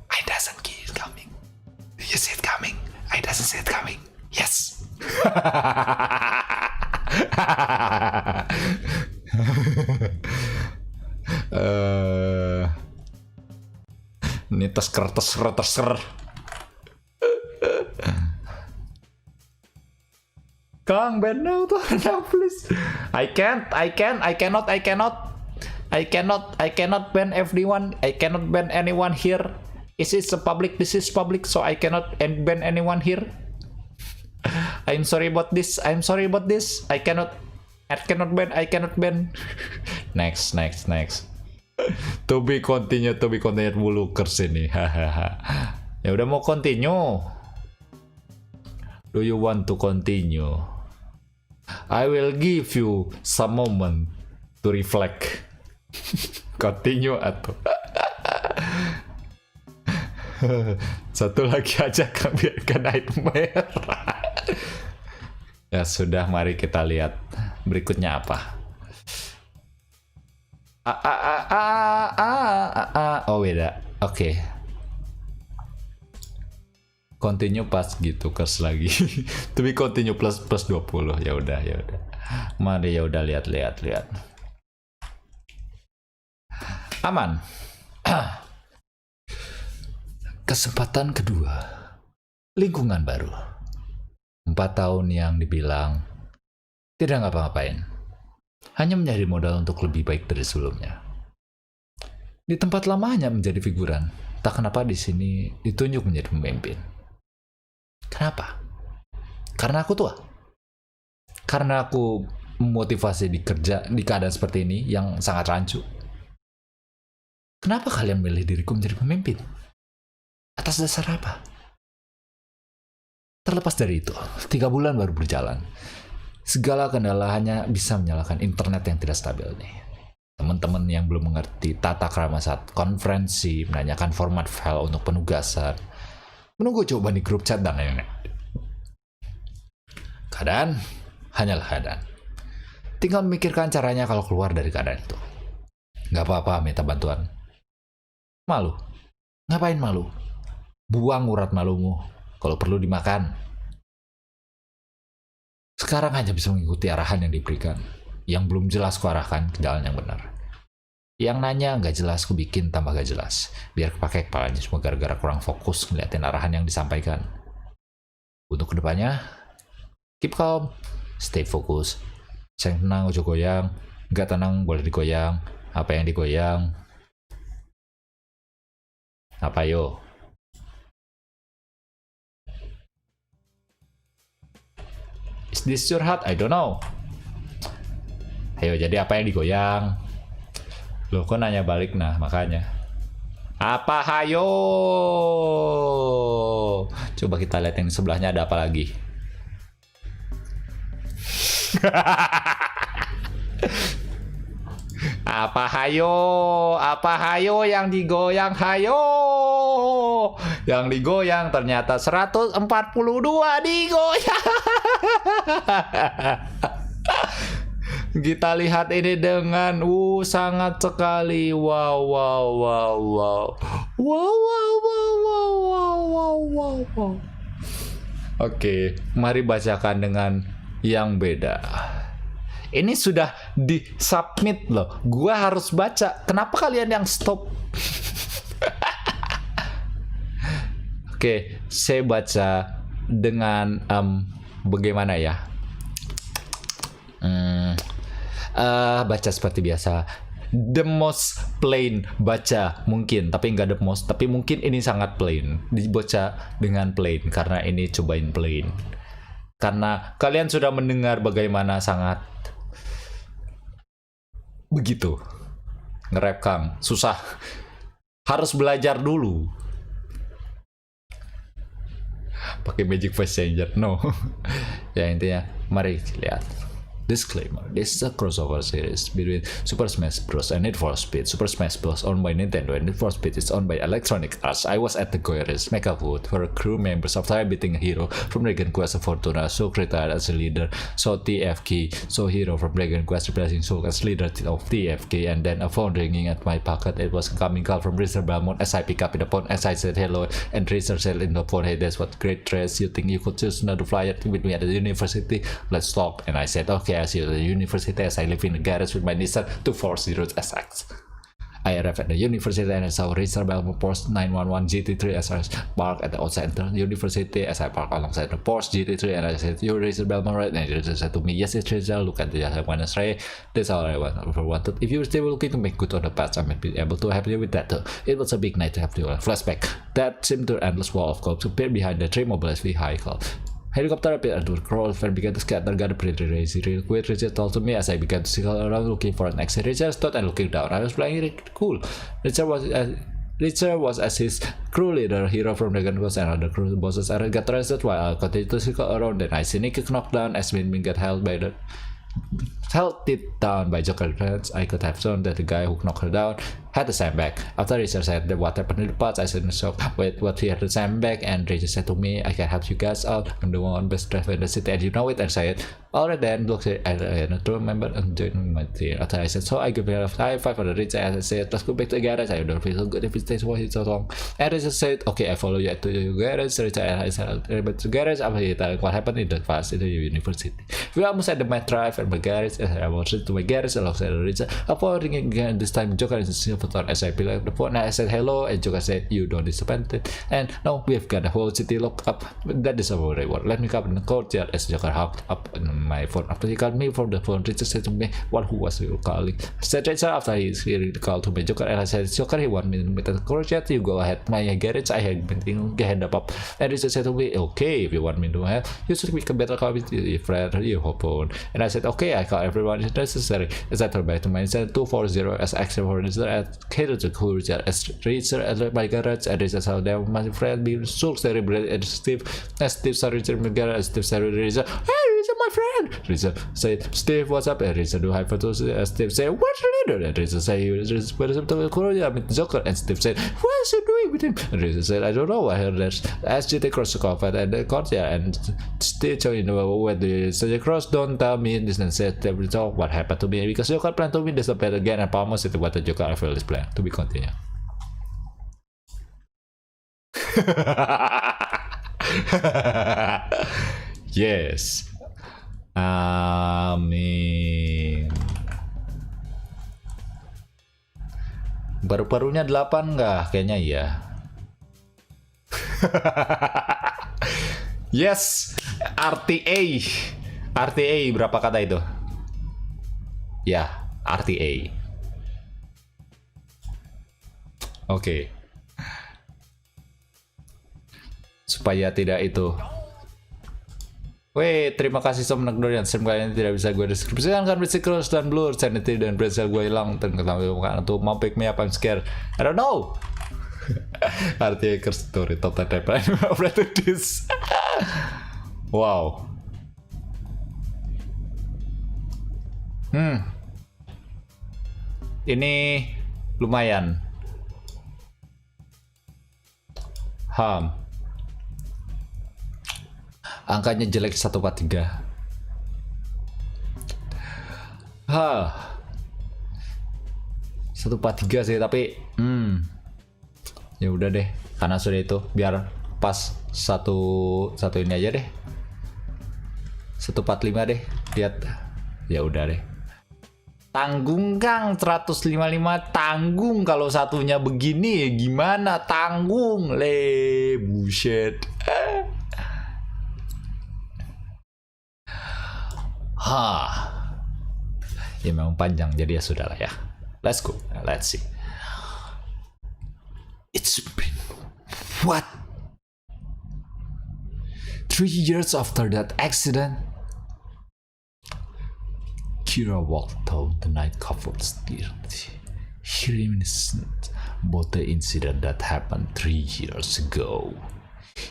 I doesn't see it coming. You see it coming. I doesn't see it coming. Yes. Ini tesker. Kang, ban now tuh, now please. I cannot ban everyone. I cannot ban anyone here. This is public, so I cannot ban anyone here. I'm sorry about this. I cannot ban. Next. To be continued mulu kesini. Ya udah mau continue. Do you want to continue? I will give you some moment to reflect. Continue atau satu lagi aja kan biarkan nightmare. Ya sudah, mari kita lihat berikutnya apa. Oh beda. Oke. Continue pas gitu kers lagi. Tapi continue plus 20. Ya udah. Mari lihat. Aman. Kesempatan kedua. Lingkungan baru. 4 tahun yang dibilang tidak ngapa-ngapain. Hanya menjadi modal untuk lebih baik dari sebelumnya. Di tempat lama hanya menjadi figuran. Tak kenapa di sini ditunjuk menjadi pemimpin. Kenapa? Karena aku tua. Karena aku memotivasi di keadaan seperti ini yang sangat rancu. Kenapa kalian memilih diriku menjadi pemimpin? Atas dasar apa? Terlepas dari itu, 3 bulan baru berjalan. Segala kendala hanya bisa menyalahkan internet yang tidak stabil nih. Teman-teman yang belum mengerti tata krama saat konferensi, menanyakan format file untuk penugasan, menunggu jawaban di grup chat dan lain-lain. Keadaan hanyalah keadaan. Tinggal memikirkan caranya kalau keluar dari keadaan itu. Gak apa-apa minta bantuan. Malu? Ngapain malu? Buang urat malumu. Kalau perlu dimakan. Sekarang hanya bisa mengikuti arahan yang diberikan. Yang belum jelas ku arahkan ke jalan yang benar. Yang nanya nggak jelas ku bikin tambah gak jelas. Biar kepake kepalanya semua gara-gara kurang fokus ngeliatin arahan yang disampaikan. Untuk kedepannya, keep calm, stay fokus. Yang tenang ojo goyang, nggak tenang boleh digoyang. Apa yang digoyang? Apa yo? Is this your heart? I don't know. Ayo, jadi apa yang digoyang? Loh, kok nanya balik? Nah, makanya. Apa hayo? Coba kita lihat yang sebelahnya ada apa lagi. Apa hayo? Apa hayo yang digoyang hayo? Yang digoyang ternyata 142 digoyang. Kita lihat ini dengan sangat sekali. Wow wow wow wow. Wow wow wow wow wow wow wow wow. Oke, mari bacakan dengan yang beda. Ini sudah di-submit loh. Gua harus baca. Kenapa kalian yang stop? Oke, saya baca dengan bagaimana ya? Baca seperti biasa. The most plain baca mungkin, tapi nggak the most, tapi mungkin ini sangat plain. Dibaca dengan plain karena ini cobain plain. Karena kalian sudah mendengar bagaimana sangat begitu nge-rap Kang, susah. Harus belajar dulu. Pakai magic voice changer, no. Ya intinya, mari lihat. Disclaimer, this is a crossover series between Super Smash Bros. And Need for Speed. Super Smash Bros. Owned by Nintendo and Need for Speed is owned by Electronic Arts. I was at the Goyres Mecha Booth for crew members after beating a hero from Dragon Quest of Fortuna. Soul retired as a leader, so TFK. So hero from Dragon Quest replacing Soul as leader of TFK. And then a phone ringing at my pocket. It was a coming call from Riksa Belmont as I pick up in the phone as I said hello. And Riksa said in the phone, hey, that's what great dress. You think you could choose another flyer with me at the university? Let's talk. And I said, okay, I see you at the university as I live in the garage with my Nissan 240 SX. I arrived at the university and I saw Riksa Belmont Porsche 911 GT3 as I parked at the outside the university. As I parked alongside the Porsche GT3 and I said, "You're Riksa Belmont, right?" And he said to me, "Yes, it's Riksa. Look at the Wednesday. That's all I wanted. If you're still looking to make good on the past, I might be able to help you with that too. It was a big night to have you flashback. That seemed to endless wall of cops appeared behind the three mobilized vehicle. Helicopter appeared and would crawl and began to scatter, got pretty crazy real quick. Richard told to me as I began to circle around looking for an exit. Richard stopped and looking down. I was playing really cool. Richard was as his crew leader, hero from Dragon Quest, and other crew bosses got arrested while I continued to circle around. Then I see Nicky knocked down as Min got held it down by Joker friends. I could have shown that the guy who knocked her down had the sandbag. After Richard said that what happened in the past, I said in shock, wait, what, he had the sandbag? And Richard said to me, I can help you guys out. I'm the one best driver in the city and you know it. And I said, alright then, look, I don't remember and join my team. After I said, so I give him a high five for the Richard and I said, let's go back to the garage. I don't feel so good if it stays for so long. And Richard said, okay, I follow you to the garage. Richard and I said, to the garage. After he told what happened in the past in the university. We almost had the math drive and my garage. As I was to my garage alongside Richard. Upon ringing again, this time Joker is in as I picked up the phone, I said hello, and Joker said, you don't disappoint it. And now we've got the whole city locked up. That is our reward. Let me come in the courtyard as Joker hopped up on my phone. After he called me from the phone, Richard said to me, what, who was you calling? I said Richard after he's hearing the call to me, Joker, and I said, Joker, he want me to meet at the courtyard. You go ahead. My garage, I had been thinking, hand up. And Richard said to me, okay, if you want me to help, you should make a better call with your friend, your phone. And I said, okay, I call everyone if necessary. As I turned back to my 240 as action for Richard at the courtyard as Richard at my garage and Richard saw them my friend being so terrible and Steve saw Richard in my garage and Steve said Richard, hey Richard my friend. Richard said, Steve what's up? And Richard do hypothesis and Steve said, what's leader? And Richard said, what is up to the courtyard with Joker? And Steve said, what is he doing with him? And Richard said, I don't know. I heard that as GT cross the cover and the courtyard and Steve told when the cross don't tell me this and said what happened to me because Joker plan to win this battle again and promised it what the Joker I feel this plan to be continued. Yes. Amin. Baru-barunya 8 nggak? Kayaknya iya. Yes. RTA berapa kata itu? Ya, RTA. Oke. Supaya tidak itu. Weh, terima kasih Somnak Dorian. Kalian tidak bisa gue deskripsikan kan Bicycles dan Blur, Sanity dan Brazil gue hilang. Dan ketemu untuk mau pick me up, I'm scared. I don't know. RTA story total deadline to this. Wow. Ini lumayan. Angkanya jelek 143. 143 sih, tapi ya udah deh, karena sudah itu biar pas satu ini aja deh. 145 deh, lihat. Ya udah deh. Tanggung Kang, 155 tanggung. Kalau satunya begini ya gimana, tanggung le bullshit. Ya memang panjang, jadi ya sudahlah ya. Let's go, let's see. It's been what? 3 years after that accident. Kira walked down the night covered still. He reminisced about the incident that happened 3 years ago.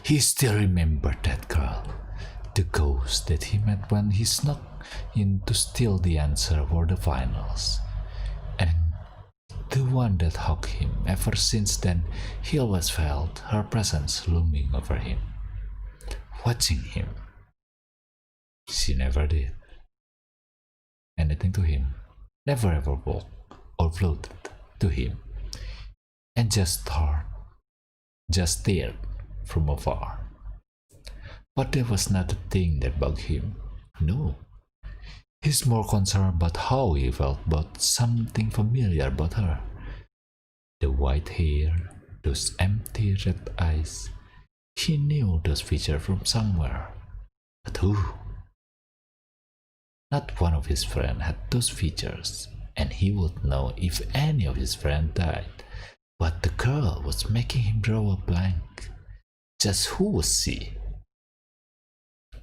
He still remembered that girl, the ghost that he met when he snuck in to steal the answer for the finals, and the one that hugged him. Ever since then, he always felt her presence looming over him, watching him. She never did anything to him, never ever walked or floated to him, and just stared from afar. But there was not a thing that bugged him. No. He's more concerned about how he felt about something familiar about her. The white hair, those empty red eyes. He knew those features from somewhere. But who? Not one of his friends had those features, and he would know if any of his friends died. But the girl was making him draw a blank. Just who was she?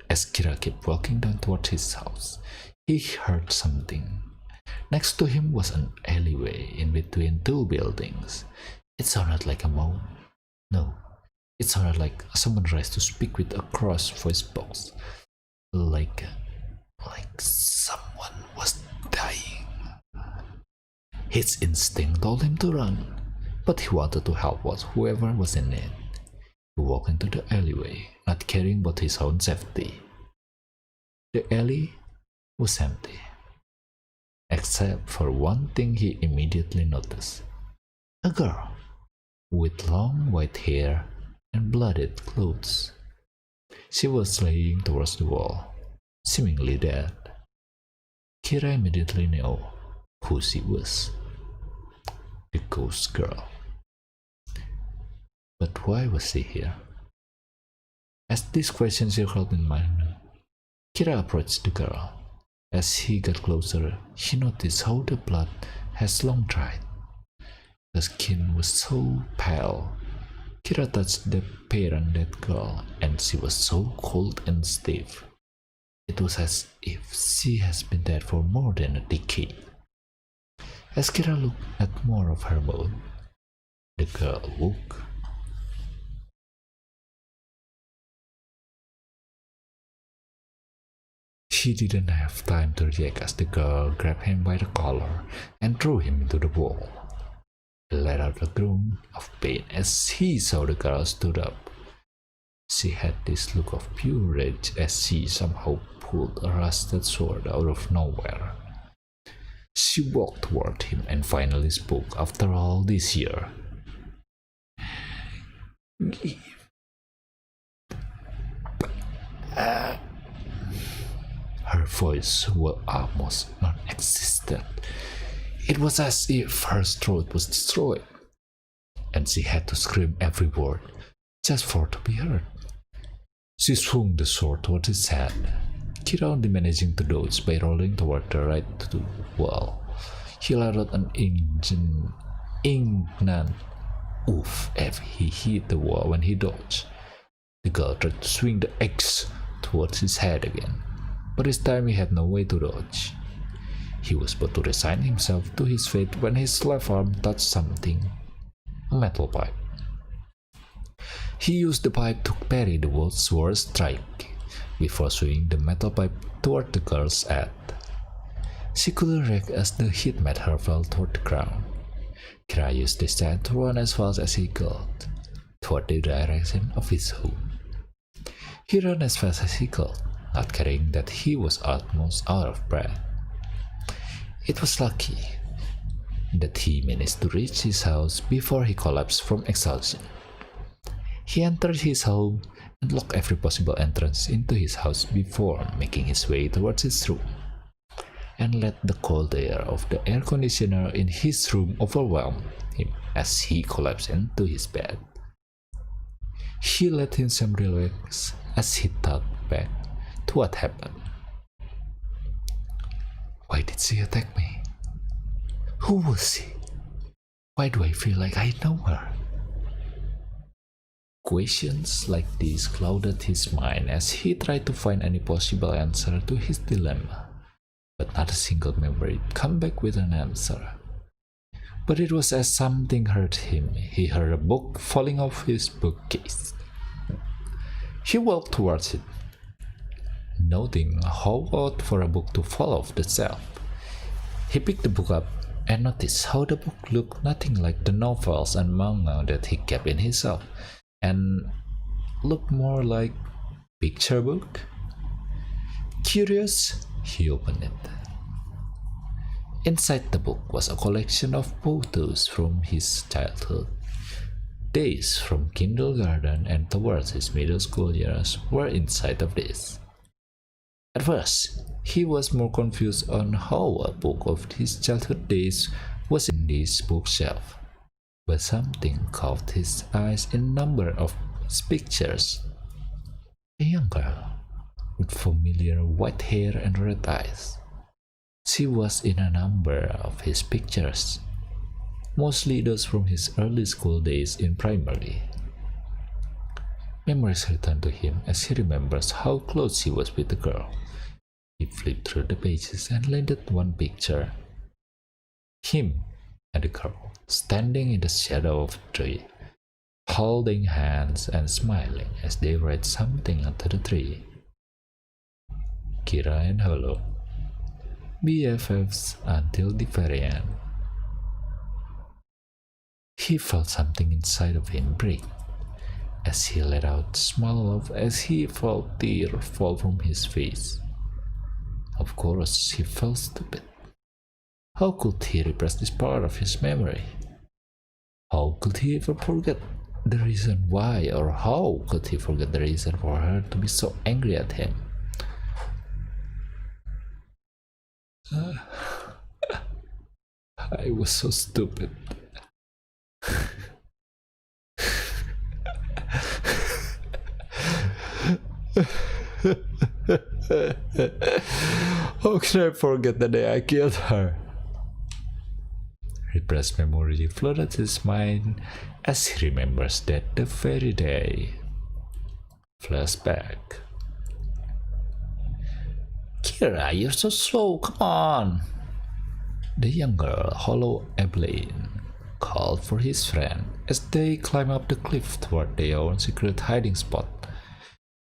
As Kira kept walking down toward his house, he heard something. Next to him was an alleyway in between two buildings. It sounded like a moan. No, it sounded like someone tries to speak with a cross voice box. Like someone was dying. His instinct told him to run, but he wanted to help whoever was in need. He walked into the alleyway, not caring about his own safety. The alley was empty, except for one thing he immediately noticed. A girl with long white hair and blooded clothes. She was laying towards the wall, seemingly dead. Kira immediately knew who she was. The ghost girl. But why was she here? As this question circled in mind, Kira approached the girl. As he got closer, he noticed how the blood has long dried. The skin was so pale. Kira touched the parent dead girl, and she was so cold and stiff. It was as if she has been dead for more than a decade. As Kira looked at more of her bone, the girl woke. He didn't have time to react as the girl grabbed him by the collar and threw him into the wall. He let out a groan of pain as he saw the girl stood up. She had this look of pure rage as she somehow pulled a rusted sword out of nowhere. She walked toward him and finally spoke after all this year. Her voice was almost non-existent. It was as if her throat was destroyed, and she had to scream every word just for it to be heard. She swung the sword toward his head, Kira only managing to dodge by rolling toward the right to the wall. He let out an indignant oof as he hit the wall when he dodged. The girl tried to swing the axe towards his head again, but this time he had no way to dodge. He was about to resign himself to his fate when his left arm touched something, a metal pipe. He used the pipe to parry the world's worst strike before swinging the metal pipe toward the girl's head. She couldn't react as the hit made her fall toward the ground. Kira used this time to run as fast as he could toward the direction of his home. He ran as fast as he could, not caring that he was almost out of breath. It was lucky that he managed to reach his house before he collapsed from exhaustion. He entered his home and locked every possible entrance into his house before making his way towards his room, and let the cold air of the air conditioner in his room overwhelm him as he collapsed into his bed. He let himself relax as he thought back to what happened. Why did she attack me? Who was she? Why do I feel like I know her? Questions like these clouded his mind as he tried to find any possible answer to his dilemma, but not a single memory came back with an answer. But it was as something hurt him. He heard a book falling off his bookcase. He walked towards it, noting how odd for a book to fall off the shelf. He picked the book up and noticed how the book looked nothing like the novels and manga that he kept in his shelf, and looked more like picture book. Curious, he opened it. Inside the book was a collection of photos from his childhood. Days from kindergarten and towards his middle school years were inside of this. At first, he was more confused on how a book of his childhood days was in this bookshelf, but something caught his eyes in a number of his pictures. A young girl with familiar white hair and red eyes. She was in a number of his pictures, mostly those from his early school days in primary. Memories returned to him as he remembers how close he was with the girl. He flipped through the pages and landed one picture. Him and the girl standing in the shadow of a tree, holding hands and smiling as they read something under the tree. Kira and Holo, BFFs until the very end. He felt something inside of him break as he let out a small laugh as he felt tears fall from his face. Of course, he felt stupid. How could he repress this part of his memory? How could he ever forget the reason why, or how could he forget the reason for her to be so angry at him? I was so stupid. How can I forget the day I killed her? Repressed memory flooded his mind as he remembers that the very day. Flashback. Kira, you're so slow, come on! The young girl, Hollow Evelyn, called for his friend as they climbed up the cliff toward their own secret hiding spot.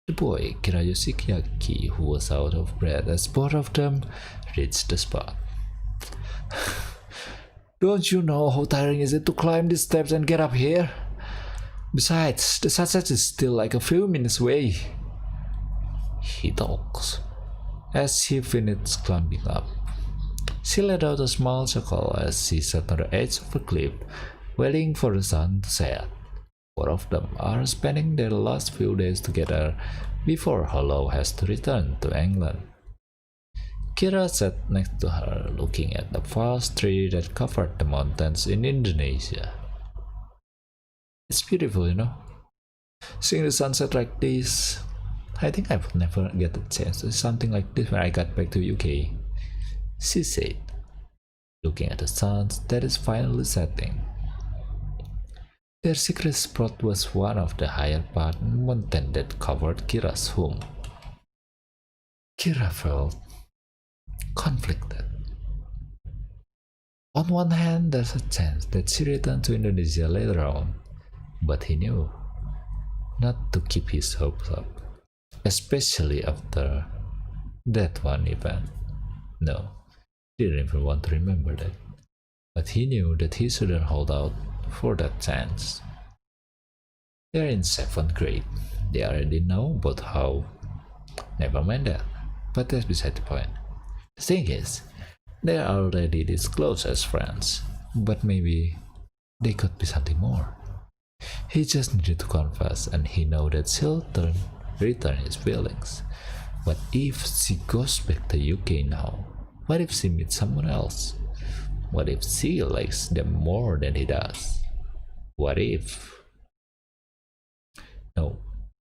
The boy, Kira Yoshiaki, who was out of breath as both of them reached the spot. Don't you know how tiring is it to climb these steps and get up here? Besides, the sunset is still like a few minutes away. He talks as he finished climbing up. She let out a small chuckle as she sat on the edge of a cliff, waiting for the sun to set. Both of them are spending their last few days together before Hollow has to return to England. Kira sat next to her, looking at the vast tree that covered the mountains in Indonesia. It's beautiful, you know. Seeing the sunset like this, I think I would never get a chance to see something like this when I got back to UK, she said, looking at the sun that is finally setting. Their secret spot was one of the higher part mountain that covered Kira's home. Kira felt conflicted. On one hand, there's a chance that she returned to Indonesia later on, but he knew not to keep his hopes up, especially after that one event. No, he didn't even want to remember that. But he knew that he shouldn't hold out for that chance. They're in 7th grade. They already know about how. Never mind that, but that's beside the point. The thing is, they're already this close as friends, but maybe they could be something more. He just needed to confess, and he know that she'll return his feelings. What if she goes back to UK now? What if she meets someone else? What if she likes them more than he does? What if? No,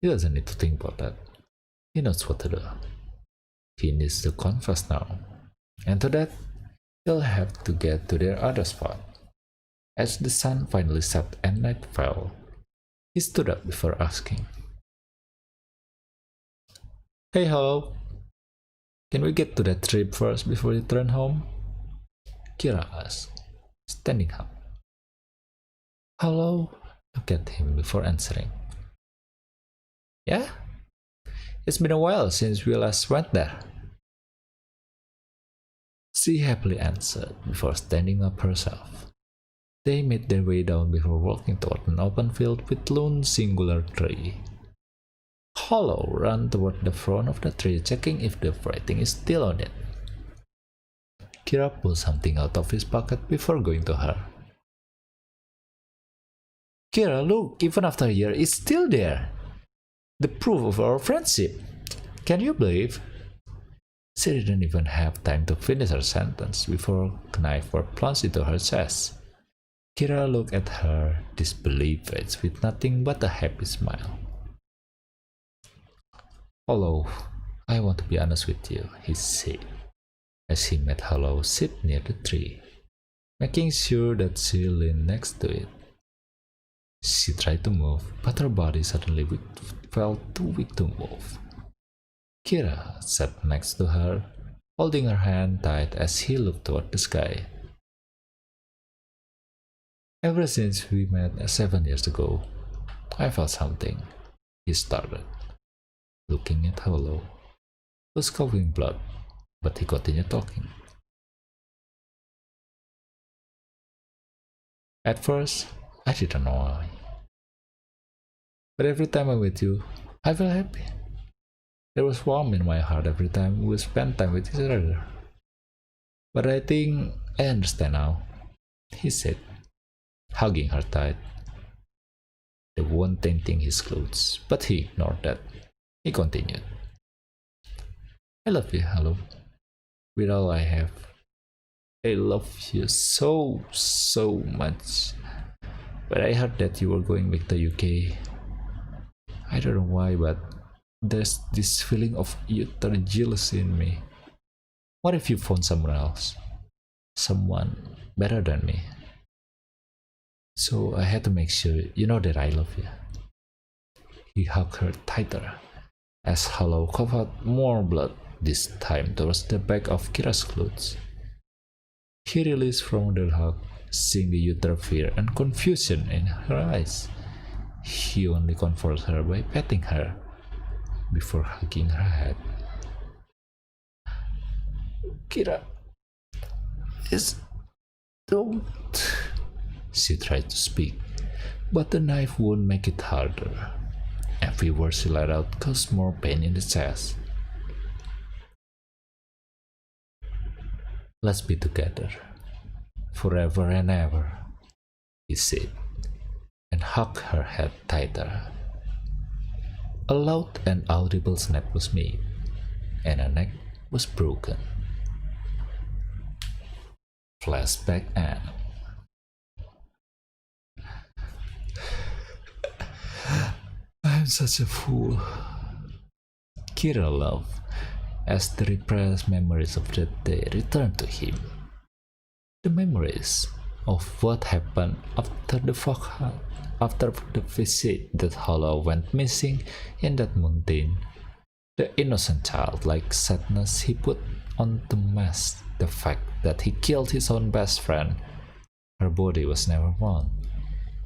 he doesn't need to think about that. He knows what to do. He needs to confess now. And to that, he'll have to get to their other spot. As the sun finally set and night fell, he stood up before asking, "Hey, hello. Can we get to that trip first before we return home?" Kira asked, standing up. Hello looked at him before answering. "Yeah? It's been a while since we last went there." She happily answered before standing up herself. They made their way down before walking toward an open field with lone singular tree. Hollow ran toward the front of the tree, checking if the writing is still on it. Kira pulled something out of his pocket before going to her. "Kira, look, even after a year, it's still there. The proof of our friendship. Can you believe?" She didn't even have time to finish her sentence before a knife was plunged into her chest. Kira looked at her disbelief face with nothing but a happy smile. "Hello, I want to be honest with you," he said, as he made Hello sit near the tree, making sure that she leaned next to it. She tried to move, but her body suddenly felt too weak to move. Kira sat next to her, holding her hand tight as he looked toward the sky. "Ever since we met 7 years ago, I felt something," he started, looking at Hello, who was coughing blood, but he continued talking. "At first, I didn't know why. But every time I'm with you, I feel happy. There was warmth in my heart every time we spent time with each other. But I think I understand now," he said, hugging her tight. The wound tainting his clothes, but he ignored that. He continued. "I love you, Hello. With all I have. I love you so much. But I heard that you were going back to UK. I don't know why, but there's this feeling of utter jealousy in me. What if you found someone else? Someone better than me? So I had to make sure you know that I love you." He hugged her tighter as Hello coughed out more blood, this time towards the back of Kira's clothes. He released from the hug, seeing the utter fear and confusion in her eyes. He only comforted her by patting her before hugging her head. "Kira, don't..." She tried to speak, but the knife would make it harder. Every word she let out caused more pain in the chest. "Let's be together, forever and ever," he said, and hugged her head tighter. A loud and audible snap was made, and her neck was broken. Flashback end. "I'm such a fool," Kira laughed as the repressed memories of that day returned to him. The memories of what happened after the fog hunt, after the visit that Hello went missing in that mountain. The innocent childlike sadness he put on to mask the fact that he killed his own best friend. Her body was never found.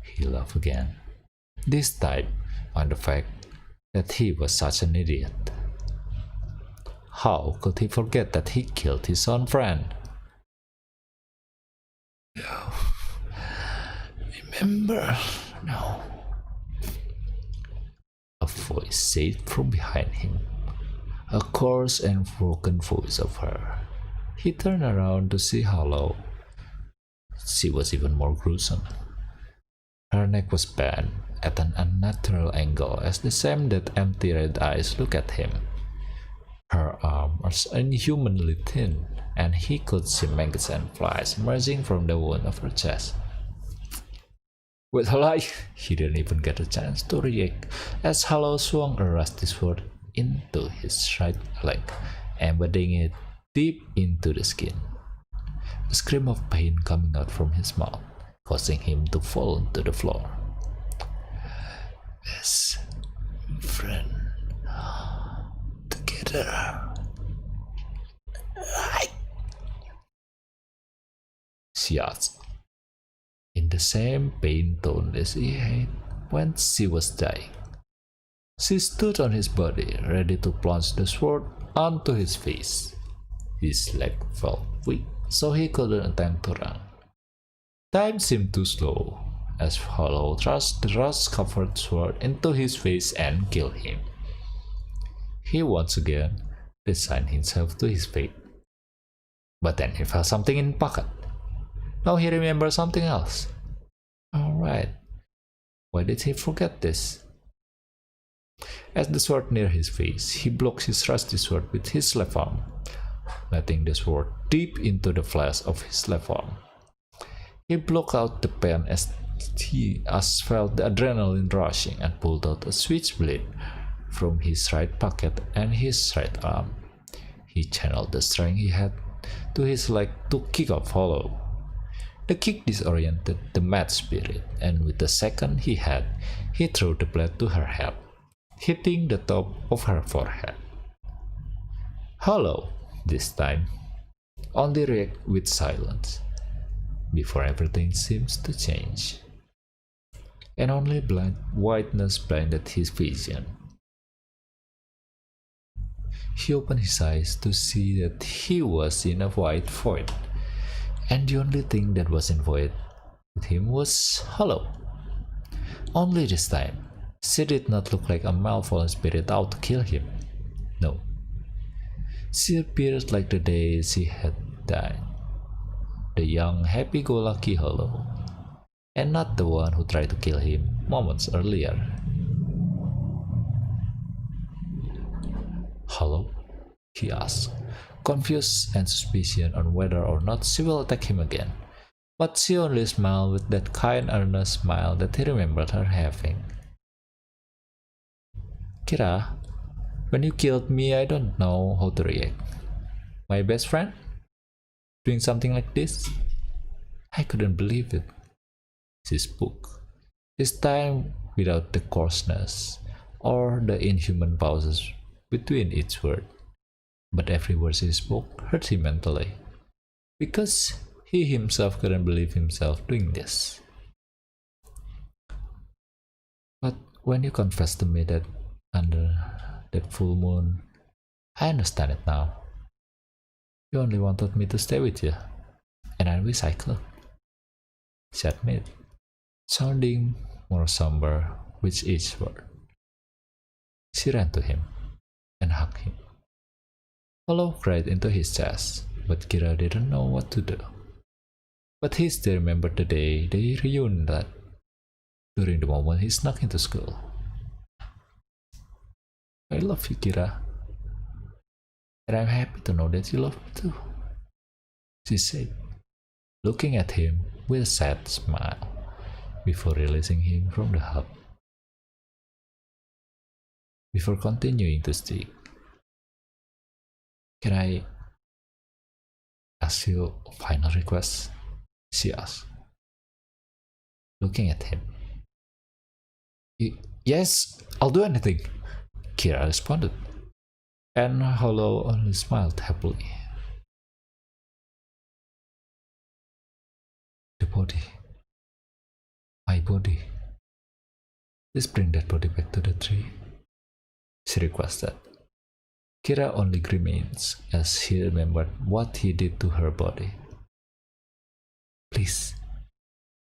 He laughed again, this time on the fact that he was such an idiot. How could he forget that he killed his own friend? Remember? No. A voice said from behind him, a coarse and broken voice of her. He turned around to see Hollow. She was even more gruesome. Her neck was bent at an unnatural angle as the same that empty red eyes looked at him. Her arm was inhumanly thin, and he could see maggots and flies emerging from the wound of her chest. With a lie, he didn't even get a chance to react as Hollow swung a rusty sword into his right leg, embedding it deep into the skin. A scream of pain coming out from his mouth, causing him to fall to the floor. Best friend, together. She asked, in the same pain tone as he had when she was dying. She stood on his body, ready to plunge the sword onto his face. His leg felt weak, so he couldn't attempt to run. Time seemed too slow, as Hollow thrust the rust-covered sword into his face and killed him. He once again resigned himself to his fate. But then he felt something in his pocket. Now he remembered something else. Alright, why did he forget this? As the sword neared his face, he blocked his rusty sword with his left arm, letting the sword deep into the flesh of his left arm. He blocked out the pain as he felt the adrenaline rushing and pulled out a switchblade from his right pocket and his right arm. He channeled the strength he had to his leg to kick off Hollow. The kick disoriented the mad spirit, and with the second he had, he threw the blade to her head, hitting the top of her forehead. Hollow, this time, only reacted with silence, before everything seems to change, and only whiteness blinded his vision. He opened his eyes to see that he was in a white void, and the only thing that was in void with him was Hollow. Only this time, she did not look like a malformed spirit out to kill him. No. She appeared like the day she had died. The young, happy-go-lucky Hollow, and not the one who tried to kill him moments earlier. Hollow? He asked, confused and suspicious on whether or not she will attack him again. But she only smiled with that kind, earnest smile that he remembered her having. Kira, when you killed me, I don't know how to react. My best friend? Doing something like this? I couldn't believe it. She spoke, this time without the coarseness or the inhuman pauses between each word. But every word she spoke hurt him mentally, because he himself couldn't believe himself doing this. But when you confessed to me that under that full moon, I understand it now. You only wanted me to stay with you, and I wish I could, she admitted, sounding more somber with each word. She ran to him and hugged him. Hollow cried into his chest, but Kira didn't know what to do. But he still remembered the day they reunited, during the moment he snuck into school. I love you, Kira. And I'm happy to know that you love me too, she said, looking at him with a sad smile, before releasing him from the hug. Before continuing to speak, can I ask you a final request? She asked, looking at him. Yes, I'll do anything, Kira responded, and Hollow only smiled happily. The body, my body, Please bring that body back to the tree, she requested. Kira only grimaced as he remembered what he did to her body. Please,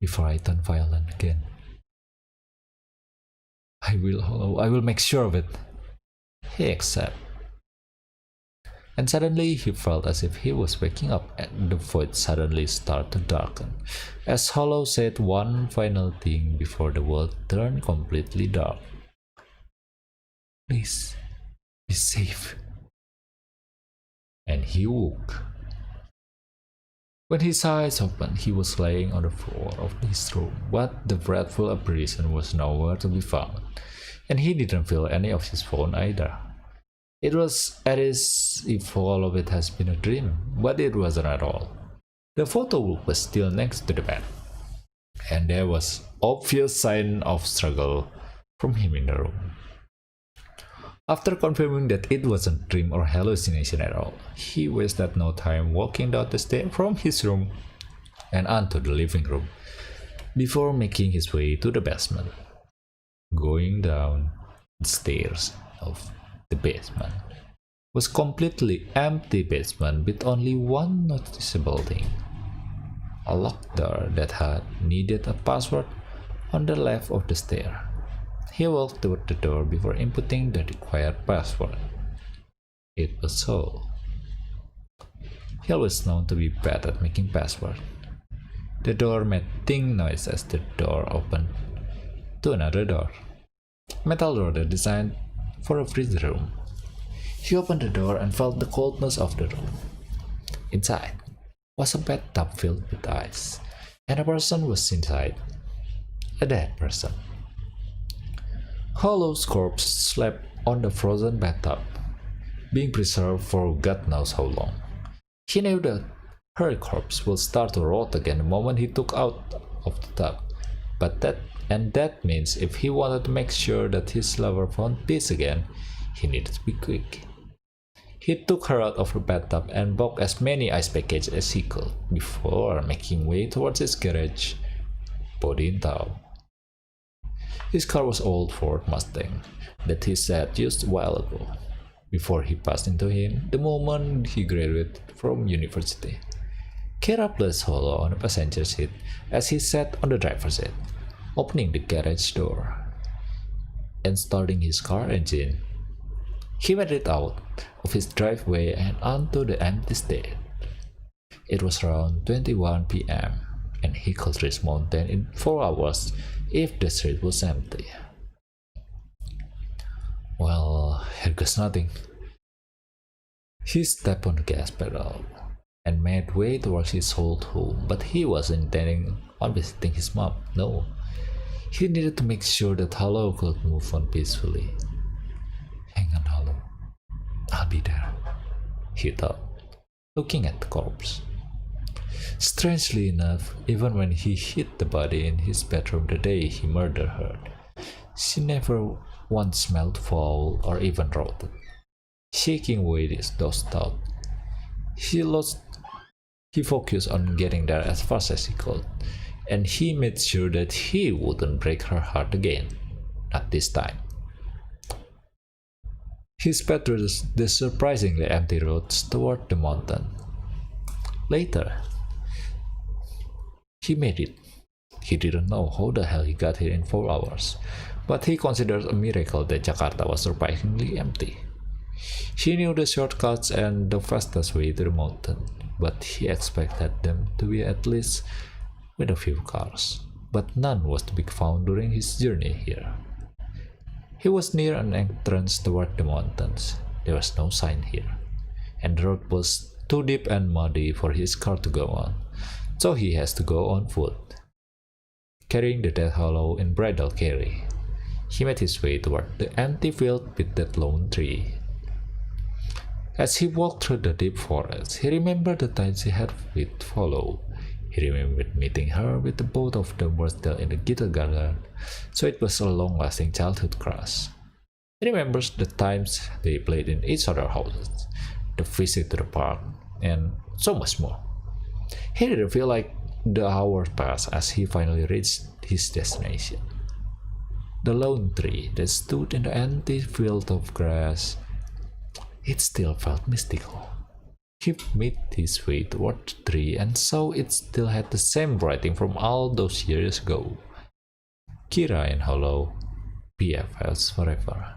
before I turn violent again. I will make sure of it, he accepted. And suddenly he felt as if he was waking up, and the void suddenly started to darken, as Hollow said one final thing before the world turned completely dark. Please, be safe. And he woke. When his eyes opened, he was laying on the floor of his room, but the dreadful apparition was nowhere to be found, and he didn't feel any of his phone either. It was as if all of it has been a dream, but it wasn't at all. The photo was still next to the bed, and there was obvious sign of struggle from him in the room. After confirming that it wasn't a dream or hallucination at all, he wasted no time walking down the stairs from his room and onto the living room before making his way to the basement. Going down the stairs of the basement was completely empty basement with only one noticeable thing: a locked door that had needed a password on the left of the stair. He walked toward the door before inputting the required password. It was so. He was known to be bad at making passwords. The door made ting noise as the door opened to another door. Metal door that designed for a freezer room. He opened the door and felt the coldness of the room. Inside was a bathtub filled with ice, and a person was inside. A dead person. Hollow's corpse slept on the frozen bathtub, being preserved for God knows how long. He knew that her corpse would start to rot again the moment he took out of the tub, but that means if he wanted to make sure that his lover found peace again, he needed to be quick. He took her out of the bathtub and bought as many ice packages as he could before making way towards his garage, body in tow. His car was old Ford Mustang that he had used a while ago, before he passed into him the moment he graduated from university. Kira placed Hollow on the passenger seat as he sat on the driver's seat, opening the garage door and starting his car engine. He made it out of his driveway and onto the empty stage. It was around 21 p.m. and he could reach mountain in 4 hours if the street was empty. Well, here goes nothing. He stepped on the gas pedal and made way towards his old home, but he wasn't intending on visiting his mom. No, he needed to make sure that Hollow could move on peacefully. Hang on, Hollow. I'll be there, he thought, looking at the corpse. Strangely enough, even when he hid the body in his bedroom the day he murdered her, she never once smelled foul or even rotted. Shaking away those thoughts, he focused on getting there as fast as he could, and he made sure that he wouldn't break her heart again. Not this time. He sped through the surprisingly empty roads toward the mountain. Later, he made it. He didn't know how the hell he got here in 4 hours, but he considered a miracle that Jakarta was surprisingly empty. He knew the shortcuts and the fastest way to the mountain, but he expected them to be at least with a few cars, but none was to be found during his journey here. He was near an entrance toward the mountains. There was no sign here, and the road was too deep and muddy for his car to go on, so he has to go on foot. Carrying the dead Hollow in bridal carry, he made his way toward the empty field with that lone tree. As he walked through the deep forest, he remembered the times he had with Hollow. He remembered meeting her with the both of them were still in the guitar garden, so it was a long-lasting childhood crush. He remembers the times they played in each other's houses, the visit to the park, and so much more. He didn't feel like the hours passed as he finally reached his destination. the lone tree that stood in the empty field of grass. It still felt mystical. He made his way toward the tree and saw it still had the same writing from all those years ago. Kira and Hollow, BFFs forever.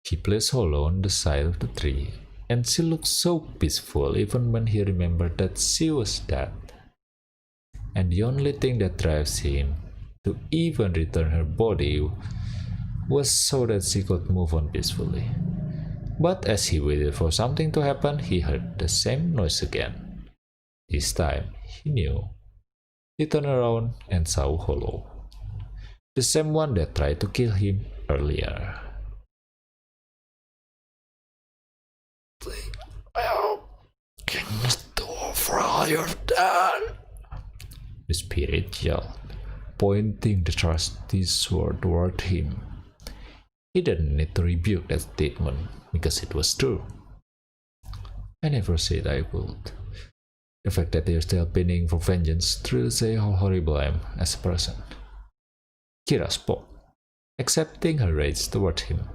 He placed Hollow on the side of the tree, and she looked so peaceful even when he remembered that she was dead. And the only thing that drives him to even return her body was so that she could move on peacefully. But as he waited for something to happen, he heard the same noise again. This time, he knew. He turned around and saw Hollow, the same one that tried to kill him earlier. Can you stop for all you've done? The spirit yelled, pointing the trusty sword toward him. He didn't need to rebuke that statement because it was true. I never said I would. The fact that they're still pinning for vengeance truly says how horrible I am as a person. Kira spoke, accepting her rage toward him.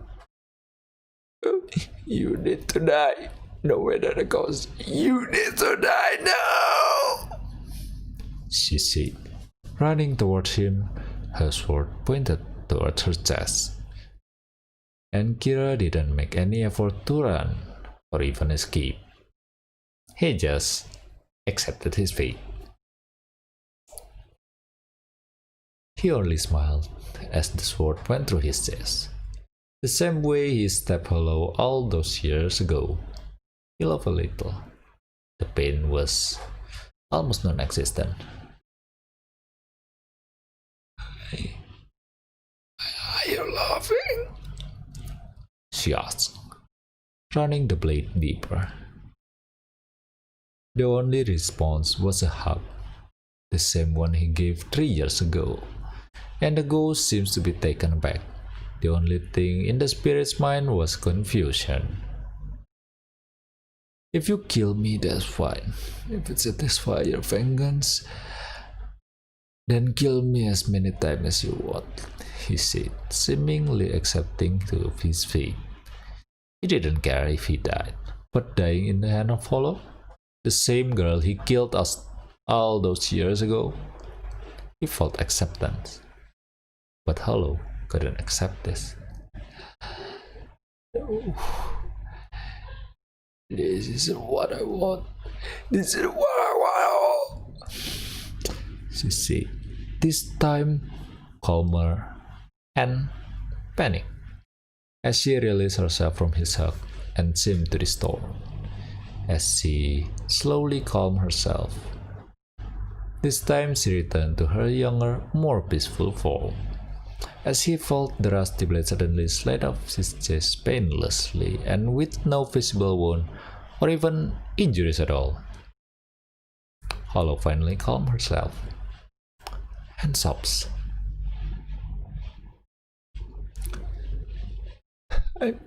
You need to die. No matter the cost. You need to die now. She said, running toward him, her sword pointed toward her chest. And Kira didn't make any effort to run or even escape. He just accepted his fate. He only smiled as the sword went through his chest, the same way he stabbed Hollow all those years ago. He laughed a little. The pain was almost non-existent. Are you laughing? She asked, running the blade deeper. The only response was a hug, the same one he gave 3 years ago, and the ghost seems to be taken aback. The only thing in the spirit's mind was confusion. If you kill me, that's fine. If it satisfies your vengeance, then kill me as many times as you want, he said, seemingly accepting to his fate. He didn't care if he died, but dying in the hand of Hollow, the same girl he killed us all those years ago, he felt acceptance. But Hollow couldn't accept this. No. This isn't what I want. This is what I want. She said, this time calmer and panicked, as she released herself from his hug and seemed to restore. As she slowly calmed herself, this time she returned to her younger, more peaceful form. As he felt the rusty blade suddenly slide off his chest painlessly and with no visible wound or even injuries at all. Hollow finally calmed herself and sobs. I'm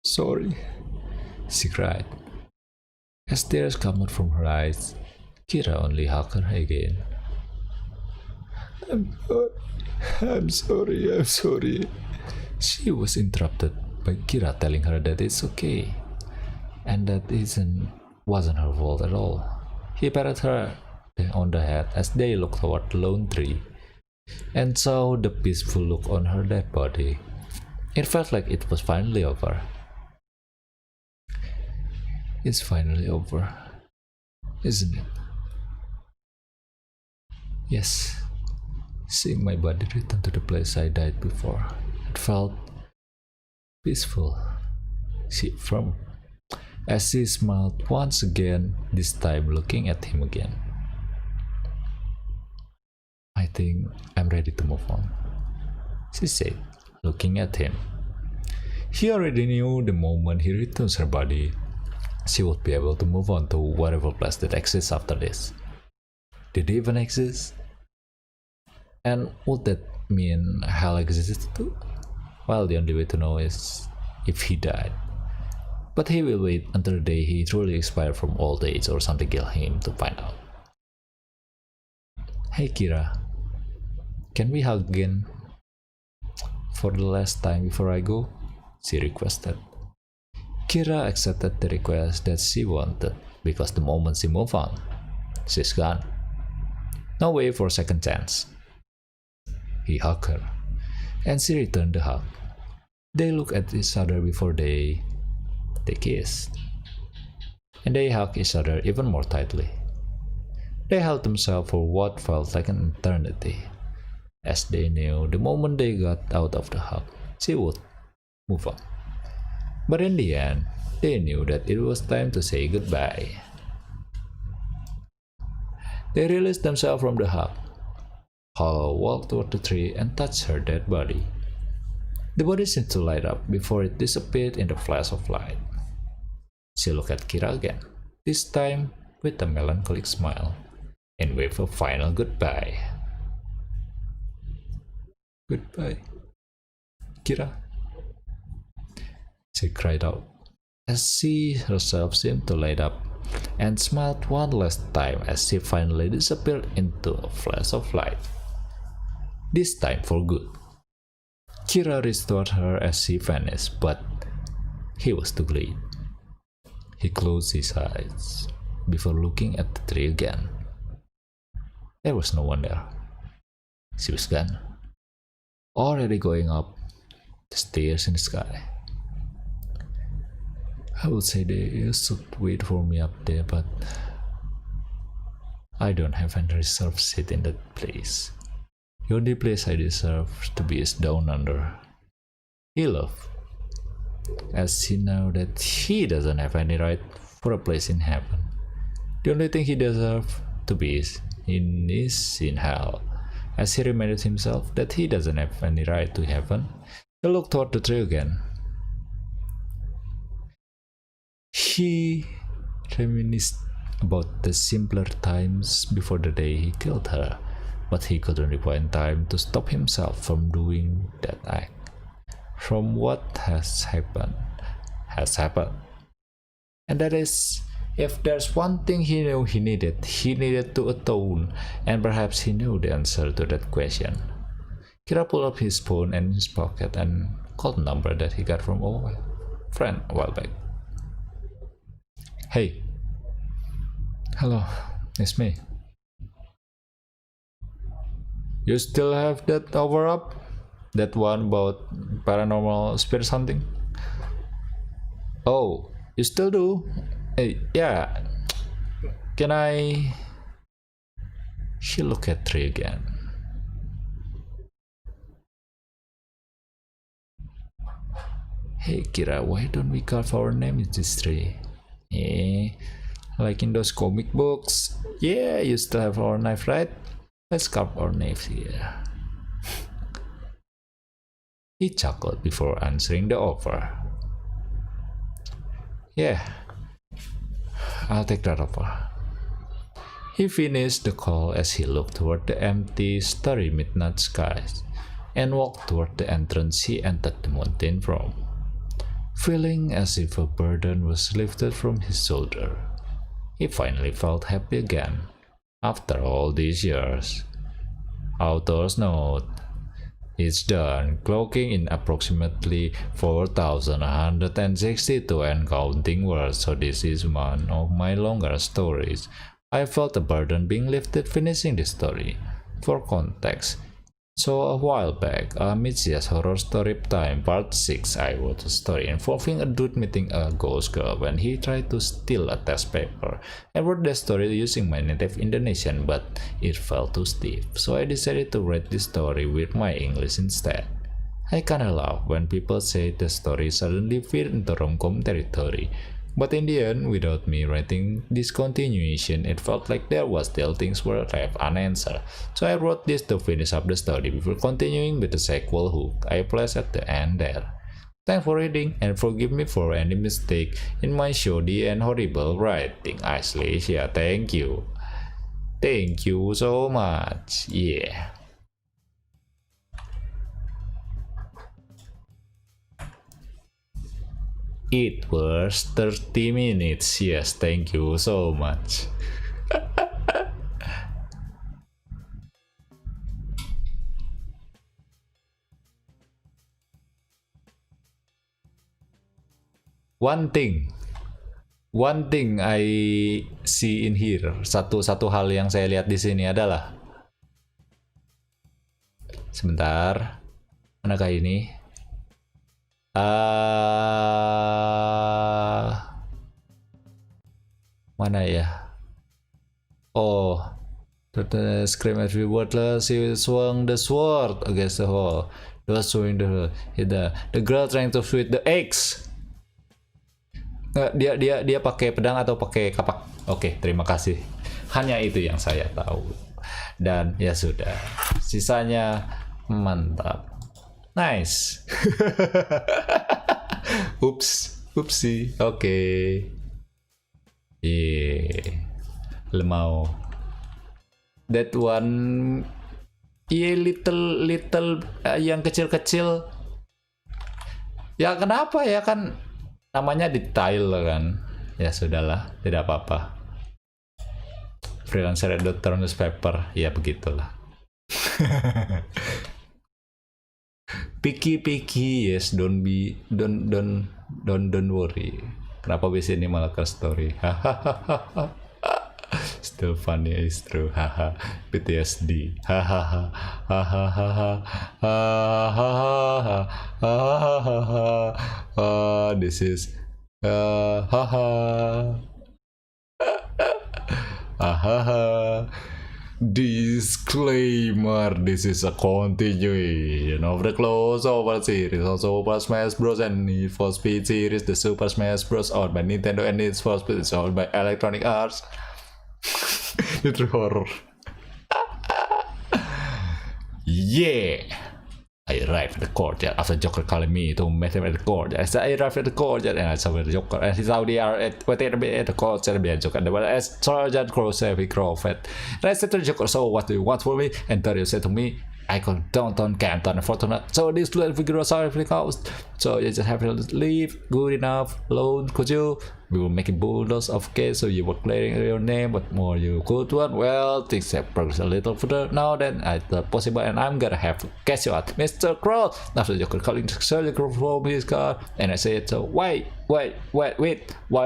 sorry, she cried. As tears came from her eyes, Kira only hugged her again. I'm sorry. She was interrupted by Kira telling her that it's okay, and that wasn't her fault at all. He patted her on the head as they looked toward the lone tree, and saw the peaceful look on her dead body. It felt like it was finally over. It's finally over, isn't it? Yes. Seeing my body return to the place I died before, it felt peaceful, she affirmed, as she smiled once again, this time looking at him again. I think I'm ready to move on, she said, looking at him. He already knew the moment he returns her body, she would be able to move on to whatever place that exists after this. Did it even exist? And would that mean hell existed too? Well, the only way to know is if he died. But he will wait until the day he truly expired from old age or something kill him to find out. Hey Kira. Can we hug again? For the last time before I go? She requested. Kira accepted the request that she wanted because the moment she moved on, she's gone. No way for a second chance. He hugged her, and she returned the hug. They looked at each other before they kissed. And they hugged each other even more tightly. They held themselves for what felt like an eternity, as they knew the moment they got out of the hug, she would move on. But in the end, they knew that it was time to say goodbye. They released themselves from the hug. Hollow walked toward the tree and touched her dead body. The body seemed to light up before it disappeared in the flash of light. She looked at Kira again, this time with a melancholic smile, and waved a final goodbye. Goodbye, Kira, she cried out, as she herself seemed to light up, and smiled one last time as she finally disappeared into a flash of light. This time for good. Kira restored her as she vanished, but he was too late. He closed his eyes before looking at the tree again. There was no one there. She was gone, already going up the stairs in the sky. I would say they should wait for me up there, but I don't have any reserved seat in that place. The only place I deserve to be is down under. He laughed, as he knew that he doesn't have any right for a place in heaven. The only thing he deserves to be is in hell. As he reminded himself that he doesn't have any right to heaven, he looked toward the tree again. He reminisced about the simpler times before the day he killed her, but he couldn't rewind time to stop himself from doing that act. From what has happened. And that is, if there's one thing he knew he needed to atone, and perhaps he knew the answer to that question. Kira pulled up his phone in his pocket and called a number that he got from a friend a while back. Hey. Hello, it's me. You still have that over up? That one about paranormal spirit hunting? Oh, you still do? Hey, yeah. Can I... She looked at tree again. Hey Kira, why don't we carve our name in this tree? Like in those comic books. Yeah, you still have our knife, right? Let's carve our names here. He chuckled before answering the offer. Yeah, I'll take that offer. He finished the call as he looked toward the empty, starry midnight skies and walked toward the entrance he entered the mountain from, feeling as if a burden was lifted from his shoulder. He finally felt happy again after all these years. Author's note: it's done, clocking in approximately 4,162 and counting words, so this is one of my longer stories. I felt a burden being lifted finishing this story. For context, so a while back, Michia's Horror Story Time Part 6, I wrote a story involving a dude meeting a ghost girl when he tried to steal a test paper. I wrote the story using my native Indonesian, but it felt too stiff, so I decided to write this story with my English instead. I kinda laugh when people say the story suddenly fit into rom-com territory, but in the end, without me writing this continuation, it felt like there was still things were left unanswered. So I wrote this to finish up the story before continuing with the sequel hook I placed at the end there. Thanks for reading, and forgive me for any mistake in my shoddy and horrible writing. Aislesia, thank you. Thank you so much. Yeah. It was 30 minutes. Yes, thank you so much. one thing I see in here. Satu hal yang saya lihat di sini adalah, sebentar, manakah ini? Mana ya? Oh, the scream every wordless. He swung the sword against the wall. He was swinging the girl trying to shoot the eggs. Dia pakai pedang atau pakai kapak? Oke, terima kasih. Hanya itu yang saya tahu. Dan ya sudah. Sisanya mantap. Nice. Oopsie. Oke. Lemau. That one, little yang kecil-kecil. Ya kenapa ya, kan namanya detail kan. Ya sudahlah, tidak apa-apa. Freelancer editor newspaper, ya begitulah. Picky, yes, don't worry. Kenapa bisa ini malah ke story? Still funny, is true. PTSD. This is disclaimer, this is a continuation of the crossover series, also Super Smash Bros. And Need for Speed series. The Super Smash Bros. Owned by Nintendo and Need for Speed is owned by Electronic Arts. Itu horror. Yeah, I arrived at the courtyard after Joker calling me to meet him at the courtyard. As I arrived at the courtyard and I saw the Joker and he saw the waiting at the courtyard behind Joker. And as Sergeant Crow said, he Crawford. And I said to the Joker, so what do you want from me? And Dario said to me, I can downtown Canton, unfortunate. So this little figure was sorry for the cost. So you just have to leave. Good enough. Alone, could you? We will make a bulldoze of case, so you were clearing your name, but more you could one. Well, things have progressed a little further now than I thought possible, and I'm gonna have to catch you out, Mr. Crow. After Joker calling Sergeant Crow from his car, and I said, so wait, why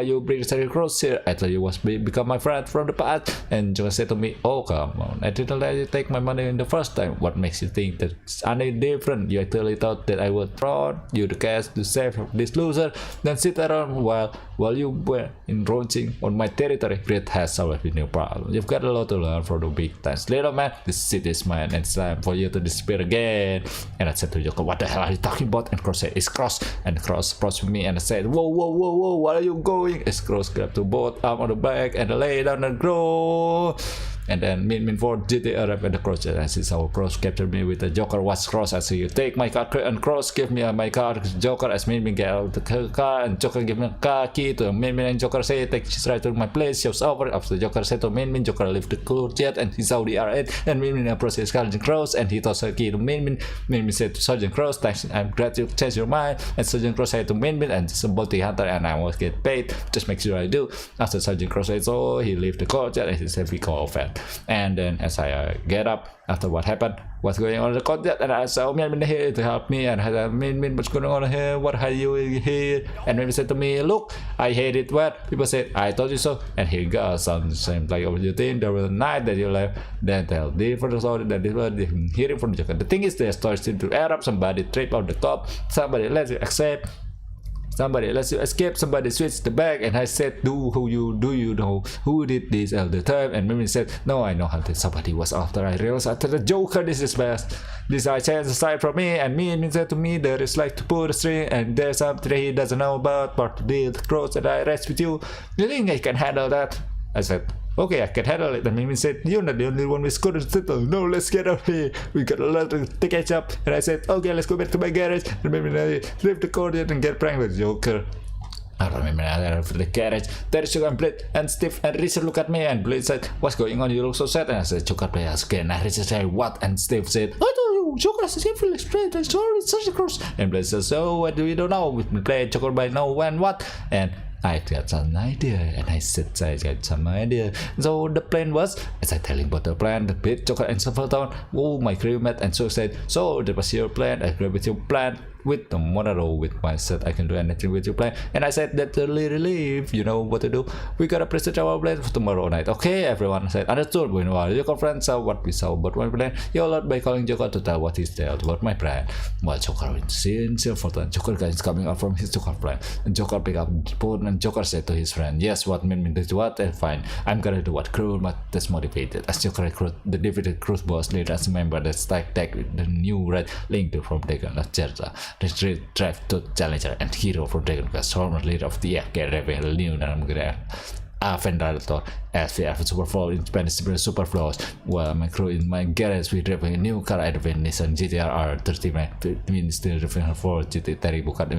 you bring Sergeant Crow here? I thought you was become my friend from the past. And Joker said to me, oh come on, I didn't let you take my money in the first time. What makes you think that any different? You actually thought that I would throw you the cash to save this loser, then sit around while you were encroaching on my territory. Great has always been your problem. You've got a lot to learn from the big times. Little man, this city is mine, and it's time for you to disappear again. And I said to Joker, what the hell are you talking about? And Cross said, it's Cross. And Cross approached me and I said, whoa, where are you going? As Cross grabbed to both arm on the back and lay down and grow. And then Min for GT arrived at the cross, and since our Cross captured me with the Joker was Cross. I say, you take my car, and Cross give me my car to Joker as Min get out the car, and Joker give me a car key to Min, and Joker say, take she's right to my place. Show's over. After Joker said to Min, Joker left the courtyard and he saw the R8, and Min approached Sergeant Cross and he tossed a key to Min. Min said to Sergeant Cross, thanks, I'm glad you changed your mind. And Sergeant Cross said to Min, and it's a bounty hunter and I must get paid. Just make sure I do. After Sergeant Cross said so, he left the courtyard and he said, we call fat. And then as I get up after what happened, what's going on in the courtyard, and I saw Min here to help me, and I said, Min, what's going on here? What are you here? And Min said to me, look, I hate it where people said, I told you so. And here goes some same like over you think there was a night that you left, then tell different story that this was hearing from the Joker. The thing is, the story seemed to add up. Somebody tripped on the top, somebody let you accept, somebody lets you escape, somebody switched the bag, and I said, do you know who did this all the time? And Mimi said, no, I know how that somebody was after. I realized after the Joker, this is best. This I changed aside from me, and Min said to me, there is like to pull a string, and there's something he doesn't know about, part of the cross that I rest with you. You think I can handle that? I said, okay, I can handle it. And Mimi said, you're not the only one with couldn't settle. No, let's get out of here. We got a lot to catch up. And I said, okay, let's go back to my garage. And Mimi leave the courtyard and get pranked with Joker. I remember I left the carriage. There is Joker and Blade and Steve and Riksa look at me, and Blade said, what's going on? You look so sad. And I said, Joker play us again. And Riksa said, what? And Steve said, I told you, Joker has a simple straight and sorry, such a cross. And Blade said, so what do we do now? We play Joker by no when what? And I got some idea, and I said I got some idea. So the plan was, as I telling about the plan, the bit Joker and Silvertown. Oh, my crewmate, and so said, so that was your plan. I agree with your plan. with tomorrow with my set. I can do anything with your plan. And I said that relief. You know what to do. We gotta present our plan for tomorrow night. Okay, everyone said understood. Meanwhile, your friends saw what we saw about my plan. You allowed by calling Joker to tell what he told about my plan. While Joker went in Silverton, Joker guys coming out from his Joker plan. And Joker pick up the phone and Joker said to his friend, yes, what mean to what? Fine. I'm gonna do what crew that's motivated. As Joker recruit the defeated crew boss leader as a member that stack the new red link to from Dragon of Jerza. The drive to Challenger and hero from Dragon Quest, former leader of the Air Rebel new Vendor SVF Superflow in Spanish Superflows. While my crew in my garage we driving a new car either Nissan GTR 30 means the Revenant 4 GT Terry bukan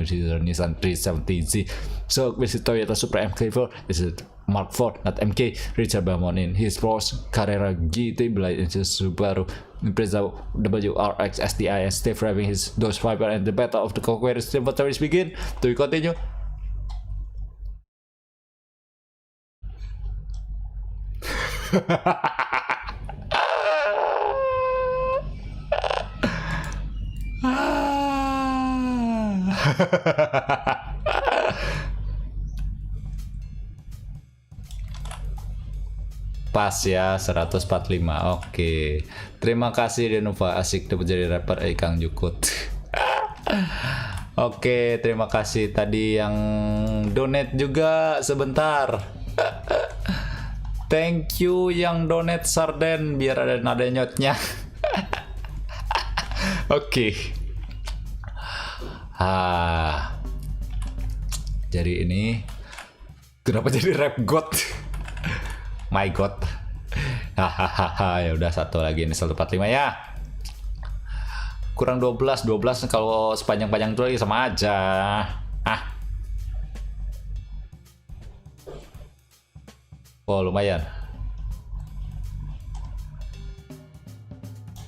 Nissan 370Z. So visit Toyota Supra MK4 is it Mark 4 not MK. Richard Bamon in his Porsche Carrera GT Blade into Subaru Impreza WRX STI and Steve driving his Dodge Viper and the battle of the Conquerors inventories begin. Do we continue? Pas ya 145. Oke. Terima kasih Denova asik dapat jadi rapper Kang Jukut. Oke, terima kasih tadi yang donate juga sebentar. Thank you yang donate sarden biar ada nada nyotnya. Oke. Jadi ini kenapa jadi rap god? My god. Hahaha, ya udah satu lagi ini 145 ya. Kurang 12 kalau sepanjang-panjang itu lagi sama aja. Oh, lumayan.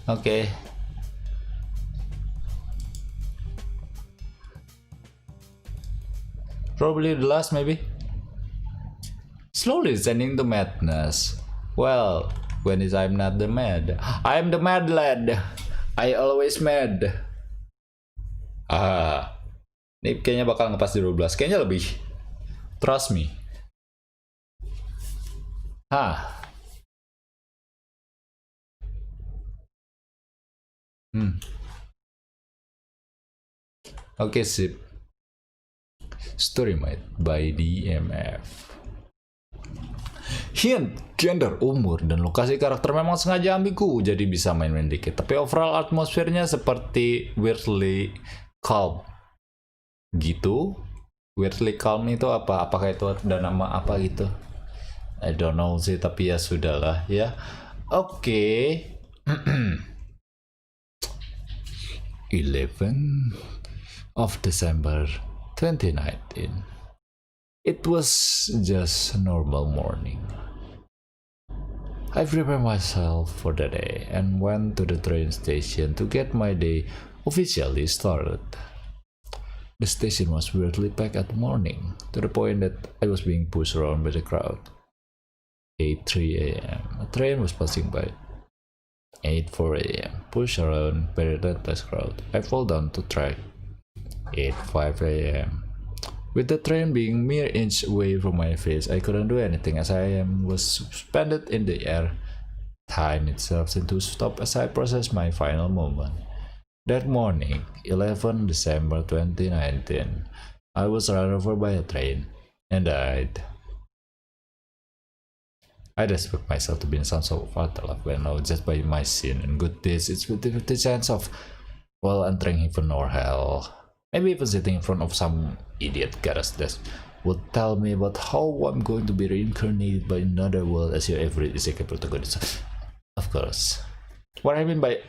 Oke. Probably the last maybe. Slowly descending to madness. Well, when is I'm not the mad? I'm the mad lad. I always mad. Ini kayaknya bakal ngepas di 12. Kayaknya lebih. Trust me. Oke, sip. Story made by DMF. Hint, gender, umur, dan lokasi karakter memang sengaja ambigu, jadi bisa main-main dikit. Tapi overall atmosfernya seperti weirdly calm. Gitu? Weirdly calm itu apa? Apakah itu ada nama apa gitu? I don't know sih, tapi ya sudahlah ya. Oke. 11 of December 2019. It was just a normal morning. I prepared myself for the day and went to the train station to get my day officially started. The station was weirdly packed at the morning, to the point that I was being pushed around by the crowd. 8:03 a.m. A train was passing by. 8:04 a.m. Pushed around by the relentless crowd. I fall down to track. 8:05 a.m. With the train being mere inch away from my face, I couldn't do anything as I was suspended in the air. Time itself seemed to stop as I processed my final moment. That morning, 11 December 2019, I was run over by a train and died. I'd expect myself to be in some sort of fatal when I was just by my sin and good deeds. It's 50-50 chance of, well, entering heaven or hell. Maybe even sitting in front of some idiot goddess that would tell me about how I'm going to be reincarnated by another world as your average isekai protagonist. Of course. What I mean by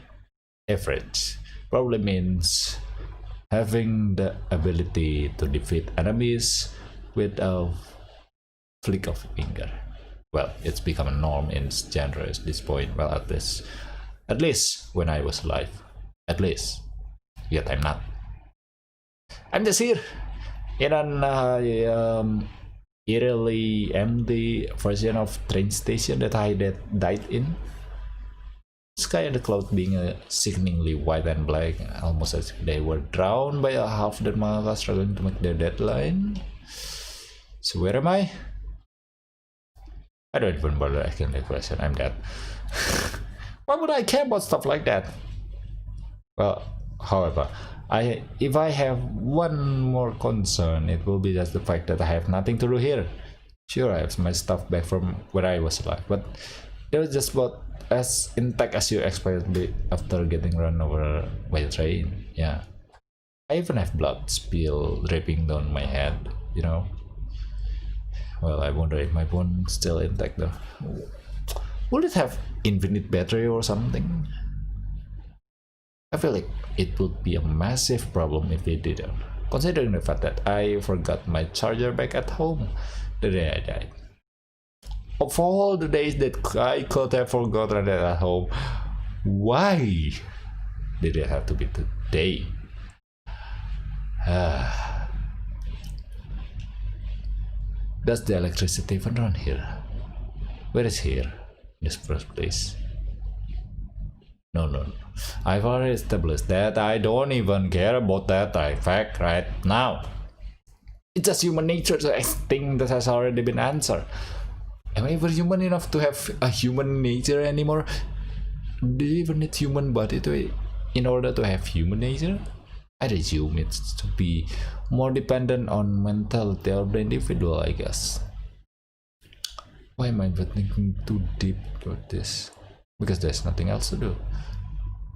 average probably means having the ability to defeat enemies with a flick of finger. Well, it's become a norm in genre at this point. Well, at least when I was alive. At least. Yet I'm not. I'm just here in an eerily empty version of train station that I died in. Sky and the clouds being sickeningly white and black, almost as if they were drowned by a half-dead manga struggling to make their deadline. So where am I? I don't even bother asking the question. I'm dead. Why would I care about stuff like that? Well, however, if I have one more concern, it will be just the fact that I have nothing to do here. Sure, I have my stuff back from where I was alive, but they were just about as intact as you expect after getting run over by a train. Yeah, I even have blood spill dripping down my head, you know. Well, I wonder if my bone's still intact though. Will it have infinite battery or something? I feel like it would be a massive problem if it didn't, considering the fact that I forgot my charger back at home the day I died. Of all the days that I could have forgotten that at home, why did it have to be today? Does the electricity even run here? Where is here in this first place? No. I've already established that I don't even care about that fact right now. It's just human nature, so I think that has already been answered. Am I ever human enough to have a human nature anymore? Do you even need human body in order to have human nature? I assume it's to be more dependent on mentality of the individual, I guess. Why am I thinking too deep about this? Because there's nothing else to do.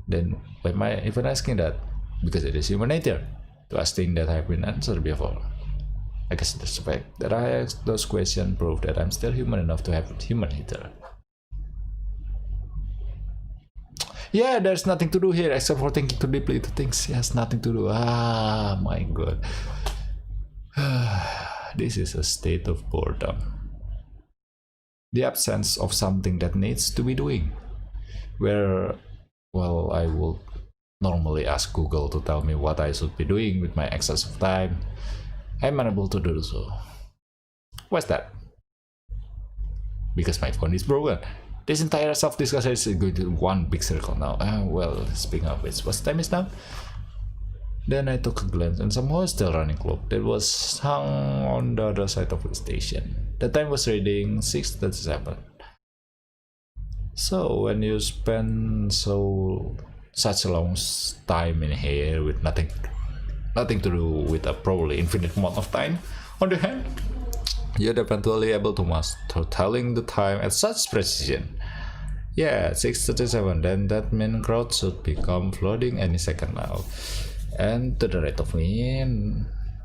Then why am I even asking that? Because it is human nature to ask things that have been answered before. I guess the fact that I asked those questions prove that I'm still human enough to have human nature. Yeah, there's nothing to do here except for thinking too deeply into things. Yes, nothing to do. Ah, my god. This is a state of boredom. The absence of something that needs to be doing. Where, well, I would normally ask Google to tell me what I should be doing with my excess of time. I'm unable to do so. What's that? Because my phone is broken. This entire self-discussion is going to one big circle now. Well, speaking of which, what time is now? Then I took a glance and somehow still running clock that was hung on the other side of the station. The time was reading 6:37. So when you spend such a long time in here with nothing to do with a probably infinite amount of time on the hand, you're eventually able to master telling the time at such precision. Yeah, 6:37, then that main crowd should become flooding any second now. And to the right of me,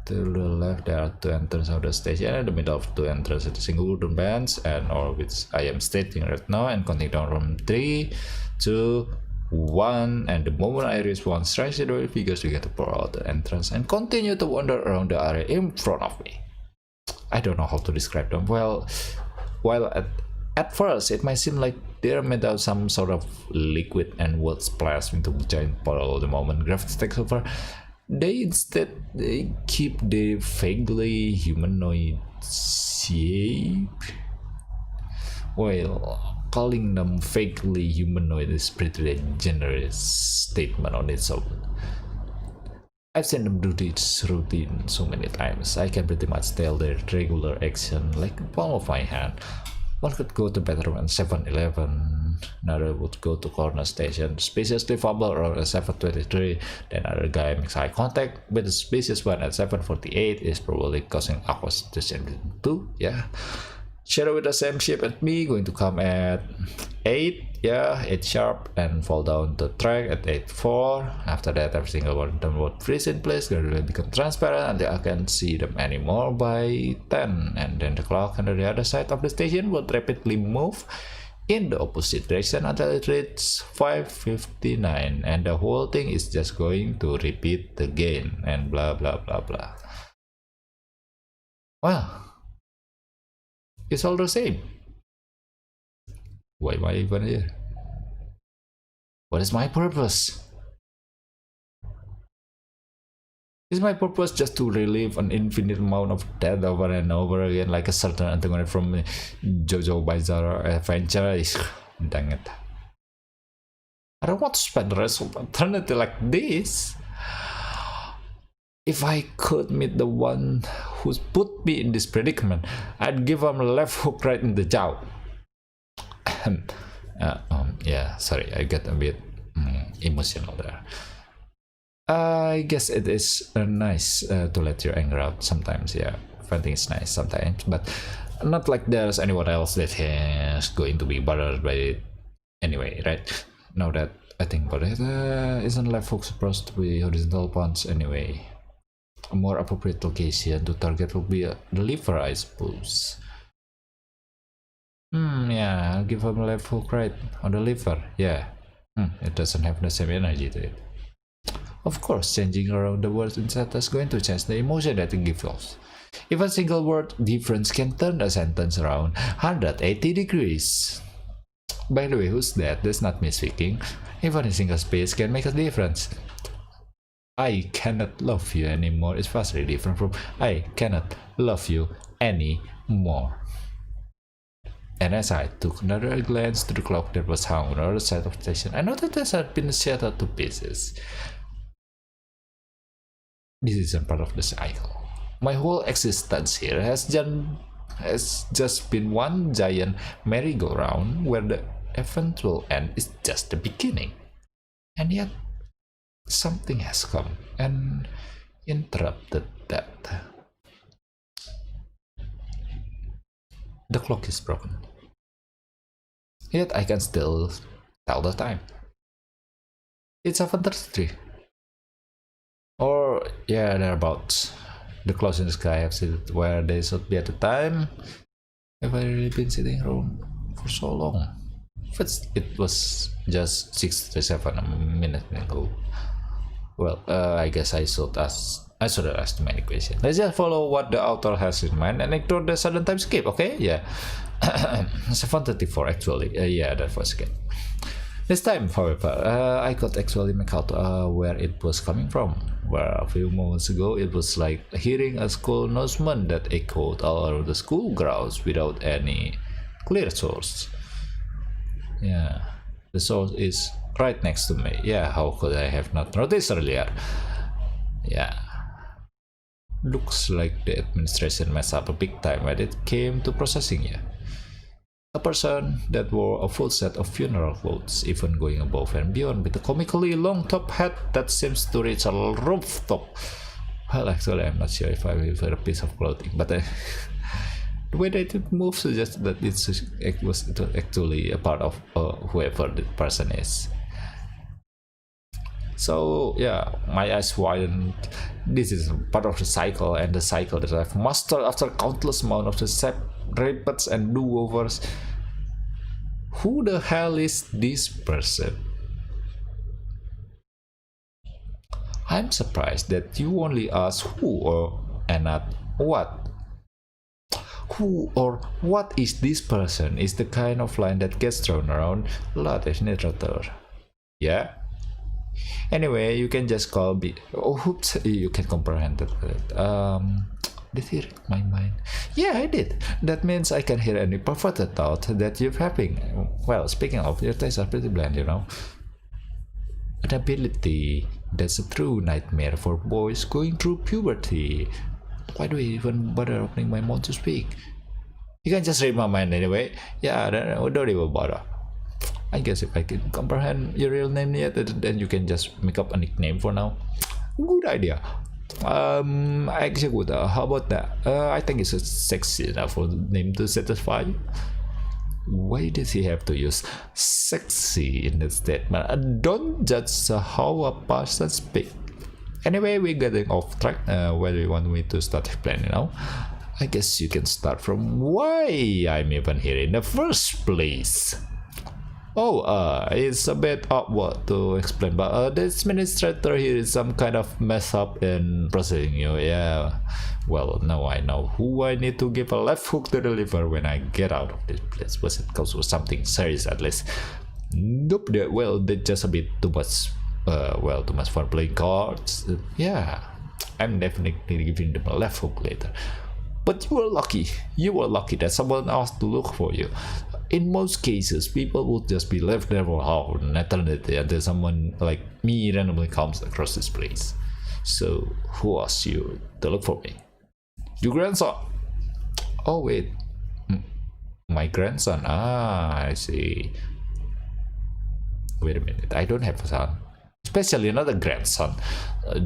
to the left, there are two entrances of the station. In the middle of two entrances is a single wooden bench, and all which I am stating right now, and counting down from 3, 2, 1, and the moment I reach one strange shadowy figures begin to pour out the entrance and continue to wander around the area in front of me. I don't know how to describe them. Well, while at first it might seem like they're made out of some sort of liquid and would splash into a giant puddle the moment gravity takes over, they keep the vaguely humanoid shape. Well, calling them vaguely humanoid is pretty generous statement on its own. I've seen them do this routine so many times. I can pretty much tell their regular action like the palm of my hand. One could go to bathroom at 7-Eleven, another would go to corner station, spaciously fumble around at 7:23, then another guy makes eye contact with the spacious one at 7:48 is probably causing awkward situation too, yeah. Shadow with the same shape as me going to come at 8, yeah, 8 sharp, and fall down the track at 8:04. After that, every single one of them would freeze in place, gradually become transparent until I can't see them anymore by 10. And then the clock on the other side of the station would rapidly move in the opposite direction until it reaches 5:59, and the whole thing is just going to repeat again, and blah blah blah blah. Well, it's all the same. Why am I even here? What is my purpose? Is my purpose just to relive an infinite amount of death over and over again like a certain antagonist from JoJo Bizarre Adventure? Dang it. I don't want to spend the rest of eternity like this. If I could meet the one who's put me in this predicament, I'd give him a left hook right in the jaw. Yeah, sorry, I get a bit emotional there. I guess it is nice to let your anger out sometimes. Yeah, venting is nice sometimes, but not like there's anyone else that is going to be bothered by it anyway, right? Now that I think about it, isn't left hook supposed to be horizontal punch anyway? A more appropriate location to target would be the liver, I suppose. Yeah, I'll give him a left hook right on the liver. Yeah, it doesn't have the same energy to it. Of course, changing around the words inside is going to change the emotion that it gives off. If a single word difference can turn a sentence around 180 degrees. By the way, who's that? That's not me speaking. Even a single space can make a difference. I cannot love you anymore. It's vastly different from I cannot love you anymore. And as I took another glance to the clock that was hung on the other side of the station, I noticed that it had been shattered to pieces. This isn't part of the cycle. My whole existence here has just been one giant merry-go-round where the eventual end is just the beginning. And yet, something has come and interrupted that. The clock is broken. Yet I can still tell the time. It's 7:33. Or, yeah, thereabouts. The clouds in the sky have sit where they should be at the time. Have I really been sitting around for so long? It was just 6:37 a minute ago. Well, I guess I should ask too many questions. Let's just follow what the author has in mind and ignore the sudden time skip, okay? Yeah. 7:34 actually. Yeah, that was good. This time, however, I could actually make out where it was coming from. Where a few moments ago it was like hearing a school announcement that echoed all around the school grounds without any clear source. Yeah, the source is right next to me. Yeah, how could I have not noticed earlier? Yeah. Looks like the administration messed up a big time when it came to processing you. A person that wore a full set of funeral clothes, even going above and beyond with a comically long top hat that seems to reach a rooftop. Well, actually, I'm not sure if I will wear a piece of clothing, but the way that it moves suggests that it was actually a part of whoever the person is. So yeah, my eyes widened. This is part of the cycle, and the cycle that I've mastered after countless amount of the repeats and do-overs. Who the hell is this person? I'm surprised that you only ask who and not what. Who or what is this person is the kind of line that gets thrown around a lot as literature. Yeah? Anyway, you can just call me. Oh, oops, you can comprehend that. Did he read my mind? Yeah, I did. That means I can hear any perverted thought that you're having. Well, speaking of, your tastes are pretty bland, you know. An ability that's a true nightmare for boys going through puberty. Why do I even bother opening my mouth to speak? You can just read my mind anyway. Yeah, don't even bother. I guess if I can comprehend your real name yet, then you can just make up a nickname for now. Good idea. Actually good. How about that? I think it's a sexy enough for the name to satisfy you. Why does he have to use sexy in the statement? Don't judge how a person speaks. Anyway, we're getting off track. Where do you want me to start explaining now? I guess you can start from why I'm even here in the first place. Oh, it's a bit awkward to explain, but the administrator here is some kind of mess up in processing you. Yeah, well, now I know who I need to give a left hook to deliver when I get out of this place. Was it comes with something serious at least? Nope. Well, they're just a bit too much. Too much for playing cards. Yeah, I'm definitely giving them a left hook later. But you were lucky. You were lucky that someone else to look for you. in most cases, people would just be left there for an eternity until someone like me randomly comes across this place. So, who asked you to look for me? Your grandson? Oh, wait. My grandson? Ah, I see. Wait a minute, I don't have a son. Especially not a grandson.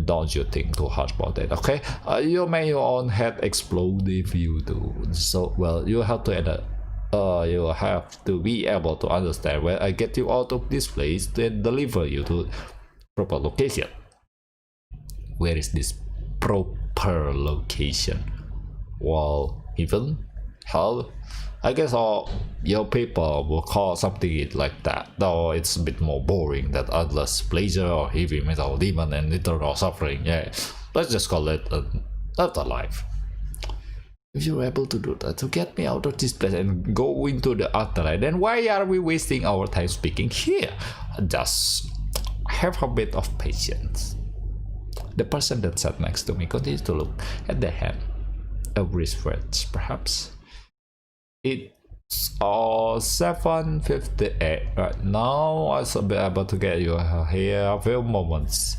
Don't you think too hard about that, okay? You may your own head explode if you do. So, well, you have to be able to understand where I get you out of this place, then deliver you to proper location. Where is this proper location? Well, even hell, I guess all your people will call something like that, though it's a bit more boring than endless pleasure or heavy metal demon and eternal suffering. Yeah, let's just call it an afterlife. If you're able to do that to get me out of this place and go into the afterlife, then why are we wasting our time speaking here? Just have a bit of patience. The person that sat next to me continued to look at the hand. A wristwatch, perhaps. It's 7:58 right now. I should be able to get you here a few moments.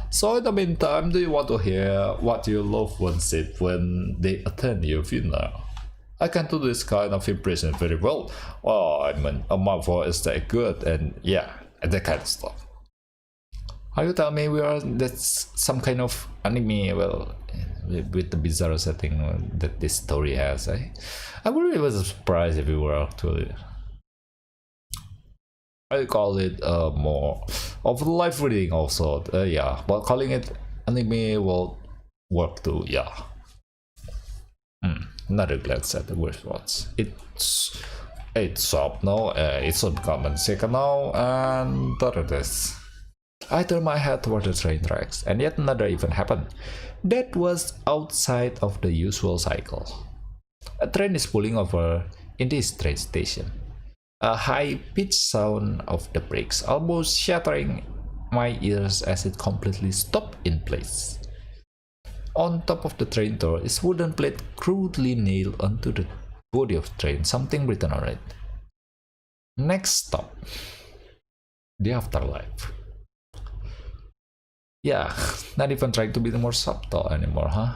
So in the meantime, do you want to hear what your loved ones said when they attend your funeral? I can do this kind of impression very well. Oh, I mean, my voice is that good, and yeah, and that kind of stuff. Are you telling me that's some kind of anime? Well, with the bizarre setting that this story has, I really was surprised if we were actually. I call it more of live reading also. Yeah, but calling it anime will work too. Yeah. Not glad at the worst ones. It's up now. It's on common second now, and there it is. I turned my head toward the train tracks, and yet another event happened. That was outside of the usual cycle. A train is pulling over in this train station. A high-pitched sound of the brakes almost shattering my ears as it completely stopped in place. On top of the train door is wooden plate crudely nailed onto the body of the train, something written on it. Next stop, the afterlife. Yeah, not even trying to be more subtle anymore, huh?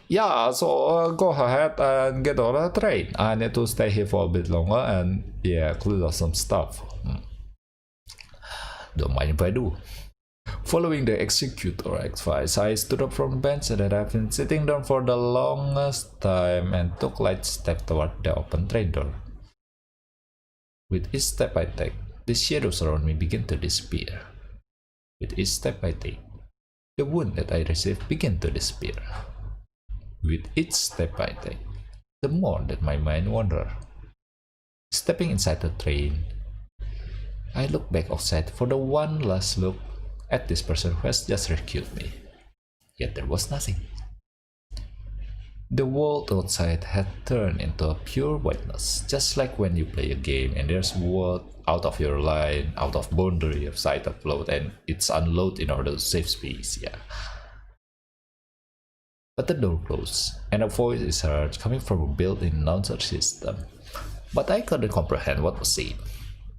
Yeah, so go ahead and get on the train. I need to stay here for a bit longer and yeah, clear up some stuff. Don't mind if I do. Following the executor advice, I stood up from the bench that I've been sitting down for the longest time and took light step toward the open train door. With each step I take, the shadows around me begin to disappear. With each step I take, the wound that I received began to disappear. With each step I take, the more that my mind wanders. Stepping inside the train, I look back outside for the one last look at this person who has just rescued me. Yet there was nothing. The world outside had turned into a pure whiteness, just like when you play a game and there's a world out of your line, out of boundary of sight upload, and it's unload in order to save space, yeah. But the door closed, and a voice is heard coming from a built-in announcer system. But I couldn't comprehend what was said.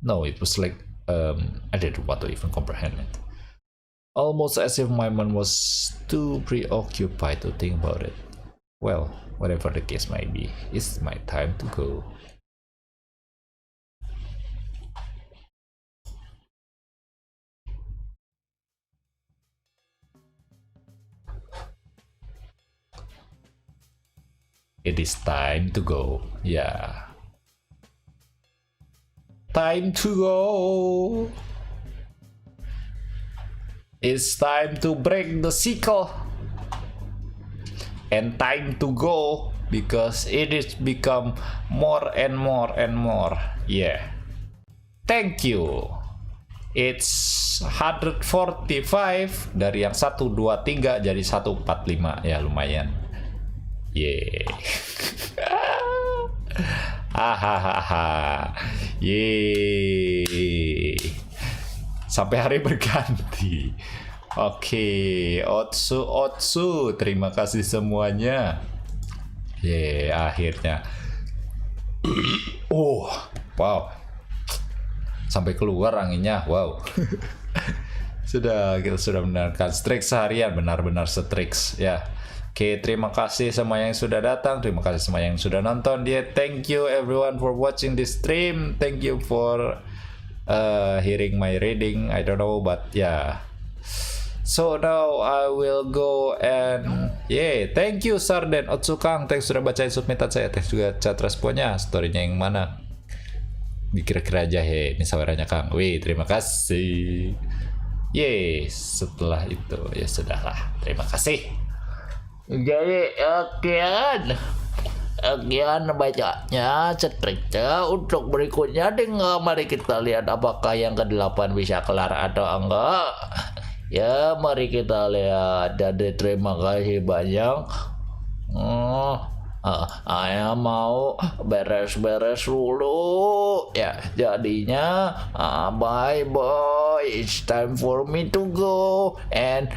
No, it was like, I didn't want to even comprehend it. Almost as if my mind was too preoccupied to think about it. Well, whatever the case might be, it's my time to go. It is time to go. Yeah. Time to go. It's time to break the cycle. And time to go because it is become more and more and more. Yeah. Thank you. It's 145 dari yang 123 jadi 145 ya lumayan. Yeah. Hahaha. Yeay. Sampai hari berganti. Oke, Otsu, terima kasih semuanya. Akhirnya. Oh, Wow. Sampai keluar anginnya. Wow. Kita sudah mendengarkan StRiks seharian, benar-benar StRiks ya. Oke, terima kasih semua yang sudah datang, terima kasih semua yang sudah nonton dia. Thank you everyone for watching this stream. Thank you for hearing my reading. I don't know, but yeah. So now I will go and thank you Sarden Otsukang, thanks sudah bacain submitan saya, thanks juga chat responnya, storynya yang mana dikira-kira aja ini sawerannya Kang. Terima kasih. Setelah itu ya sudahlah, terima kasih. Jadi Agian bacanya StRiksnya. Untuk berikutnya tinggal mari kita lihat apakah yang ke-8 bisa kelar atau enggak. Ya mari kita lihat. Jadi terima kasih banyak. Saya mau beres-beres dulu ya, jadinya bye bye, it's time for me to go and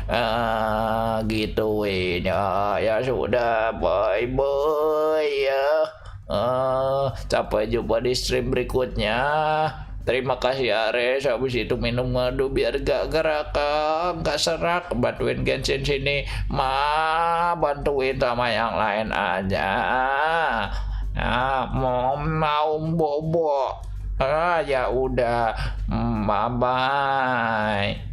gituin ya sudah, bye bye ya. Sampai jumpa di stream berikutnya. Terima kasih Ares. Habis itu minum madu biar gak gerakan, gak serak. Bantuin Genshin sini. Bantuin sama yang lain aja. Mau bobo. Ya udah. Bye bye.